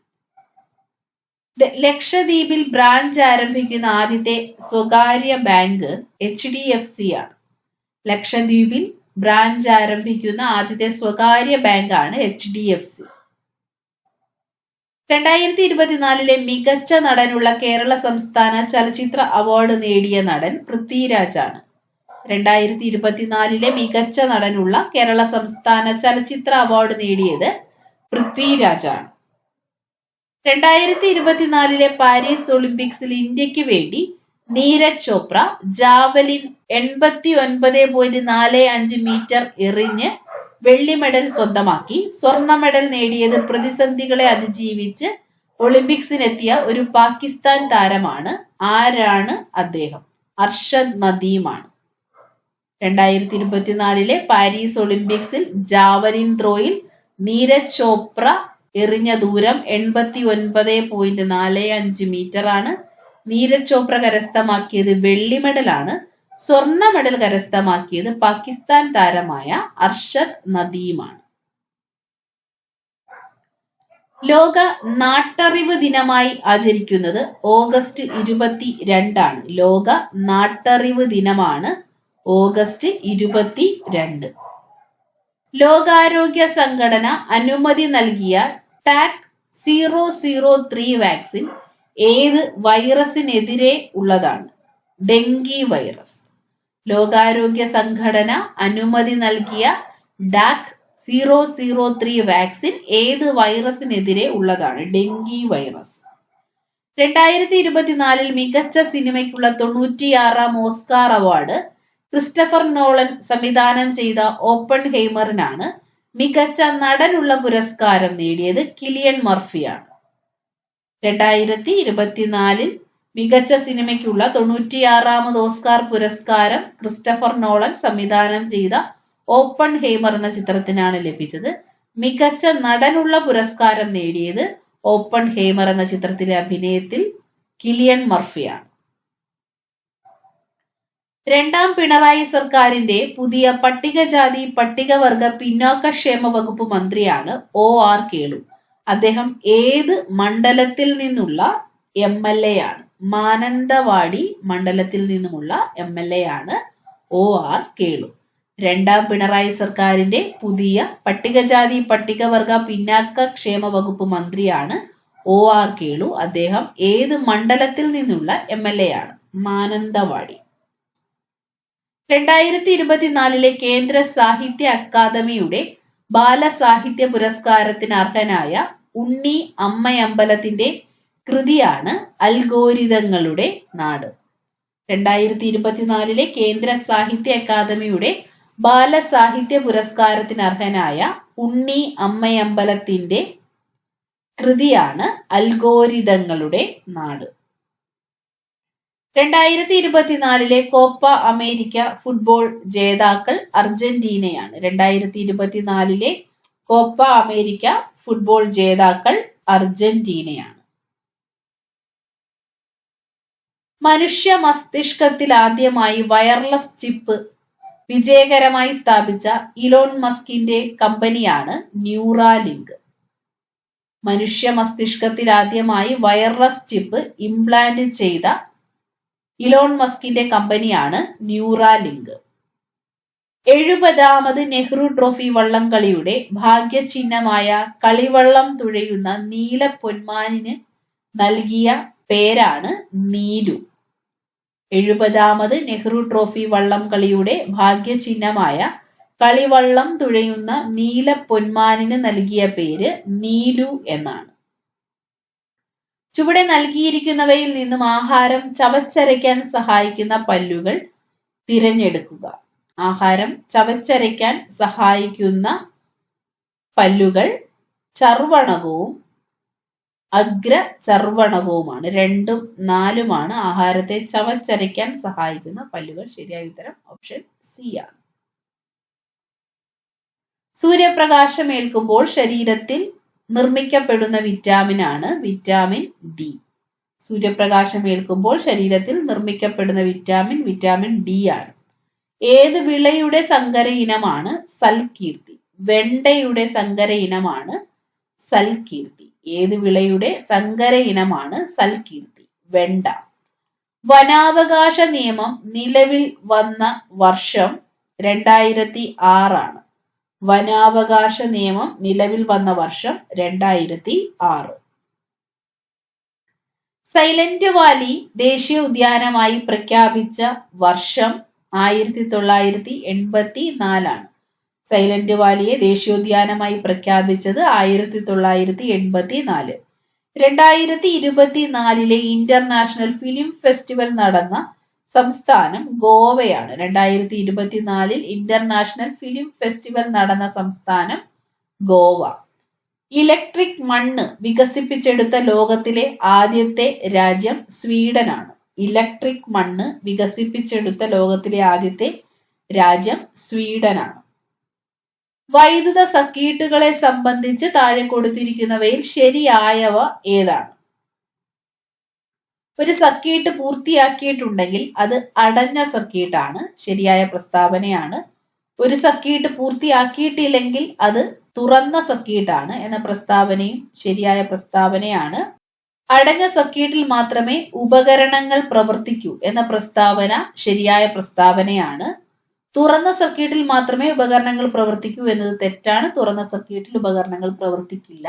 ലക്ഷദ്വീപിൽ ബ്രാഞ്ച് ആരംഭിക്കുന്ന ആദ്യത്തെ സ്വകാര്യ ബാങ്ക് HDFC ആണ്. ലക്ഷദ്വീപിൽ ബ്രാഞ്ച് ആരംഭിക്കുന്ന ആദ്യത്തെ സ്വകാര്യ ബാങ്കാണ് HDFC. 2024 മികച്ച നടനുള്ള കേരള സംസ്ഥാന ചലച്ചിത്ര അവാർഡ് നേടിയ നടൻ പൃഥ്വിരാജാണ്. 2024 മികച്ച നടനുള്ള കേരള സംസ്ഥാന ചലച്ചിത്ര അവാർഡ് നേടിയത് പൃഥ്വിരാജാണ്. 2024 പാരീസ് ഒളിമ്പിക്സിൽ ഇന്ത്യക്ക് വേണ്ടി നീരജ് ചോപ്ര ജാവലിൻ 89.45 മീറ്റർ എറിഞ്ഞ് വെള്ളി മെഡൽ സ്വന്തമാക്കി. സ്വർണ്ണ മെഡൽ നേടിയത് പ്രതിസന്ധികളെ അതിജീവിച്ച് ഒളിമ്പിക്സിനെത്തിയ ഒരു പാകിസ്ഥാൻ താരമാണ്. ആരാണ് അദ്ദേഹം? അർഷദ് നദീമാണ്. 2024 പാരീസ് ഒളിമ്പിക്സിൽ ജാവലിൻ ത്രോയിൽ നീരജ് ചോപ്ര എറിഞ്ഞ ദൂരം 89.45 മീറ്റർ ആണ്. നീരജ് ചോപ്ര കരസ്ഥമാക്കിയത് വെള്ളി മെഡലാണ്. സ്വർണ്ണ മെഡൽ കരസ്ഥമാക്കിയത് പാകിസ്ഥാൻ താരമായ അർഷദ് നദീമാണ്. ലോക നാട്ടറിവ് ദിനമായി ആചരിക്കുന്നത് ഓഗസ്റ്റ് 22 ലോക നാട്ടറിവ് ദിനമാണ് ഓഗസ്റ്റ് 22. ലോകാരോഗ്യ സംഘടന അനുമതി നൽകിയ ടാക് 003 വാക്സിൻ ഏത് വൈറസിനെതിരെ ഉള്ളതാണ്? Dengue virus. ലോകാരോഗ്യ സംഘടന അനുമതി നൽകിയ ടാക് 003 വാക്സിൻ ഏത് വൈറസിനെതിരെ ഉള്ളതാണ്? Dengue virus. 2024 മികച്ച സിനിമയ്ക്കുള്ള 96ാം ഓസ്കാർ അവാർഡ് ക്രിസ്റ്റഫർ നോളൻ സംവിധാനം ചെയ്ത ഓപ്പൺഹൈമറിനാണ്. മികച്ച നടനുള്ള പുരസ്കാരം നേടിയത് കിലിയൻ മർഫിയാണ്. 2024 മികച്ച സിനിമയ്ക്കുള്ള 96ാമത് ഓസ്കാർ പുരസ്കാരം ക്രിസ്റ്റഫർ നോളൻ സംവിധാനം ചെയ്ത ഓപ്പൺഹൈമർ എന്ന ചിത്രത്തിനാണ് ലഭിച്ചത്. മികച്ച നടനുള്ള പുരസ്കാരം നേടിയത് ഓപ്പൺഹൈമർ എന്ന ചിത്രത്തിലെ അഭിനയത്തിൽ കിലിയൻ മർഫിയാണ്. രണ്ടാം പിണറായി സർക്കാരിന്റെ പുതിയ പട്ടികജാതി പട്ടികവർഗ പിന്നോക്കക്ഷേമ വകുപ്പ് മന്ത്രിയാണ് OR കേളു. അദ്ദേഹം ഏത് മണ്ഡലത്തിൽ നിന്നുള്ള MLA ആണ്? മാനന്തവാടി മണ്ഡലത്തിൽ നിന്നുമുള്ള MLA ആണ് OR കേളു. രണ്ടാം പിണറായി സർക്കാരിന്റെ പുതിയ പട്ടികജാതി പട്ടികവർഗ പിന്നാക്ക ക്ഷേമ വകുപ്പ് മന്ത്രിയാണ് OR കേളു. അദ്ദേഹം ഏത് മണ്ഡലത്തിൽ നിന്നുള്ള MLA ആണ്? മാനന്തവാടി. 2024 കേന്ദ്ര സാഹിത്യ അക്കാദമിയുടെ ബാലസാഹിത്യ പുരസ്കാരത്തിന് അർഹനായ ഉണ്ണി അമ്മയമ്പലത്തിന്റെ കൃതിയാണ് അൽഗോരിതങ്ങളുടെ നാട്. 2024 കേന്ദ്ര സാഹിത്യ അക്കാദമിയുടെ ബാലസാഹിത്യ പുരസ്കാരത്തിന് അർഹനായ ഉണ്ണി അമ്മയമ്പലത്തിന്റെ കൃതിയാണ് അൽഗോരിതങ്ങളുടെ നാട്. 2024 കോപ്പ അമേരിക്ക ഫുട്ബോൾ ജേതാക്കൾ അർജന്റീനയാണ്. 2024 കോപ്പ അമേരിക്ക ഫുട്ബോൾ ജേതാക്കൾ അർജന്റീനയാണ്. മനുഷ്യ മസ്തിഷ്കത്തിൽ ആദ്യമായി വയർലെസ് ചിപ്പ് വിജയകരമായി സ്ഥാപിച്ച ഇലോൺ മസ്കിന്റെ കമ്പനിയാണ് ന്യൂറാലിങ്ക്. മനുഷ്യ മസ്തിഷ്കത്തിൽ ആദ്യമായി വയർലെസ് ചിപ്പ് ഇംപ്ലാന്റ് ചെയ്ത ഇലോൺ മസ്കിന്റെ കമ്പനിയാണ് ന്യൂറാലിങ്ക്. 70ാമത് നെഹ്റു ട്രോഫി വള്ളംകളിയുടെ ഭാഗ്യചിഹ്നമായ കളിവള്ളം തുഴയുന്ന നീല പൊന്മാനിന് നൽകിയ പേരാണ് നീലു. 70ാമത് നെഹ്റു ട്രോഫി വള്ളംകളിയുടെ ഭാഗ്യചിഹ്നമായ കളിവള്ളം തുഴയുന്ന നീല പൊന്മാനിന് നൽകിയ പേര് നീലു എന്നാണ്. ചുവടെ നൽകിയിരിക്കുന്നവയിൽ നിന്നും ആഹാരം ചവച്ചരയ്ക്കാൻ സഹായിക്കുന്ന പല്ലുകൾ തിരഞ്ഞെടുക്കുക. ആഹാരം ചവച്ചരയ്ക്കാൻ സഹായിക്കുന്ന പല്ലുകൾ ചർവണകവും അഗ്രചർവണകവുമാണ്. 2ഉം 4ഉമാണ് ആഹാരത്തെ ചവച്ചരയ്ക്കാൻ സഹായിക്കുന്ന പല്ലുകൾ. ശരിയായ ഉത്തരം ഓപ്ഷൻ സി ആണ്. സൂര്യപ്രകാശം ഏൽക്കുമ്പോൾ ശരീരത്തിൽ നിർമ്മിക്കപ്പെടുന്ന വിറ്റാമിൻ ആണ് വിറ്റാമിൻ ഡി. സൂര്യപ്രകാശം ഏൽക്കുമ്പോൾ ശരീരത്തിൽ നിർമ്മിക്കപ്പെടുന്ന വിറ്റാമിൻ ഡി ആണ്. ഏത് വിളയുടെ സങ്കര ഇനമാണ് സൽകീർത്തി? വെണ്ടയുടെ സങ്കര ഇനമാണ് സൽകീർത്തി. ഏത് വിളയുടെ സങ്കര ഇനമാണ് സൽകീർത്തി? വെണ്ട. വനാവകാശ നിയമം നിലവിൽ വന്ന വർഷം 2006 ആണ്. വനാവകാശ നിയമം നിലവിൽ വന്ന വർഷം 2006. സൈലന്റ് വാലി ദേശീയ ഉദ്യാനമായി പ്രഖ്യാപിച്ച വർഷം 1984 ആണ്. സൈലന്റ് വാലിയെ ദേശീയോദ്യാനമായി പ്രഖ്യാപിച്ചത് 1984. 2024 ഇന്റർനാഷണൽ ഫിലിം ഫെസ്റ്റിവൽ നടന്ന സംസ്ഥാനം ഗോവയാണ്. 2024 ഇന്റർനാഷണൽ ഫിലിം ഫെസ്റ്റിവൽ നടന്ന സംസ്ഥാനം ഗോവ. ഇലക്ട്രിക് മണ്ണ് വികസിപ്പിച്ചെടുത്ത ലോകത്തിലെ ആദ്യത്തെ രാജ്യം സ്വീഡനാണ്. ഇലക്ട്രിക് മണ്ണ് വികസിപ്പിച്ചെടുത്ത ലോകത്തിലെ ആദ്യത്തെ രാജ്യം സ്വീഡനാണ്. വൈദ്യുത സർക്യൂട്ടുകളെ സംബന്ധിച്ച് താഴെ കൊടുത്തിരിക്കുന്നവയിൽ ശരിയായവ ഏതാണ്? ഒരു സർക്യൂട്ട് പൂർത്തിയാക്കിയിട്ടുണ്ടെങ്കിൽ അത് അടഞ്ഞ സർക്യൂട്ടാണ്, ശരിയായ പ്രസ്താവനയാണ്. ഒരു സർക്യൂട്ട് പൂർത്തിയാക്കിയിട്ടില്ലെങ്കിൽ അത് തുറന്ന സർക്യൂട്ടാണ് എന്ന പ്രസ്താവനയും ശരിയായ പ്രസ്താവനയാണ്. അടഞ്ഞ സർക്യൂട്ടിൽ മാത്രമേ ഉപകരണങ്ങൾ പ്രവർത്തിക്കൂ എന്ന പ്രസ്താവന ശരിയായ പ്രസ്താവനയാണ്. തുറന്ന സർക്യൂട്ടിൽ മാത്രമേ ഉപകരണങ്ങൾ പ്രവർത്തിക്കൂ എന്നത് തെറ്റാണ്. തുറന്ന സർക്യൂട്ടിൽ ഉപകരണങ്ങൾ പ്രവർത്തിക്കില്ല.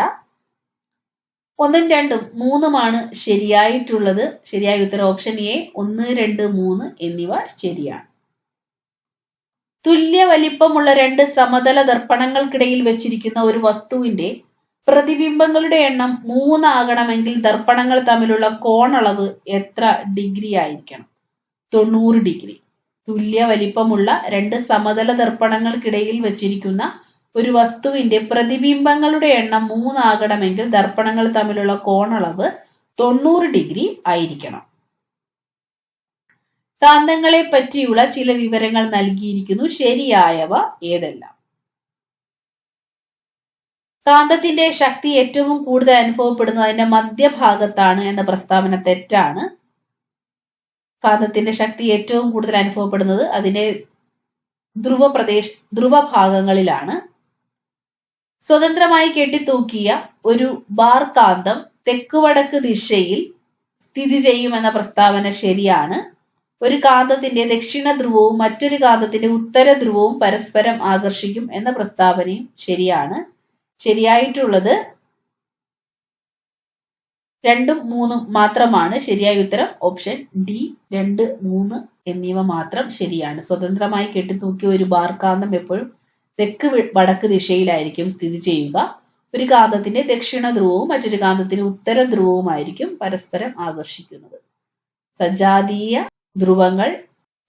1, 2, 3 ശരിയായിട്ടുള്ളത്. ശരിയായ ഉത്തരം ഓപ്ഷൻ എ. 1, 2, 3 എന്നിവ ശരിയാണ്. തുല്യ വലിപ്പമുള്ള 2 സമതല ദർപ്പണങ്ങൾക്കിടയിൽ വെച്ചിരിക്കുന്ന ഒരു വസ്തുവിന്റെ പ്രതിബിംബങ്ങളുടെ എണ്ണം 3 ആകണമെങ്കിൽ ദർപ്പണങ്ങൾ തമ്മിലുള്ള കോണളവ് എത്ര ഡിഗ്രി ആയിരിക്കണം? 90 ഡിഗ്രി. തുല്യ വലിപ്പമുള്ള 2 സമതല ദർപ്പണങ്ങൾക്കിടയിൽ വെച്ചിരിക്കുന്ന ഒരു വസ്തുവിന്റെ പ്രതിബിംബങ്ങളുടെ എണ്ണം 3 ആകണമെങ്കിൽ ദർപ്പണങ്ങൾ തമ്മിലുള്ള കോണളവ് 90 ഡിഗ്രി ആയിരിക്കണം. കാന്തങ്ങളെ പറ്റിയുള്ള ചില വിവരങ്ങൾ നൽകിയിരിക്കുന്നു. ശരിയായവ ഏതെല്ലാം? കാന്തത്തിന്റെ ശക്തി ഏറ്റവും കൂടുതൽ അനുഭവപ്പെടുന്നത് അതിന്റെ മധ്യഭാഗത്താണ് എന്ന പ്രസ്താവന തെറ്റാണ്. കാന്തത്തിന്റെ ശക്തി ഏറ്റവും കൂടുതൽ അനുഭവപ്പെടുന്നത് അതിന്റെ ധ്രുവഭാഗങ്ങളിലാണ്. സ്വതന്ത്രമായി കെട്ടിത്തൂക്കിയ ഒരു ബാർ കാന്തം തെക്കുവടക്ക് ദിശയിൽ സ്ഥിതി ചെയ്യുമെന്ന പ്രസ്താവന ശരിയാണ്. ഒരു കാന്തത്തിന്റെ ദക്ഷിണ ധ്രുവവും മറ്റൊരു കാന്തത്തിന്റെ ഉത്തര ധ്രുവവും പരസ്പരം ആകർഷിക്കും എന്ന പ്രസ്താവനയും ശരിയാണ്. ശരിയായിട്ടുള്ളത് 2, 3 മാത്രമാണ്. ശരിയായ ഉത്തരം ഓപ്ഷൻ ഡി. 2, 3 എന്നിവ മാത്രം ശരിയാണ്. സ്വതന്ത്രമായി കെട്ടിത്തൂക്കിയ ഒരു ബാർ കാന്തം എപ്പോഴും തെക്ക് വടക്ക് ദിശയിലായിരിക്കും സ്ഥിതി ചെയ്യുക. ഒരു കാന്തത്തിന്റെ ദക്ഷിണ ധ്രുവവും മറ്റൊരു കാന്തത്തിന്റെ ഉത്തര ധ്രുവവുമായിരിക്കും പരസ്പരം ആകർഷിക്കുന്നത്. സജാതീയ ധ്രുവങ്ങൾ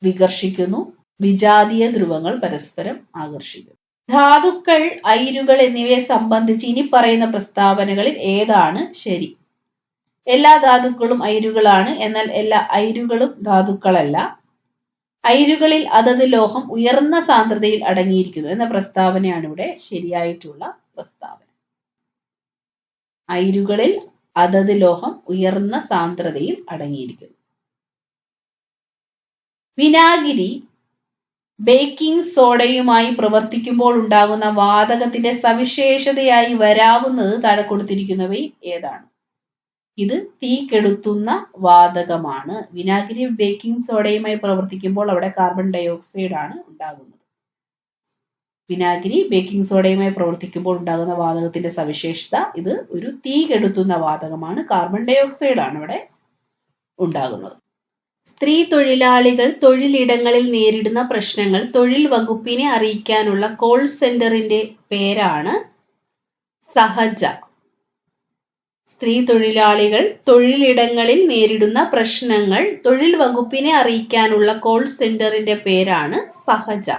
വികർഷിക്കുന്നു, വിജാതീയ ധ്രുവങ്ങൾ പരസ്പരം ആകർഷിക്കുന്നു. ധാതുക്കൾ, അയിരുകൾ എന്നിവയെ സംബന്ധിച്ച് ഇനി പറയുന്ന പ്രസ്താവനകളിൽ ഏതാണ് ശരി? എല്ലാ ധാതുക്കളും അയിരുകളാണ്, എന്നാൽ എല്ലാ അയിരുകളും ധാതുക്കളല്ല. അയിരുകളിൽ അതത് ലോഹം ഉയർന്ന സാന്ദ്രതയിൽ അടങ്ങിയിരിക്കുന്നു എന്ന പ്രസ്താവനയാണ് ഇവിടെ ശരിയായിട്ടുള്ള പ്രസ്താവന. അയിരുകളിൽ അതത് ലോഹം ഉയർന്ന സാന്ദ്രതയിൽ അടങ്ങിയിരിക്കുന്നു. വിനാഗിരി ബേക്കിംഗ് സോഡയുമായി പ്രവർത്തിക്കുമ്പോൾ ഉണ്ടാകുന്ന വാതകത്തിന്റെ സവിശേഷതയായി വരാവുന്നത് താഴെ കൊടുത്തിരിക്കുന്നവയിൽ ഏതാണ്? ഇത് തീ കെടുത്തുന്ന വാതകമാണ്. വിനാഗിരി ബേക്കിംഗ് സോഡയുമായി പ്രവർത്തിക്കുമ്പോൾ അവിടെ കാർബൺ ഡൈ ഓക്സൈഡ് ആണ് ഉണ്ടാകുന്നത്. വിനാഗിരി ബേക്കിംഗ് സോഡയുമായി പ്രവർത്തിക്കുമ്പോൾ ഉണ്ടാകുന്ന വാതകത്തിന്റെ സവിശേഷത ഇത് ഒരു തീ കെടുത്തുന്ന വാതകമാണ്. കാർബൺ ഡൈ ഓക്സൈഡ് ആണ് ഇവിടെ ഉണ്ടാകുന്നത്. സ്ത്രീ തൊഴിലാളികൾ തൊഴിലിടങ്ങളിൽ നേരിടുന്ന പ്രശ്നങ്ങൾ തൊഴിൽ വകുപ്പിനെ അറിയിക്കാനുള്ള കോൾ സെന്ററിന്റെ പേരാണ് സഹജ. സ്ത്രീ തൊഴിലാളികൾ തൊഴിലിടങ്ങളിൽ നേരിടുന്ന പ്രശ്നങ്ങൾ തൊഴിൽ വകുപ്പിനെ അറിയിക്കാനുള്ള കോൾ സെന്ററിന്റെ പേരാണ് സഹജ.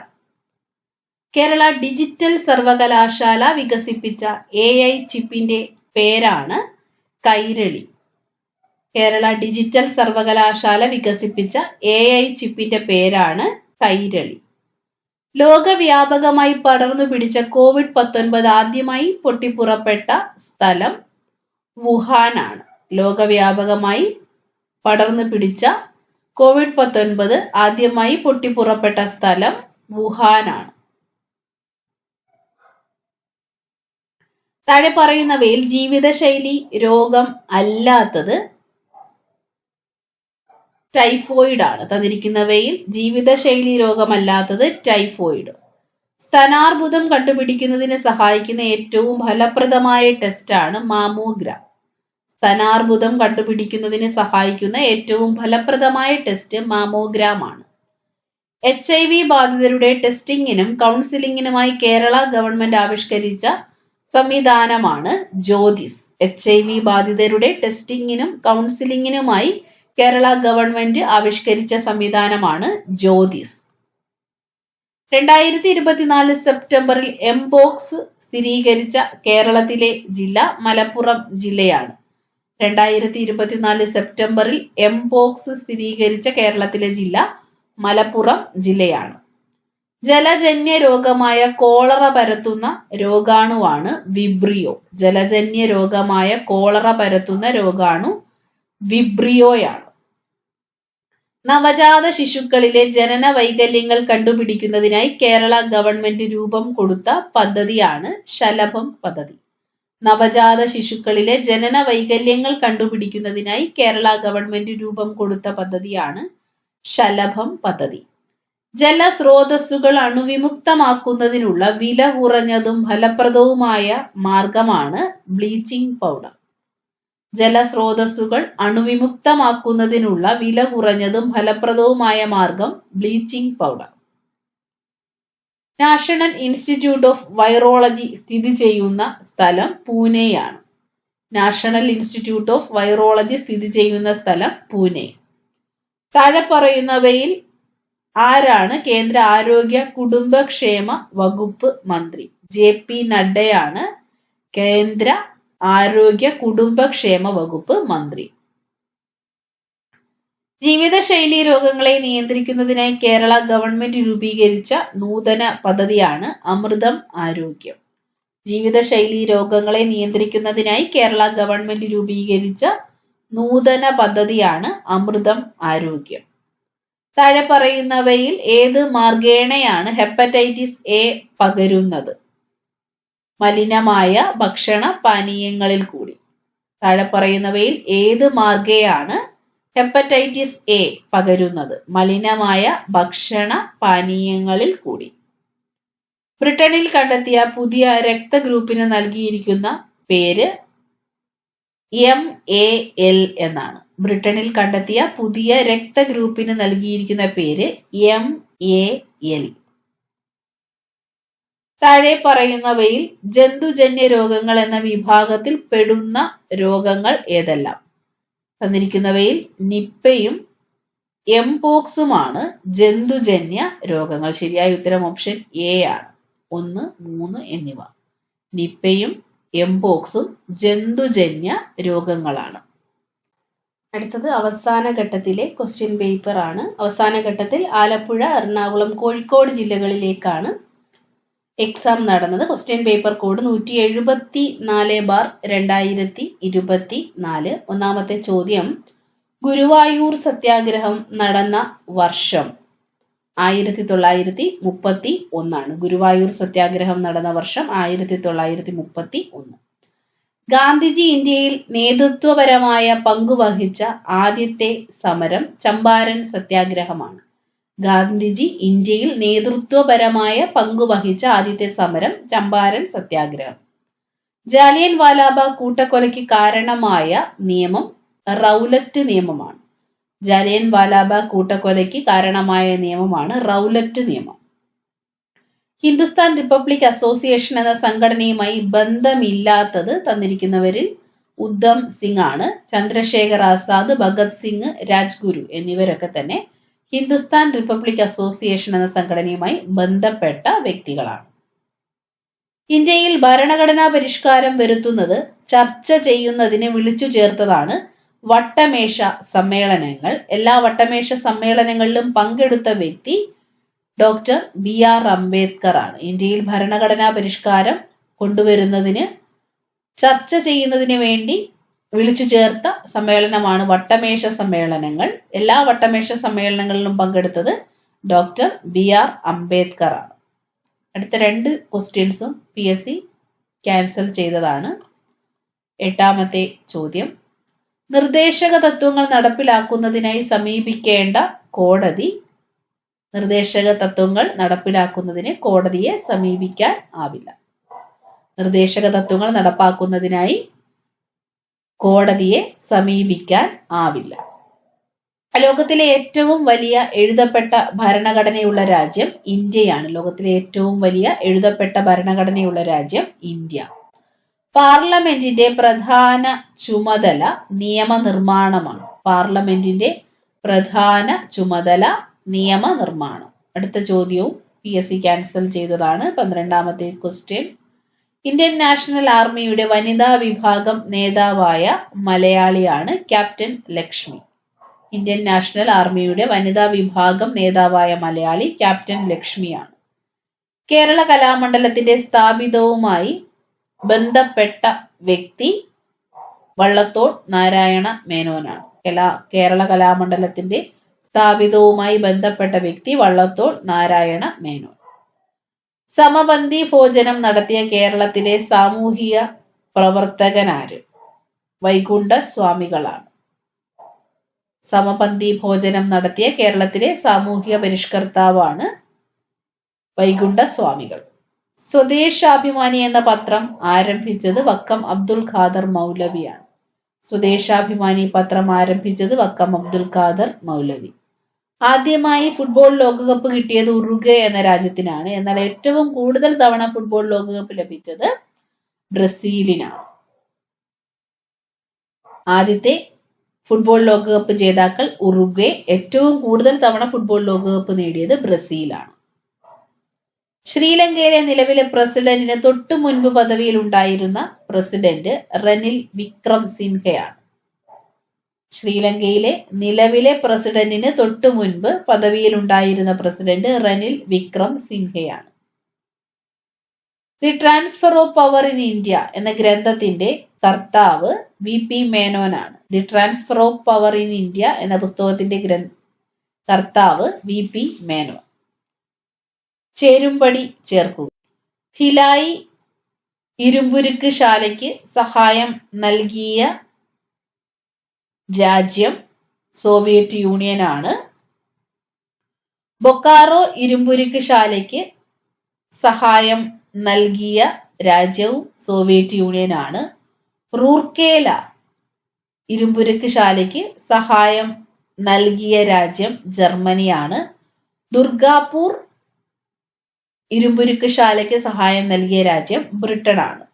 കേരള ഡിജിറ്റൽ സർവകലാശാല വികസിപ്പിച്ച AI ചിപ്പിന്റെ പേരാണ് കൈരളി. കേരള ഡിജിറ്റൽ സർവകലാശാല വികസിപ്പിച്ച AI ചിപ്പിന്റെ പേരാണ് കൈരളി. ലോകവ്യാപകമായി പടർന്നു പിടിച്ച COVID-19 ആദ്യമായി പൊട്ടിപ്പുറപ്പെട്ട സ്ഥലം വുഹാനാണ്. ലോകവ്യാപകമായി പടർന്നു പിടിച്ച COVID-19 ആദ്യമായി പൊട്ടിപ്പുറപ്പെട്ട സ്ഥലം വുഹാനാണ്. താഴെ പറയുന്നവയിൽ ജീവിതശൈലി രോഗം അല്ലാത്തത് ടൈഫോയിഡ് ആണ്. തന്നിരിക്കുന്നവയിൽ ജീവിതശൈലി രോഗമല്ലാത്തത് ടൈഫോയിഡ്. സ്തനാർബുദം കണ്ടുപിടിക്കുന്നതിന് സഹായിക്കുന്ന ഏറ്റവും ഫലപ്രദമായ ടെസ്റ്റാണ് മാമോഗ്രാം. സ്തനാർബുദം കണ്ടുപിടിക്കുന്നതിന് സഹായിക്കുന്ന ഏറ്റവും ഫലപ്രദമായ ടെസ്റ്റ് മാമോഗ്രാം ആണ്. HIV ബാധിതരുടെ ടെസ്റ്റിംഗിനും കൗൺസിലിംഗിനുമായി കേരള ഗവൺമെന്റ് ആവിഷ്കരിച്ച സംവിധാനമാണ് ജ്യോതിസ്. HIV ബാധിതരുടെ ടെസ്റ്റിംഗിനും കൗൺസിലിംഗിനുമായി കേരള ഗവൺമെന്റ് ആവിഷ്കരിച്ച സംവിധാനമാണ് ജ്യോതിസ്. 2024 സെപ്റ്റംബറിൽ എംപോക്സ് സ്ഥിരീകരിച്ച കേരളത്തിലെ ജില്ല മലപ്പുറം ജില്ലയാണ്. 2024 സെപ്റ്റംബറിൽ എംപോക്സ് സ്ഥിരീകരിച്ച കേരളത്തിലെ ജില്ല മലപ്പുറം ജില്ലയാണ്. ജലജന്യ രോഗമായ കോളറ പരത്തുന്ന രോഗാണുവാണ് വിബ്രിയോ. ജലജന്യ രോഗമായ കോളറ പരത്തുന്ന രോഗാണു വിബ്രിയോയാണ്. നവജാത ശിശുക്കളിലെ ജനന വൈകല്യങ്ങൾ കണ്ടുപിടിക്കുന്നതിനായി കേരള ഗവൺമെന്റ് രൂപം കൊടുത്ത പദ്ധതിയാണ് ശലഭം പദ്ധതി. നവജാത ശിശുക്കളിലെ ജനന വൈകല്യങ്ങൾ കണ്ടുപിടിക്കുന്നതിനായി കേരള ഗവൺമെന്റ് രൂപം കൊടുത്ത പദ്ധതിയാണ് ശലഭം പദ്ധതി. ജലസ്രോതസ്സുകൾ അണുവിമുക്തമാക്കുന്നതിനുള്ള വില കുറഞ്ഞതും ഫലപ്രദവുമായ മാർഗമാണ് ബ്ലീച്ചിങ് പൗഡർ. ജലസ്രോതസ്സുകൾ അണുവിമുക്തമാക്കുന്നതിനുള്ള വില കുറഞ്ഞതും ഫലപ്രദവുമായ മാർഗം bleaching powder. National institute of virology സ്ഥിതി ചെയ്യുന്ന സ്ഥലം പൂനെയാണ്. നാഷണൽ ഇൻസ്റ്റിറ്റ്യൂട്ട് ഓഫ് വൈറോളജി സ്ഥിതി ചെയ്യുന്ന സ്ഥലം പൂനെ. താഴെ പറയുന്നവയിൽ ആരാണ് കേന്ദ്ര ആരോഗ്യ കുടുംബക്ഷേമ വകുപ്പ് മന്ത്രി? JP നഡ്ഡയാണ് കേന്ദ്ര ആരോഗ്യ കുടുംബക്ഷേമ വകുപ്പ് മന്ത്രി. ജീവിതശൈലി രോഗങ്ങളെ നിയന്ത്രിക്കുന്നതിനായി കേരള ഗവൺമെന്റ് രൂപീകരിച്ച നൂതന പദ്ധതിയാണ് അമൃതം ആരോഗ്യം. ജീവിതശൈലി രോഗങ്ങളെ നിയന്ത്രിക്കുന്നതിനായി കേരള ഗവൺമെന്റ് രൂപീകരിച്ച നൂതന പദ്ധതിയാണ് അമൃതം ആരോഗ്യം. താഴെ പറയുന്നവയിൽ ഏത് മാർഗേണയാണ് ഹെപ്പറ്റൈറ്റിസ് A പകരുന്നത്? മലിനമായ ഭക്ഷണ പാനീയങ്ങളിൽ കൂടി. താഴെ പറയുന്നവയിൽ ഏത് മാർഗേയാണ് ഹെപ്പറ്റൈറ്റിസ് A പകരുന്നത്? മലിനമായ ഭക്ഷണ പാനീയങ്ങളിൽ കൂടി. ബ്രിട്ടനിൽ കണ്ടെത്തിയ പുതിയ രക്തഗ്രൂപ്പിന് നൽകിയിരിക്കുന്ന പേര് MAL എന്നാണ്. ബ്രിട്ടനിൽ കണ്ടെത്തിയ പുതിയ രക്തഗ്രൂപ്പിന് നൽകിയിരിക്കുന്ന പേര് MAL. താഴെ പറയുന്നവയിൽ ജന്തുജന്യ രോഗങ്ങൾ എന്ന വിഭാഗത്തിൽ പെടുന്ന രോഗങ്ങൾ ഏതെല്ലാം? തന്നിരിക്കുന്നവയിൽ നിപ്പയും എംപോക്സുമാണ് ജന്തുജന്യ രോഗങ്ങൾ. ശരിയായ ഉത്തരം ഓപ്ഷൻ A ആണ്. 1, 3 എന്നിവ. നിപ്പയും എംപോക്സും ജന്തുജന്യ രോഗങ്ങളാണ്. അടുത്തത് അവസാന ഘട്ടത്തിലെ ക്വസ്റ്റ്യൻ പേപ്പർ ആണ്. അവസാന ഘട്ടത്തിൽ ആലപ്പുഴ, എറണാകുളം, കോഴിക്കോട് ജില്ലകളിലേക്കാണ് എക്സാം നടന്നത്. Question paper code 174/2024. ഒന്നാമത്തെ ചോദ്യം, ഗുരുവായൂർ സത്യാഗ്രഹം നടന്ന വർഷം 1931. ഗുരുവായൂർ സത്യാഗ്രഹം നടന്ന വർഷം 1931. ഗാന്ധിജി ഇന്ത്യയിൽ നേതൃത്വപരമായ പങ്കുവഹിച്ച ആദ്യത്തെ സമരം ചമ്പാരൻ സത്യാഗ്രഹമാണ്. ഗാന്ധിജി ഇന്ത്യയിൽ നേതൃത്വപരമായ പങ്കുവഹിച്ച ആദ്യത്തെ സമരം ചമ്പാരൻ സത്യാഗ്രഹം. ജാലിയൻ വാലാബാഗ് കൂട്ടക്കൊലയ്ക്ക് കാരണമായ നിയമം റൗലറ്റ് നിയമമാണ്. ജാലിയൻ വാലാബാഗ് കൂട്ടക്കൊലയ്ക്ക് കാരണമായ നിയമമാണ് റൗലറ്റ് നിയമം. ഹിന്ദുസ്ഥാൻ റിപ്പബ്ലിക് അസോസിയേഷൻ എന്ന സംഘടനയുമായി ബന്ധമില്ലാത്തത് തന്നിരിക്കുന്നവരിൽ ഉദ്ധം സിംഗ് ആണ്. ചന്ദ്രശേഖർ ആസാദ്, ഭഗത് സിംഗ്, രാജ്ഗുരു എന്നിവരൊക്കെ തന്നെ ഹിന്ദുസ്ഥാൻ റിപ്പബ്ലിക് അസോസിയേഷൻ എന്ന സംഘടനയുമായി ബന്ധപ്പെട്ട വ്യക്തികളാണ്. ഇന്ത്യയിൽ ഭരണഘടനാ പരിഷ്കാരം വരുത്തുന്നത് ചർച്ച ചെയ്യുന്നതിന് വിളിച്ചു ചേർത്തതാണ് വട്ടമേശ സമ്മേളനങ്ങൾ. എല്ലാ വട്ടമേശ സമ്മേളനങ്ങളിലും പങ്കെടുത്ത വ്യക്തി ഡോക്ടർ BR അംബേദ്കർ ആണ്. ഇന്ത്യയിൽ ഭരണഘടനാ പരിഷ്കാരം കൊണ്ടുവരുന്നതിന് ചർച്ച ചെയ്യുന്നതിന് വേണ്ടി വിളിച്ചു ചേർത്ത സമ്മേളനമാണ് വട്ടമേശ സമ്മേളനങ്ങൾ. എല്ലാ വട്ടമേശ സമ്മേളനങ്ങളിലും പങ്കെടുത്തത് ഡോക്ടർ BR അംബേദ്കർ ആണ്. അടുത്ത 2 ക്വസ്റ്റ്യൻസും PSC ക്യാൻസൽ ചെയ്തതാണ്. 8ാമത്തെ ചോദ്യം, നിർദ്ദേശക തത്വങ്ങൾ നടപ്പിലാക്കുന്നതിനായി സമീപിക്കേണ്ട കോടതി. നിർദ്ദേശക തത്വങ്ങൾ നടപ്പിലാക്കുന്നതിന് കോടതിയെ സമീപിക്കാൻ ആവില്ല. നിർദ്ദേശക തത്വങ്ങൾ നടപ്പാക്കുന്നതിനായി കോടതിയെ സമീപിക്കാൻ ആവില്ല. ലോകത്തിലെ ഏറ്റവും വലിയ എഴുതപ്പെട്ട ഭരണഘടനയുള്ള രാജ്യം ഇന്ത്യയാണ്. ലോകത്തിലെ ഏറ്റവും വലിയ എഴുതപ്പെട്ട ഭരണഘടനയുള്ള രാജ്യം ഇന്ത്യ. പാർലമെന്റിന്റെ പ്രധാന ചുമതല നിയമനിർമ്മാണമാണ്. പാർലമെന്റിന്റെ പ്രധാന ചുമതല നിയമനിർമ്മാണം. അടുത്ത ചോദ്യവും PSC ക്യാൻസൽ ചെയ്തതാണ്. 12ാമത്തെ ക്വസ്റ്റ്യൻ. ഇന്ത്യൻ നാഷണൽ ആർമിയുടെ വനിതാ വിഭാഗം നേതാവായ മലയാളിയാണ് ക്യാപ്റ്റൻ ലക്ഷ്മി. ഇന്ത്യൻ നാഷണൽ ആർമിയുടെ വനിതാ വിഭാഗം നേതാവായ മലയാളി ക്യാപ്റ്റൻ ലക്ഷ്മിയാണ്. കേരള കലാമണ്ഡലത്തിന്റെ സ്ഥാപിതവുമായി ബന്ധപ്പെട്ട വ്യക്തി വള്ളത്തോൾ നാരായണ മേനോനാണ്. കേരള കലാമണ്ഡലത്തിന്റെ സ്ഥാപിതവുമായി ബന്ധപ്പെട്ട വ്യക്തി വള്ളത്തോൾ നാരായണ മേനോൻ. സമപന്തി ഭോജനം നടത്തിയ കേരളത്തിലെ സാമൂഹിക പ്രവർത്തകനാര്? വൈകുണ്ഠ സ്വാമികളാണ്. സമപന്തി ഭോജനം നടത്തിയ കേരളത്തിലെ സാമൂഹിക പരിഷ്കർത്താവാണ് വൈകുണ്ഠ സ്വാമികൾ. സ്വദേശാഭിമാനി എന്ന പത്രം ആരംഭിച്ചത് വക്കം അബ്ദുൽ ഖാദർ മൗലവിയാണ്. സ്വദേശാഭിമാനി പത്രം ആരംഭിച്ചത് വക്കം അബ്ദുൽ ഖാദർ മൗലവി. ആദ്യമായി ഫുട്ബോൾ ലോകകപ്പ് കിട്ടിയത് ഉറുഗ്വേ എന്ന രാജ്യത്തിനാണ്. എന്നാൽ ഏറ്റവും കൂടുതൽ തവണ ഫുട്ബോൾ ലോകകപ്പ് ലഭിച്ചത് ബ്രസീലിനാണ്. ആദ്യത്തെ ഫുട്ബോൾ ലോകകപ്പ് ജേതാക്കൾ ഉറുഗ്വേ. ഏറ്റവും കൂടുതൽ തവണ ഫുട്ബോൾ ലോകകപ്പ് നേടിയത് ബ്രസീലാണ്. ശ്രീലങ്കയിലെ നിലവിലെ പ്രസിഡന്റിന് തൊട്ടു മുൻപ് പദവിയിൽ ഉണ്ടായിരുന്ന പ്രസിഡന്റ് റനിൽ വിക്രം സിൻഹയാണ്. ശ്രീലങ്കയിലെ നിലവിലെ പ്രസിഡന്റിന് തൊട്ടു മുൻപ് പദവിയിൽ ഉണ്ടായിരുന്ന പ്രസിഡന്റ് റനിൽ വിക്രം സിൻഹയാണ്. The transfer of power in India എന്ന ഗ്രന്ഥത്തിന്റെ കർത്താവ് VP മേനോനാണ്. The transfer of power in India എന്ന പുസ്തകത്തിന്റെ കർത്താവ് VP മേനോൻ. ചേരുംപടി ചേർക്കുക. ഭിലായി ഇരുമ്പുരുക്ക് ശാലയ്ക്ക് സഹായം നൽകിയ രാജ്യം സോവിയറ്റ് യൂണിയനാണ്. ബൊക്കാറോ ഇരുമ്പുരുക്ക് ശാലയ്ക്ക് സഹായം നൽകിയ രാജ്യവും സോവിയറ്റ് യൂണിയനാണ്. റൂർക്കേല ഇരുമ്പുരുക്ക് ശാലയ്ക്ക് സഹായം നൽകിയ രാജ്യം ജർമ്മനിയാണ്. ദുർഗാപൂർ ഇരുമ്പുരുക്ക് ശാലയ്ക്ക് സഹായം നൽകിയ രാജ്യം ബ്രിട്ടനാണ്.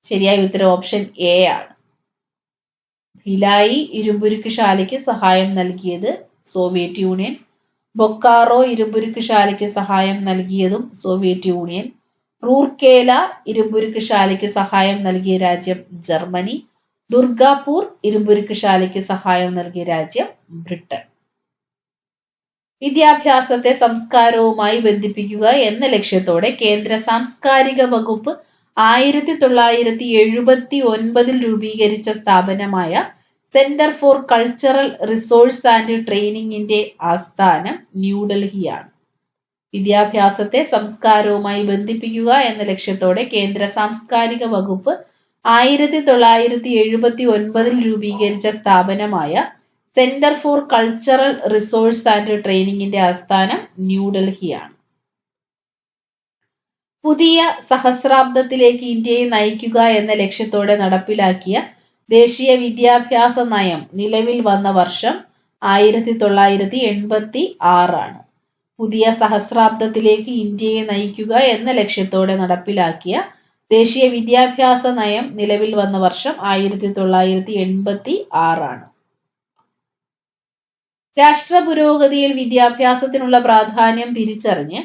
ശരിയായ ഉത്തരം ഓപ്ഷൻ A ആണ്. ഭിലായി ഇരുമ്പുരുക്ക് ശാലയ്ക്ക് സഹായം നൽകിയത് സോവിയറ്റ് യൂണിയൻ. ബൊക്കാറോ ഇരുമ്പുരുക്ക് ശാലയ്ക്ക് സഹായം നൽകിയതും സോവിയറ്റ് യൂണിയൻ. റൂർക്കേല ഇരുമ്പുരുക്ക് ശാലയ്ക്ക് സഹായം നൽകിയ രാജ്യം ജർമ്മനി. ദുർഗാപൂർ ഇരുമ്പുരുക്ക് ശാലയ്ക്ക് സഹായം നൽകിയ രാജ്യം ബ്രിട്ടൻ. വിദ്യാഭ്യാസത്തെ സംസ്കാരവുമായി ബന്ധിപ്പിക്കുക എന്ന ലക്ഷ്യത്തോടെ കേന്ദ്ര സാംസ്കാരിക വകുപ്പ് 1979 രൂപീകരിച്ച സ്ഥാപനമായ centre for cultural resource and ട്രെയിനിങ്ങിന്റെ ആസ്ഥാനം ന്യൂഡൽഹിയാണ്. വിദ്യാഭ്യാസത്തെ സംസ്കാരവുമായി ബന്ധിപ്പിക്കുക എന്ന ലക്ഷ്യത്തോടെ കേന്ദ്ര സാംസ്കാരിക വകുപ്പ് 1979 രൂപീകരിച്ച സ്ഥാപനമായ centre for cultural resource and ട്രെയിനിങ്ങിന്റെ ആസ്ഥാനം ന്യൂഡൽഹിയാണ്. പുതിയ സഹസ്രാബ്ദത്തിലേക്ക് ഇന്ത്യയെ നയിക്കുക എന്ന ലക്ഷ്യത്തോടെ നടപ്പിലാക്കിയ ദേശീയ വിദ്യാഭ്യാസ നയം നിലവിൽ വന്ന വർഷം 1986 ആണ്. പുതിയ സഹസ്രാബ്ദത്തിലേക്ക് ഇന്ത്യയെ നയിക്കുക എന്ന ലക്ഷ്യത്തോടെ നടപ്പിലാക്കിയ ദേശീയ വിദ്യാഭ്യാസ നയം നിലവിൽ വന്ന വർഷം 1986 ആണ്. രാഷ്ട്ര പുരോഗതിയിൽ വിദ്യാഭ്യാസത്തിനുള്ള പ്രാധാന്യം തിരിച്ചറിഞ്ഞ്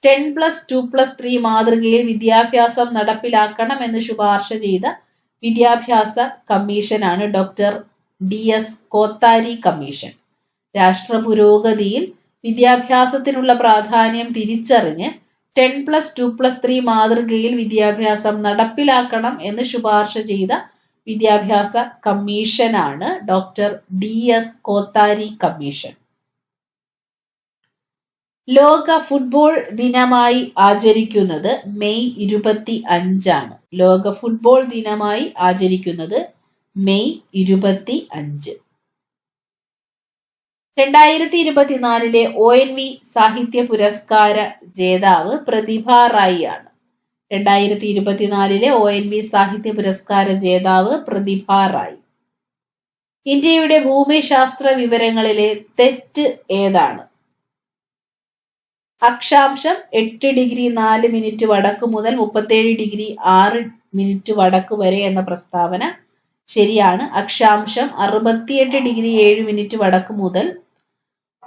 10+2+3 മാതൃകയിൽ വിദ്യാഭ്യാസം നടപ്പിലാക്കണമെന്ന് ശുപാർശ ചെയ്ത വിദ്യാഭ്യാസ കമ്മീഷനാണ് ഡോക്ടർ DS കോത്താരി കമ്മീഷൻ. രാഷ്ട്ര പുരോഗതിയിൽ വിദ്യാഭ്യാസത്തിനുള്ള പ്രാധാന്യം തിരിച്ചറിഞ്ഞ് 10+2+3 മാതൃകയിൽ വിദ്യാഭ്യാസം നടപ്പിലാക്കണം എന്ന് ശുപാർശ ചെയ്ത വിദ്യാഭ്യാസ കമ്മീഷനാണ് ഡോക്ടർ DS കോത്താരി കമ്മീഷൻ. ലോക ഫുട്ബോൾ ദിനമായി ആചരിക്കുന്നത് മെയ് 25 ആണ്. ലോക ഫുട്ബോൾ ദിനമായി ആചരിക്കുന്നത് മെയ് 25. 2024 ONV സാഹിത്യ പുരസ്കാര ജേതാവ് പ്രതിഭ റായി ആണ്. 2024 ONV സാഹിത്യ പുരസ്കാര ജേതാവ് പ്രതിഭ റായി. ഇന്ത്യയുടെ ഭൂമിശാസ്ത്ര വിവരങ്ങളിലെ തെറ്റ് ഏതാണ്? അക്ഷാംശം 8 ഡിഗ്രി 4 മിനിറ്റ് വടക്ക് മുതൽ 37 ഡിഗ്രി 6 മിനിറ്റ് വടക്ക് വരെ എന്ന പ്രസ്താവന ശരിയാണ്. അക്ഷാംശം 68°7' വടക്ക് മുതൽ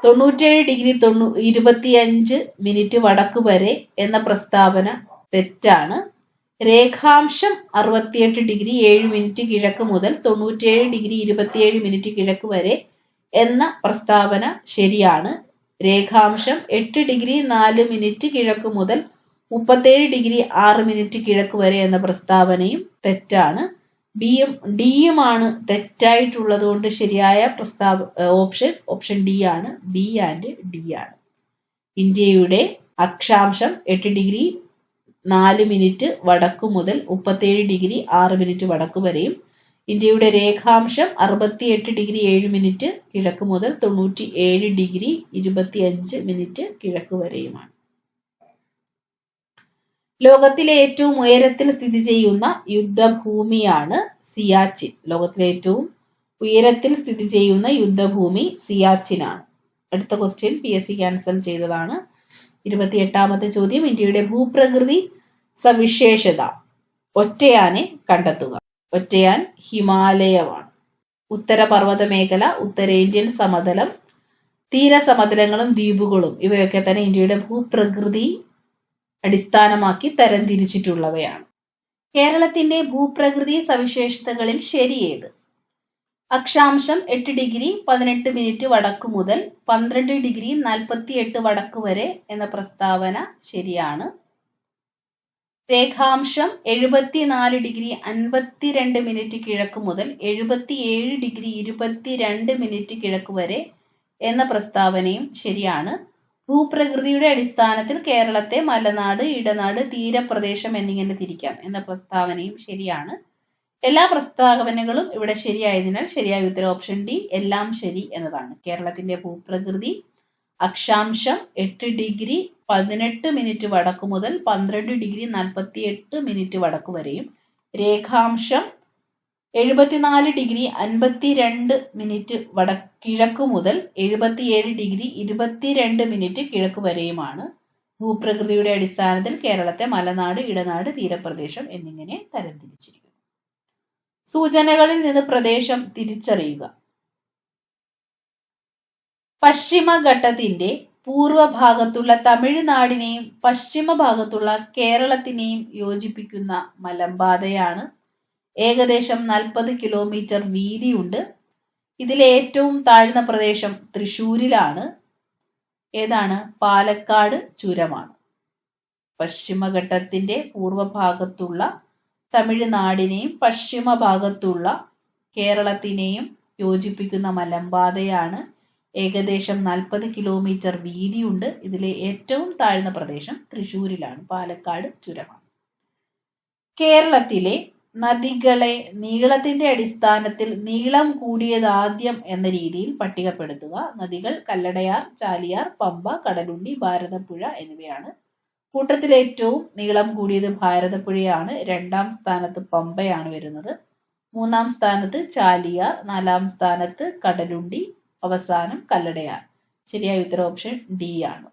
97°25' വടക്ക് വരെ എന്ന പ്രസ്താവന തെറ്റാണ്. രേഖാംശം 68°7' കിഴക്ക് മുതൽ 97°27' കിഴക്ക് വരെ എന്ന പ്രസ്താവന ശരിയാണ്. രേഖാംശം 8°4' കിഴക്ക് മുതൽ 37°6' കിഴക്ക് വരെ എന്ന പ്രസ്താവനയും തെറ്റാണ്. ബിയും ഡിയുമാണ് തെറ്റായിട്ടുള്ളത് കൊണ്ട് ശരിയായ ഓപ്ഷൻ ഡി ആണ്. ബി ആൻഡ് ഡി ആണ്. ഇന്ത്യയുടെ അക്ഷാംശം 8°4' വടക്കു മുതൽ 37°6' വടക്കു വരെയും ഇന്ത്യയുടെ രേഖാംശം 68°7' കിഴക്ക് മുതൽ 97°25' കിഴക്ക് വരെയുമാണ്. ലോകത്തിലെ ഏറ്റവും ഉയരത്തിൽ സ്ഥിതി ചെയ്യുന്ന യുദ്ധഭൂമിയാണ് സിയാച്ചിൻ. ലോകത്തിലെ ഏറ്റവും ഉയരത്തിൽ സ്ഥിതി ചെയ്യുന്ന യുദ്ധഭൂമി സിയാച്ചിനാണ്. അടുത്ത ക്വസ്റ്റ്യൻ PSC ക്യാൻസൽ ചെയ്തതാണ്. 28ാമത്തെ ചോദ്യം, ഇന്ത്യയുടെ ഭൂപ്രകൃതി സവിശേഷത. ഒറ്റയാനെ കണ്ടെത്തുക. ഒറ്റയാൻ ഹിമാലയമാണ്. ഉത്തരപർവ്വത മേഖല, ഉത്തരേന്ത്യൻ സമതലം, തീരസമതലങ്ങളും ദ്വീപുകളും ഇവയൊക്കെ തന്നെ ഇന്ത്യയുടെ ഭൂപ്രകൃതി അടിസ്ഥാനമാക്കി തരംതിരിച്ചിട്ടുള്ളവയാണ്. കേരളത്തിന്റെ ഭൂപ്രകൃതി സവിശേഷതകളിൽ ശരിയേത്? അക്ഷാംശം 8°18' വടക്കു മുതൽ 12°48' വടക്ക് വരെ എന്ന പ്രസ്താവന ശരിയാണ്. രേഖാംശം 74°52' കിഴക്ക് മുതൽ 77°22' കിഴക്ക് വരെ എന്ന പ്രസ്താവനയും ശരിയാണ്. ഭൂപ്രകൃതിയുടെ അടിസ്ഥാനത്തിൽ കേരളത്തെ മലനാട്, ഇടനാട്, തീരപ്രദേശം എന്നിങ്ങനെ തിരിക്കാം എന്ന പ്രസ്താവനയും ശരിയാണ്. എല്ലാ പ്രസ്താവനകളും ഇവിടെ ശരിയായതിനാൽ ശരിയായ ഉത്തരം ഓപ്ഷൻ ഡി, എല്ലാം ശരി എന്നതാണ്. കേരളത്തിന്റെ ഭൂപ്രകൃതി അക്ഷാംശം 8°18' വടക്കു മുതൽ 12°48' വടക്കു വരെയും രേഖാംശം 74°52' കിഴക്ക് മുതൽ 77°22' കിഴക്ക് വരെയുമാണ്. ഭൂപ്രകൃതിയുടെ അടിസ്ഥാനത്തിൽ കേരളത്തെ മലനാട്, ഇടനാട്, തീരപ്രദേശം എന്നിങ്ങനെ തരംതിരിച്ചിരിക്കുന്നു. സൂചനകളിൽ നിന്ന് പ്രദേശം തിരിച്ചറിയുക. പശ്ചിമഘട്ടത്തിന്റെ പൂർവഭാഗത്തുള്ള തമിഴ്നാടിനെയും പശ്ചിമ ഭാഗത്തുള്ള കേരളത്തിനെയും യോജിപ്പിക്കുന്ന മലമ്പാതയാണ്. ഏകദേശം 40 കിലോമീറ്റർ വീതിയുണ്ട്. ഇതിലെ ഏറ്റവും താഴ്ന്ന പ്രദേശം തൃശ്ശൂരിലാണ്. ഏതാണ്? പാലക്കാട് ചുരമാണ്. പശ്ചിമഘട്ടത്തിന്റെ പൂർവഭാഗത്തുള്ള തമിഴ്നാടിനെയും പശ്ചിമ ഭാഗത്തുള്ള കേരളത്തിനെയും യോജിപ്പിക്കുന്ന മലമ്പാതയാണ്. ഏകദേശം 40 കിലോമീറ്റർ വീതിയുണ്ട്. ഇതിലെ ഏറ്റവും താഴ്ന്ന പ്രദേശം തൃശ്ശൂരിലാണ്. പാലക്കാട് ചുരമാണ്. കേരളത്തിലെ നദികളെ നീളത്തിന്റെ അടിസ്ഥാനത്തിൽ നീളം കൂടിയതാദ്യം എന്ന രീതിയിൽ പട്ടികപ്പെടുത്തുക. നദികൾ കല്ലടയാർ, ചാലിയാർ, പമ്പ, കടലുണ്ടി, ഭാരതപ്പുഴ എന്നിവയാണ്. കൂട്ടത്തിൽ ഏറ്റവും നീളം കൂടിയത് ഭാരതപ്പുഴയാണ്. 2ാം സ്ഥാനത്ത് പമ്പയാണ് വരുന്നത്. 3ാം സ്ഥാനത്ത് ചാലിയാർ, 4ാം സ്ഥാനത്ത് കടലുണ്ടി, അവസാനം കല്ലടയാർ. ശരിയായ ഉത്തരം ഓപ്ഷൻ ഡി ആണ്.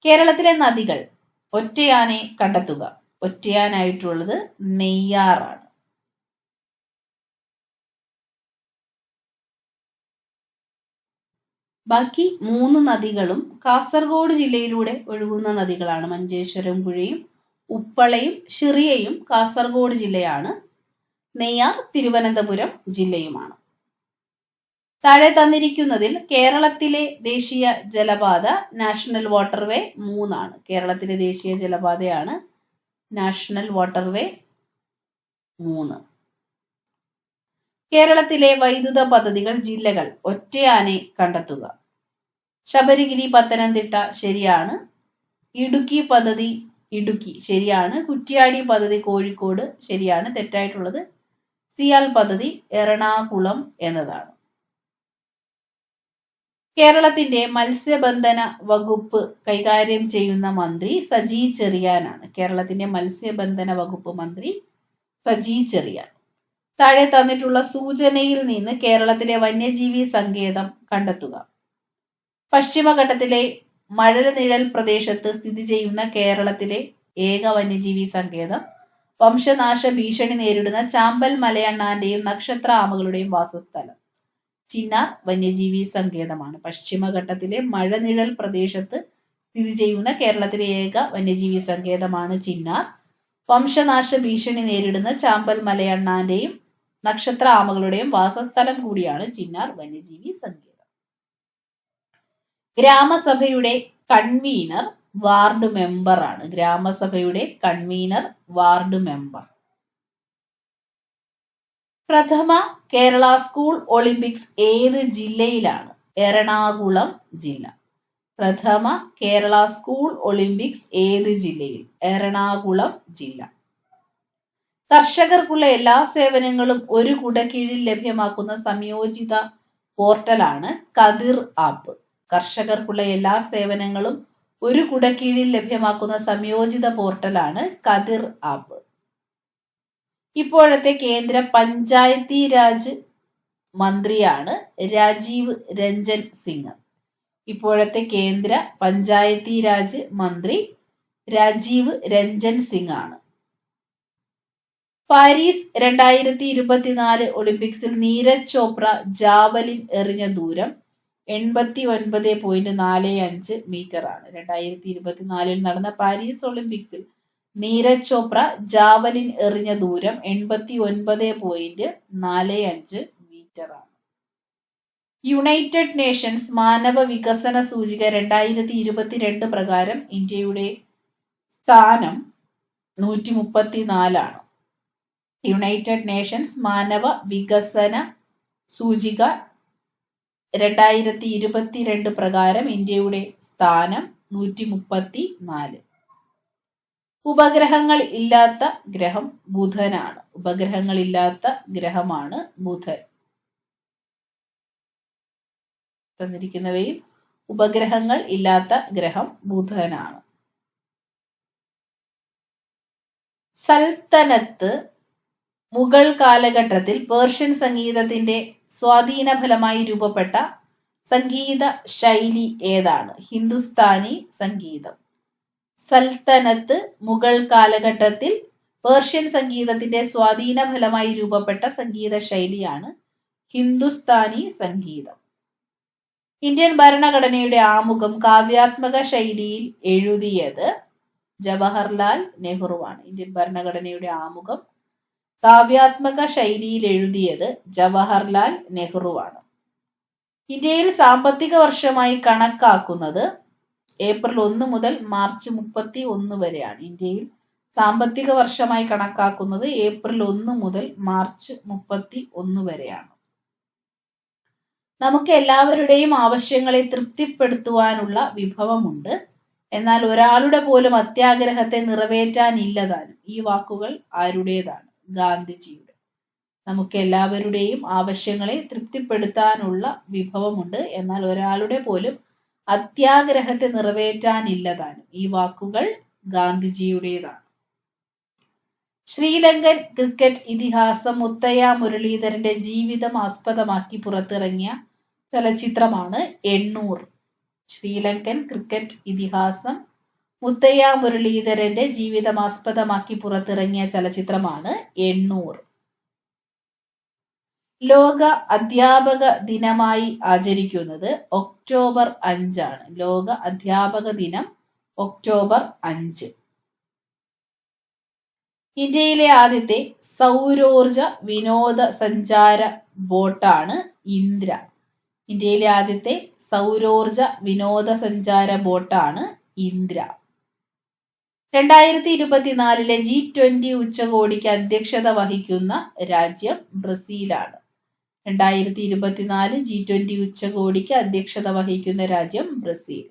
കേരളത്തിലെ നദികൾ. ഒറ്റയാനെ കണ്ടെത്തുക. ഒറ്റയാനായിട്ടുള്ളത് നെയ്യാറാണ്. ബാക്കി 3 നദികളും കാസർഗോഡ് ജില്ലയിലൂടെ ഒഴുകുന്ന നദികളാണ്. മഞ്ചേശ്വരം പുഴയും ഉപ്പളയും ഷിറിയയും കാസർഗോഡ് ജില്ലയാണ്. നെയ്യാർ തിരുവനന്തപുരം ജില്ലയുമാണ്. താഴെ തന്നിരിക്കുന്നതിൽ കേരളത്തിലെ ദേശീയ ജലപാത നാഷണൽ വാട്ടർവേ 3 ആണ്. കേരളത്തിലെ ദേശീയ ജലപാതയാണ് നാഷണൽ വാട്ടർവേ 3. കേരളത്തിലെ വൈദ്യുത പദ്ധതികൾ, ജില്ലകൾ. ഒറ്റയാനെ കണ്ടെത്തുക. ശബരിഗിരി പത്തനംതിട്ട ശരിയാണ്. ഇടുക്കി പദ്ധതി ഇടുക്കി ശരിയാണ്. കുറ്റ്യാടി പദ്ധതി കോഴിക്കോട് ശരിയാണ്. തെറ്റായിട്ടുള്ളത് സിയാൽ പദ്ധതി എറണാകുളം എന്നതാണ്. കേരളത്തിന്റെ മത്സ്യബന്ധന വകുപ്പ് കൈകാര്യം ചെയ്യുന്ന മന്ത്രി സജി ചെറിയാനാണ്. കേരളത്തിന്റെ മത്സ്യബന്ധന വകുപ്പ് മന്ത്രി സജി ചെറിയാൻ. താഴെ തന്നിട്ടുള്ള സൂചനയിൽ നിന്ന് കേരളത്തിലെ വന്യജീവി സങ്കേതം കണ്ടെത്തുക. പശ്ചിമഘട്ടത്തിലെ മഴനിഴൽ പ്രദേശത്ത് സ്ഥിതി ചെയ്യുന്ന കേരളത്തിലെ ഏക വന്യജീവി സങ്കേതം. വംശനാശ ഭീഷണി നേരിടുന്ന ചാമ്പൽ മലയണ്ണാന്റെയും നക്ഷത്ര ആമകളുടെയും വാസസ്ഥലം. ചിന്നാർ വന്യജീവി സങ്കേതമാണ്. പശ്ചിമഘട്ടത്തിലെ മഴനിഴൽ പ്രദേശത്ത് സ്ഥിതി ചെയ്യുന്ന കേരളത്തിലെ ഏക വന്യജീവി സങ്കേതമാണ് ചിന്നാർ. വംശനാശ ഭീഷണി നേരിടുന്ന ചാമ്പൽ മലയണ്ണാന്റെയും നക്ഷത്ര ആമകളുടെയും വാസസ്ഥലം കൂടിയാണ് ചിന്നാർ വന്യജീവി സങ്കേതം. ഗ്രാമസഭയുടെ കൺവീനർ വാർഡ് മെമ്പർ ആണ്. ഗ്രാമസഭയുടെ കൺവീനർ വാർഡ് മെമ്പർ. പ്രഥമ കേരള സ്കൂൾ ഒളിമ്പിക്സ് ഏത് ജില്ലയിലാണ്? എറണാകുളം ജില്ല. പ്രഥമ കേരള സ്കൂൾ ഒളിമ്പിക്സ് ഏത് ജില്ലയിൽ? എറണാകുളം ജില്ല. കർഷകർക്കുള്ള എല്ലാ സേവനങ്ങളും ഒരു കുടക്കീഴിൽ ലഭ്യമാക്കുന്ന സംയോജിത പോർട്ടലാണ് കതിർ ആപ്പ്. കർഷകർക്കുള്ള എല്ലാ സേവനങ്ങളും ഒരു കുടക്കീഴിൽ ലഭ്യമാക്കുന്ന സംയോജിത പോർട്ടലാണ് കതിർ ആപ്പ്. ഇപ്പോഴത്തെ കേന്ദ്ര പഞ്ചായത്തി രാജ് മന്ത്രിയാണ് രാജീവ് രഞ്ജൻ സിംഗ്. ഇപ്പോഴത്തെ കേന്ദ്ര പഞ്ചായത്തി രാജ് മന്ത്രി രാജീവ് രഞ്ജൻ സിംഗ് ആണ്. പാരീസ് 2024 ഒളിമ്പിക്സിൽ നീരജ് ചോപ്ര ജാവലിൻ എറിഞ്ഞ ദൂരം 89.45 മീറ്റർ ആണ്. 2024 നടന്ന പാരീസ് ഒളിമ്പിക്സിൽ നീരജ് ചോപ്ര ജാവലിൻ എറിഞ്ഞ ദൂരം 89.45 മീറ്റർ ആണ്. യുണൈറ്റഡ് നേഷൻസ് മാനവ വികസന സൂചിക 2022 പ്രകാരം ഇന്ത്യയുടെ സ്ഥാനം 134 ആണ്. യുണൈറ്റഡ് നേഷൻസ് മാനവ വികസന സൂചിക 2022 പ്രകാരം ഇന്ത്യയുടെ സ്ഥാനം 134. ഉപഗ്രഹങ്ങൾ ഇല്ലാത്ത ഗ്രഹം ബുധനാണ്. ഉപഗ്രഹങ്ങൾ ഇല്ലാത്ത ഗ്രഹമാണ് ബുധൻ. തന്നിരിക്കുന്നവയിൽ ഉപഗ്രഹങ്ങൾ ഇല്ലാത്ത ഗ്രഹം ബുധനാണ്. സൽത്തനത്ത് മുഗൾ കാലഘട്ടത്തിൽ പേർഷ്യൻ സംഗീതത്തിന്റെ സ്വാധീന ഫലമായി രൂപപ്പെട്ട സംഗീത ശൈലി ഏതാണ്? ഹിന്ദുസ്ഥാനി സംഗീതം. സൽത്തനത്ത് മുഗൾ കാലഘട്ടത്തിൽ പേർഷ്യൻ സംഗീതത്തിന്റെ സ്വാധീന ഫലമായി രൂപപ്പെട്ട സംഗീത ശൈലിയാണ് ഹിന്ദുസ്ഥാനി സംഗീതം. ഇന്ത്യൻ ഭരണഘടനയുടെ ആമുഖം കാവ്യാത്മക ശൈലിയിൽ എഴുതിയത് ജവഹർലാൽ നെഹ്റുവാണ്. ഇന്ത്യൻ ഭരണഘടനയുടെ ആമുഖം കാവ്യാത്മക ശൈലിയിൽ എഴുതിയത് ജവഹർലാൽ നെഹ്റുവാണ്. ഇന്ത്യയിൽ സാമ്പത്തിക വർഷമായി കണക്കാക്കുന്നത് ഏപ്രിൽ 1 മുതൽ മാർച്ച് 31 വരെയാണ്. ഇന്ത്യയിൽ സാമ്പത്തിക വർഷമായി കണക്കാക്കുന്നത് ഏപ്രിൽ 1 മുതൽ മാർച്ച് 31 വരെയാണ്. നമുക്ക് എല്ലാവരുടെയും ആവശ്യങ്ങളെ തൃപ്തിപ്പെടുത്തുവാനുള്ള വിഭവമുണ്ട്. എന്നാൽ ഒരാളുടെ പോലും അത്യാഗ്രഹത്തെ നിറവേറ്റാനില്ലതാനും. ഈ വാക്കുകൾ ആരുടേതാണ്? ഗാന്ധിജിയുടെ. നമുക്ക് എല്ലാവരുടെയും ആവശ്യങ്ങളെ തൃപ്തിപ്പെടുത്താനുള്ള വിഭവമുണ്ട്. എന്നാൽ ഒരാളുടെ പോലും അത്യാഗ്രഹത്തെ നിറവേറ്റാനില്ലതാനും. ഈ വാക്കുകൾ ഗാന്ധിജിയുടേതാണ്. ശ്രീലങ്കൻ ക്രിക്കറ്റ് ഇതിഹാസം മുത്തയ്യ മുരളീധരന്റെ ജീവിതം ആസ്പദമാക്കി പുറത്തിറങ്ങിയ ചലച്ചിത്രമാണ് 800. ശ്രീലങ്കൻ ക്രിക്കറ്റ് ഇതിഹാസം മുത്തയ്യ മുരളീധരന്റെ ജീവിതം ആസ്പദമാക്കി പുറത്തിറങ്ങിയ ചലച്ചിത്രമാണ് 800. ലോക അധ്യാപക ദിനമായി ആചരിക്കുന്നത് ഒക്ടോബർ 5 ആണ്. ലോക അധ്യാപക ദിനം ഒക്ടോബർ 5. ഇന്ത്യയിലെ ആദ്യത്തെ സൗരോർജ വിനോദ സഞ്ചാര ബോട്ടാണ് ഇന്ദ്ര. ഇന്ത്യയിലെ ആദ്യത്തെ സൗരോർജ വിനോദ സഞ്ചാര ബോട്ടാണ് ഇന്ദ്ര. 2024 G20 ഉച്ചകോടിക്ക് അധ്യക്ഷത വഹിക്കുന്ന രാജ്യം ബ്രസീലാണ്. 2024 G20 ഉച്ചകോടിക്ക് അധ്യക്ഷത വഹിക്കുന്ന രാജ്യം ബ്രസീൽ.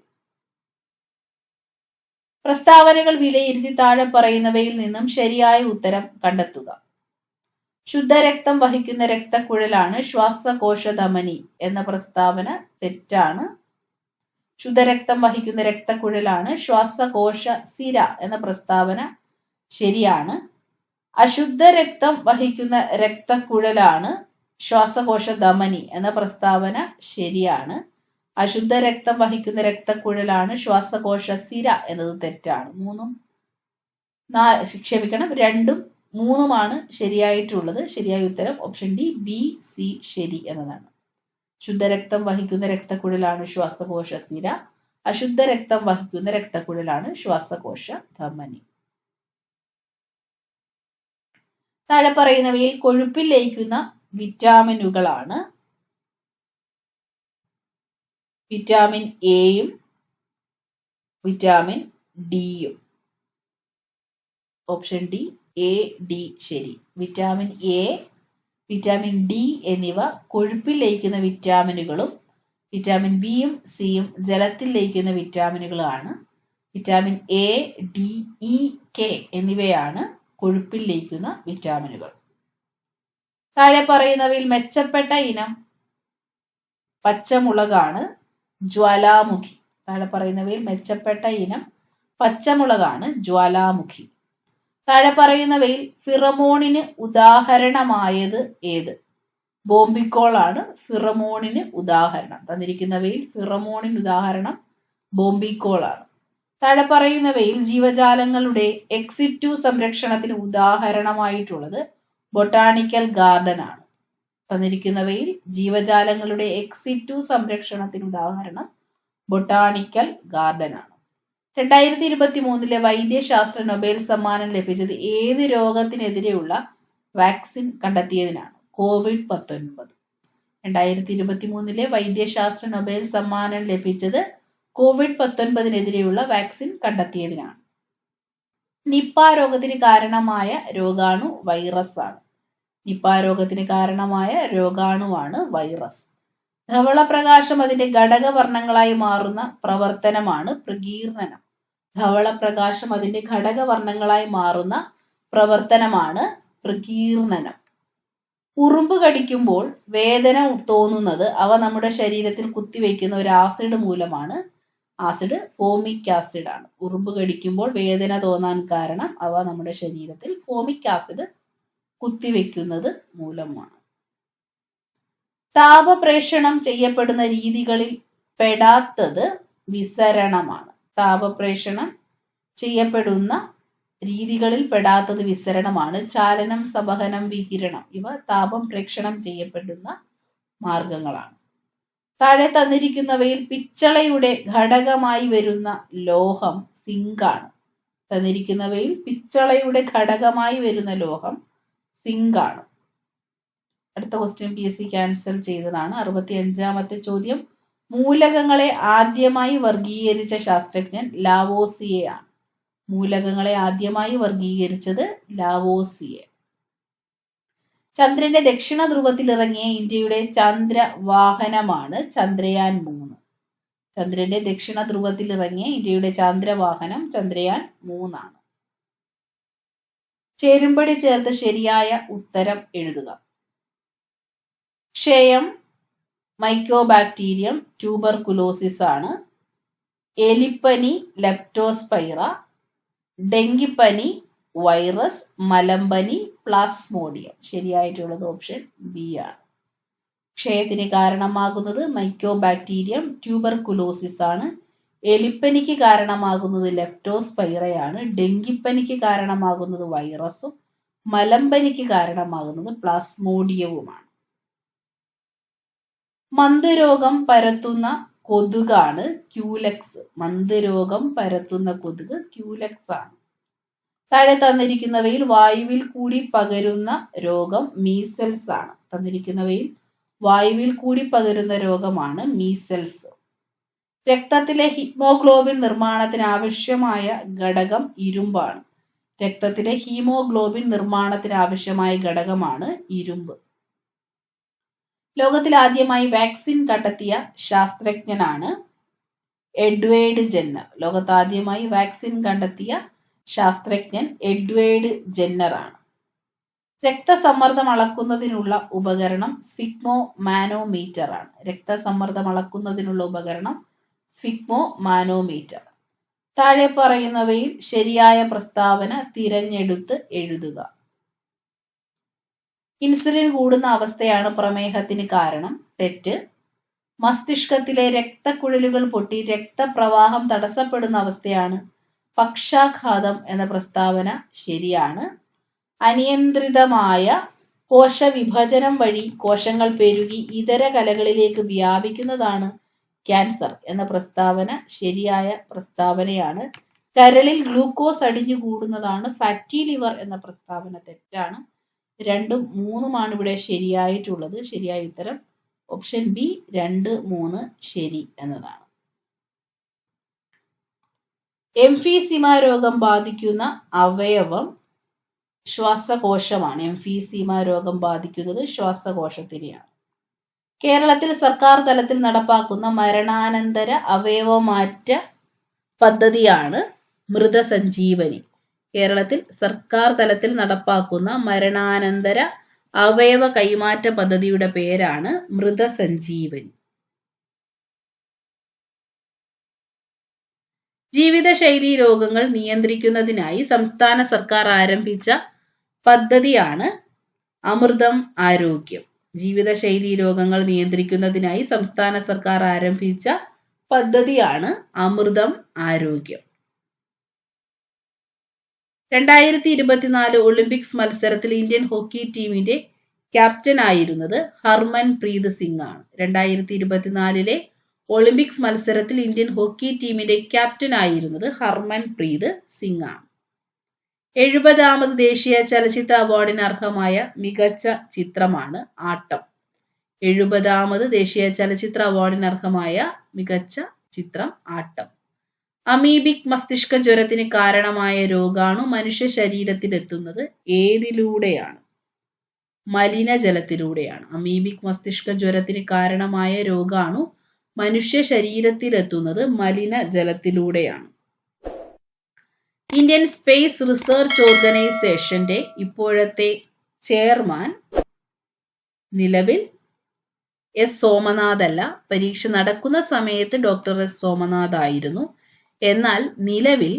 പ്രസ്താവനകൾ വിലയിരുത്തി താഴെ പറയുന്നവയിൽ നിന്നും ശരിയായ ഉത്തരം കണ്ടെത്തുക. ശുദ്ധരക്തം വഹിക്കുന്ന രക്തക്കുഴലാണ് ശ്വാസകോശധമനി എന്ന പ്രസ്താവന തെറ്റാണ്. ശുദ്ധരക്തം വഹിക്കുന്ന രക്തക്കുഴലാണ് ശ്വാസകോശ സിര എന്ന പ്രസ്താവന ശരിയാണ്. അശുദ്ധ രക്തം വഹിക്കുന്ന രക്തക്കുഴലാണ് ശ്വാസകോശ ധമനി എന്ന പ്രസ്താവന ശരിയാണ്. അശുദ്ധ രക്തം വഹിക്കുന്ന രക്തക്കുഴലാണ് ശ്വാസകോശ സിര എന്നത് തെറ്റാണ്. രണ്ടും മൂന്നുമാണ് ശരിയായിട്ടുള്ളത്. ശരിയായ ഉത്തരം ഓപ്ഷൻ ഡി, ബി, സി ശരി എന്നതാണ്. ശുദ്ധരക്തം വഹിക്കുന്ന രക്തക്കുഴലാണ് ശ്വാസകോശ സിര. അശുദ്ധ രക്തം വഹിക്കുന്ന രക്തക്കുഴലാണ് ശ്വാസകോശ ധമനി. താഴെ പറയുന്നവയിൽ കൊഴുപ്പിൽ ലയിക്കുന്ന വിറ്റാമിനുകളാണ് വിറ്റാമിൻ എയും വിറ്റാമിൻ ഡിയും. ഓപ്ഷൻ ഡി, എ, ഡി ശരി. വിറ്റാമിൻ എ, വിറ്റാമിൻ ഡി എന്നിവ കൊഴുപ്പിൽ ലയിക്കുന്ന വിറ്റാമിനുകളും വിറ്റാമിൻ ബിയും സിയും ജലത്തിൽ ലയിക്കുന്ന വിറ്റാമിനുകളാണ്. Vitamin A, D, E, K എന്നിവയാണ് കൊഴുപ്പിൽ ലയിക്കുന്ന വിറ്റാമിനുകൾ. താഴെ പറയുന്നവയിൽ മെച്ചപ്പെട്ട ഇനം പച്ചമുളകാണ് ജ്വാലാമുഖി. താഴെ പറയുന്നവയിൽ മെച്ചപ്പെട്ട ഇനം പച്ചമുളകാണ് ജ്വാലാമുഖി. താഴെ പറയുന്നവയിൽ ഫിറമോണിന് ഉദാഹരണമായത് ഏത്? ബോംബിക്കോൾ ആണ് ഫിറമോണിന് ഉദാഹരണം. തന്നിരിക്കുന്നവയിൽ ഫിറമോണിന് ഉദാഹരണം ബോംബിക്കോൾ ആണ്. താഴെ പറയുന്നവയിൽ ജീവജാലങ്ങളുടെ എക്സിറ്റു സംരക്ഷണത്തിന് ഉദാഹരണമായിട്ടുള്ളത് ബൊട്ടാണിക്കൽ ഗാർഡൻ ആണ്. തന്നിരിക്കുന്നവയിൽ ജീവജാലങ്ങളുടെ എക്സിറ്റു സംരക്ഷണത്തിന് ഉദാഹരണം ബൊട്ടാണിക്കൽ ഗാർഡൻ ആണ്. 2023 വൈദ്യശാസ്ത്ര നൊബേൽ സമ്മാനം ലഭിച്ചത് ഏത് രോഗത്തിനെതിരെയുള്ള വാക്സിൻ കണ്ടെത്തിയതിനാണ്? COVID-19. 2023 വൈദ്യശാസ്ത്ര നൊബേൽ സമ്മാനം ലഭിച്ചത് COVID-19 വാക്സിൻ കണ്ടെത്തിയതിനാണ്. നിപ്പ രോഗത്തിന് കാരണമായ രോഗാണു വൈറസ് ആണ്. നിപ്പ രോഗത്തിന് കാരണമായ രോഗാണുവാണ് വൈറസ്. ധവളപ്രകാശം അതിന്റെ ഘടകവർണ്ണങ്ങളായി മാറുന്ന പ്രവർത്തനമാണ് പ്രകീർണനം. ധവളപ്രകാശം അതിന്റെ ഘടകവർണ്ണങ്ങളായി മാറുന്ന പ്രവർത്തനമാണ് പ്രകീർണനം. ഉറുമ്പ് കടിക്കുമ്പോൾ വേദന തോന്നുന്നത് അവ നമ്മുടെ ശരീരത്തിൽ കുത്തിവെക്കുന്ന ഒരു ആസിഡ് മൂലമാണ്. ആസിഡ് ഫോമിക് ആസിഡ് ആണ്. ഉറുമ്പ് കടിക്കുമ്പോൾ വേദന തോന്നാൻ കാരണം അവ നമ്മുടെ ശരീരത്തിൽ ഫോമിക് ആസിഡ് കുത്തിവെക്കുന്നത് മൂലമാണ്. താപപ്രേഷണം ചെയ്യപ്പെടുന്ന രീതികളിൽ പെടാത്തത് വിസരണമാണ്. താപപ്രേഷണം ചെയ്യപ്പെടുന്ന രീതികളിൽ പെടാത്തത് വിസരണമാണ്. ചാലനം, സംവഹനം, വികിരണം ഇവ താപം പ്രേക്ഷണം ചെയ്യപ്പെടുന്ന മാർഗങ്ങളാണ്. താഴെ തന്നിരിക്കുന്നവയിൽ പിച്ചളയുടെ ഘടകമായി വരുന്ന ലോഹം സിങ്കാണ്. തന്നിരിക്കുന്നവയിൽ പിച്ചളയുടെ ഘടകമായി വരുന്ന ലോഹം സിങ്കാണ്. അടുത്ത ക്വസ്റ്റ്യൻ PSC ക്യാൻസൽ ചെയ്തതാണ്. 65ാമത്തെ ചോദ്യം. മൂലകങ്ങളെ ആദ്യമായി വർഗീകരിച്ച ശാസ്ത്രജ്ഞൻ ലാവോസിയെ ആണ്. മൂലകങ്ങളെ ആദ്യമായി വർഗീകരിച്ചത് ലാവോസിയെ. ചന്ദ്രന്റെ ദക്ഷിണ ധ്രുവത്തിൽ ഇറങ്ങിയ ഇന്ത്യയുടെ ചന്ദ്രവാഹനമാണ് ചന്ദ്രയാൻ 3. ചന്ദ്രന്റെ ദക്ഷിണ ധ്രുവത്തിൽ ഇറങ്ങിയ ഇന്ത്യയുടെ ചന്ദ്രവാഹനം ചന്ദ്രയാൻ 3 ആണ്. ചേരുംപടി ചേർത്ത് ശരിയായ ഉത്തരം എഴുതുക. ക്ഷയം മൈക്കോബാക്ടീരിയം ട്യൂബർകുലോസിസ് ആണ്. എലിപ്പനി ലെപ്റ്റോസ്പൈറ. ഡെങ്കിപ്പനി വൈറസ്. മലമ്പനി പ്ലാസ്മോഡിയം. ശരിയായിട്ടുള്ളത് ഓപ്ഷൻ ബി ആണ്. ക്ഷയത്തിന് കാരണമാകുന്നത് മൈക്കോബാക്ടീരിയം ട്യൂബർകുലോസിസ് ആണ്. എലിപ്പനിക്ക് കാരണമാകുന്നത് ലെപ്റ്റോസ്പൈറയാണ്. ഡെങ്കിപ്പനിക്ക് കാരണമാകുന്നത് വൈറസും മലമ്പനിക്ക് കാരണമാകുന്നത് പ്ലാസ്മോഡിയവുമാണ്. മന്ദരോഗം പരത്തുന്ന കൊതുകാണ് ക്യൂലെക്സ്. മന്ദരോഗം പരത്തുന്ന കൊതുക് ക്യൂലെക്സ് ആണ്. താഴെ തന്നിരിക്കുന്നവയിൽ വായുവിൽ കൂടി പകരുന്ന രോഗം മീസൽസ് ആണ്. തന്നിരിക്കുന്നവയിൽ വായുവിൽ കൂടി പകരുന്ന രോഗമാണ് മീസൽസ്. രക്തത്തിലെ ഹീമോഗ്ലോബിൻ നിർമ്മാണത്തിന് ആവശ്യമായ ഘടകം ഇരുമ്പാണ്. രക്തത്തിലെ ഹീമോഗ്ലോബിൻ നിർമ്മാണത്തിന് ആവശ്യമായ ഘടകമാണ് ഇരുമ്പ്. ലോകത്തിൽ ആദ്യമായി വാക്സിൻ കണ്ടെത്തിയ ശാസ്ത്രജ്ഞനാണ് എഡ്വേർഡ് ജെന്നർ. ലോകത്ത് ആദ്യമായി വാക്സിൻ കണ്ടെത്തിയ ശാസ്ത്രജ്ഞൻ എഡ്വേർഡ് ജെന്നർ ആണ്. രക്തസമ്മർദ്ദം അളക്കുന്നതിനുള്ള ഉപകരണം സ്ഫിഗ്മോ മാനോമീറ്റർ ആണ്. രക്തസമ്മർദ്ദം അളക്കുന്നതിനുള്ള ഉപകരണം സ്ഫിഗ്മോ മാനോമീറ്റർ. താഴെ പറയുന്നവയിൽ ശരിയായ പ്രസ്താവന തിരഞ്ഞെടുത്ത് എഴുതുക. ഇൻസുലിൻ കൂടുന്ന അവസ്ഥയാണ് പ്രമേഹത്തിന് കാരണം. തെറ്റ്. മസ്തിഷ്കത്തിലെ രക്തക്കുഴലുകൾ പൊട്ടി രക്തപ്രവാഹം തടസ്സപ്പെടുന്ന അവസ്ഥയാണ് പക്ഷാഘാതം എന്ന പ്രസ്താവന ശരിയാണ്. അനിയന്ത്രിതമായ കോശവിഭജനം വഴി കോശങ്ങൾ പെരുകി ഇതര കലകളിലേക്ക് വ്യാപിക്കുന്നതാണ് ക്യാൻസർ എന്ന പ്രസ്താവന ശരിയായ പ്രസ്താവനയാണ്. കരളിൽ ഗ്ലൂക്കോസ് അടിഞ്ഞുകൂടുന്നതാണ് ഫാറ്റി ലിവർ എന്ന പ്രസ്താവന തെറ്റാണ്. 2ഉം 3ഉമാണ് ഇവിടെ ശരിയായിട്ടുള്ളത്. ശരിയായ ഉത്തരം ഓപ്ഷൻ ബി 2, 3 ശരി എന്നതാണ്. എംഫീസിമ രോഗം ബാധിക്കുന്ന അവയവം ശ്വാസകോശമാണ്. എംഫീസിമ രോഗം ബാധിക്കുന്നത് ശ്വാസകോശത്തിനെയാണ്. കേരളത്തിൽ സർക്കാർ തലത്തിൽ നടപ്പാക്കുന്ന മരണാനന്തര അവയവമാറ്റ പദ്ധതിയാണ് മൃതസഞ്ജീവനി. കേരളത്തിൽ സർക്കാർ തലത്തിൽ നടപ്പാക്കുന്ന മരണാനന്തര അവയവ കൈമാറ്റ പദ്ധതിയുടെ പേരാണ് മൃതസഞ്ജീവനി. ജീവിതശൈലി രോഗങ്ങൾ നിയന്ത്രിക്കുന്നതിനായി സംസ്ഥാന സർക്കാർ ആരംഭിച്ച പദ്ധതിയാണ് അമൃതം ആരോഗ്യം. ജീവിതശൈലി രോഗങ്ങൾ നിയന്ത്രിക്കുന്നതിനായി സംസ്ഥാന സർക്കാർ ആരംഭിച്ച പദ്ധതിയാണ് അമൃതം ആരോഗ്യം. 2024 ഒളിമ്പിക്സ് മത്സരത്തിൽ ഇന്ത്യൻ ഹോക്കി ടീമിന്റെ ക്യാപ്റ്റൻ ആയിരുന്നത് ഹർമൻപ്രീത് സിംഗ് ആണ്. 2024 ഒളിമ്പിക്സ് മത്സരത്തിൽ ഇന്ത്യൻ ഹോക്കി ടീമിന്റെ ക്യാപ്റ്റൻ ആയിരുന്നത് ഹർമൻപ്രീത് സിംഗ് ആണ്. 70ാമത് ദേശീയ ചലച്ചിത്ര അവാർഡിന് അർഹമായ മികച്ച ചിത്രമാണ് ആട്ടം. 70ാമത് ദേശീയ ചലച്ചിത്ര അവാർഡിന് അർഹമായ മികച്ച ചിത്രം ആട്ടം. അമീബിക് മസ്തിഷ്ക ജ്വരത്തിന് കാരണമായ രോഗാണു മനുഷ്യ ശരീരത്തിലെത്തുന്നത് ഏതിലൂടെയാണ്? മലിനജലത്തിലൂടെയാണ്. അമീബിക് മസ്തിഷ്ക ജ്വരത്തിന് കാരണമായ രോഗാണു മനുഷ്യ ശരീരത്തിലെത്തുന്നത് മലിനജലത്തിലൂടെയാണ്. ഇന്ത്യൻ സ്പേസ് റിസർച്ച് ഓർഗനൈസേഷന്റെ ഇപ്പോഴത്തെ ചെയർമാൻ നിലവിൽ എസ് സോമനാഥ് അല്ല. പരീക്ഷ നടക്കുന്ന സമയത്ത് ഡോക്ടർ എസ് സോമനാഥ് ആയിരുന്നു. എന്നാൽ നിലവിൽ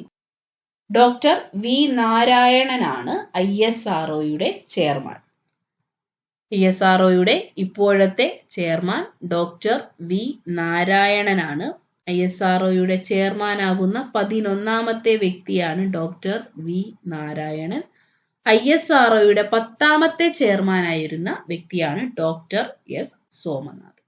ഡോക്ടർ വി നാരായണനാണ് ISROയുടെ ചെയർമാൻ. ISROയുടെ ഇപ്പോഴത്തെ ചെയർമാൻ ഡോക്ടർ വി നാരായണനാണ്. ISROയുടെ ചെയർമാനാകുന്ന 11ാമത്തെ വ്യക്തിയാണ് ഡോക്ടർ വി നാരായണൻ. ISROയുടെ 10ാമത്തെ ചെയർമാനായിരുന്ന വ്യക്തിയാണ് ഡോക്ടർ എസ് സോമനാഥ്.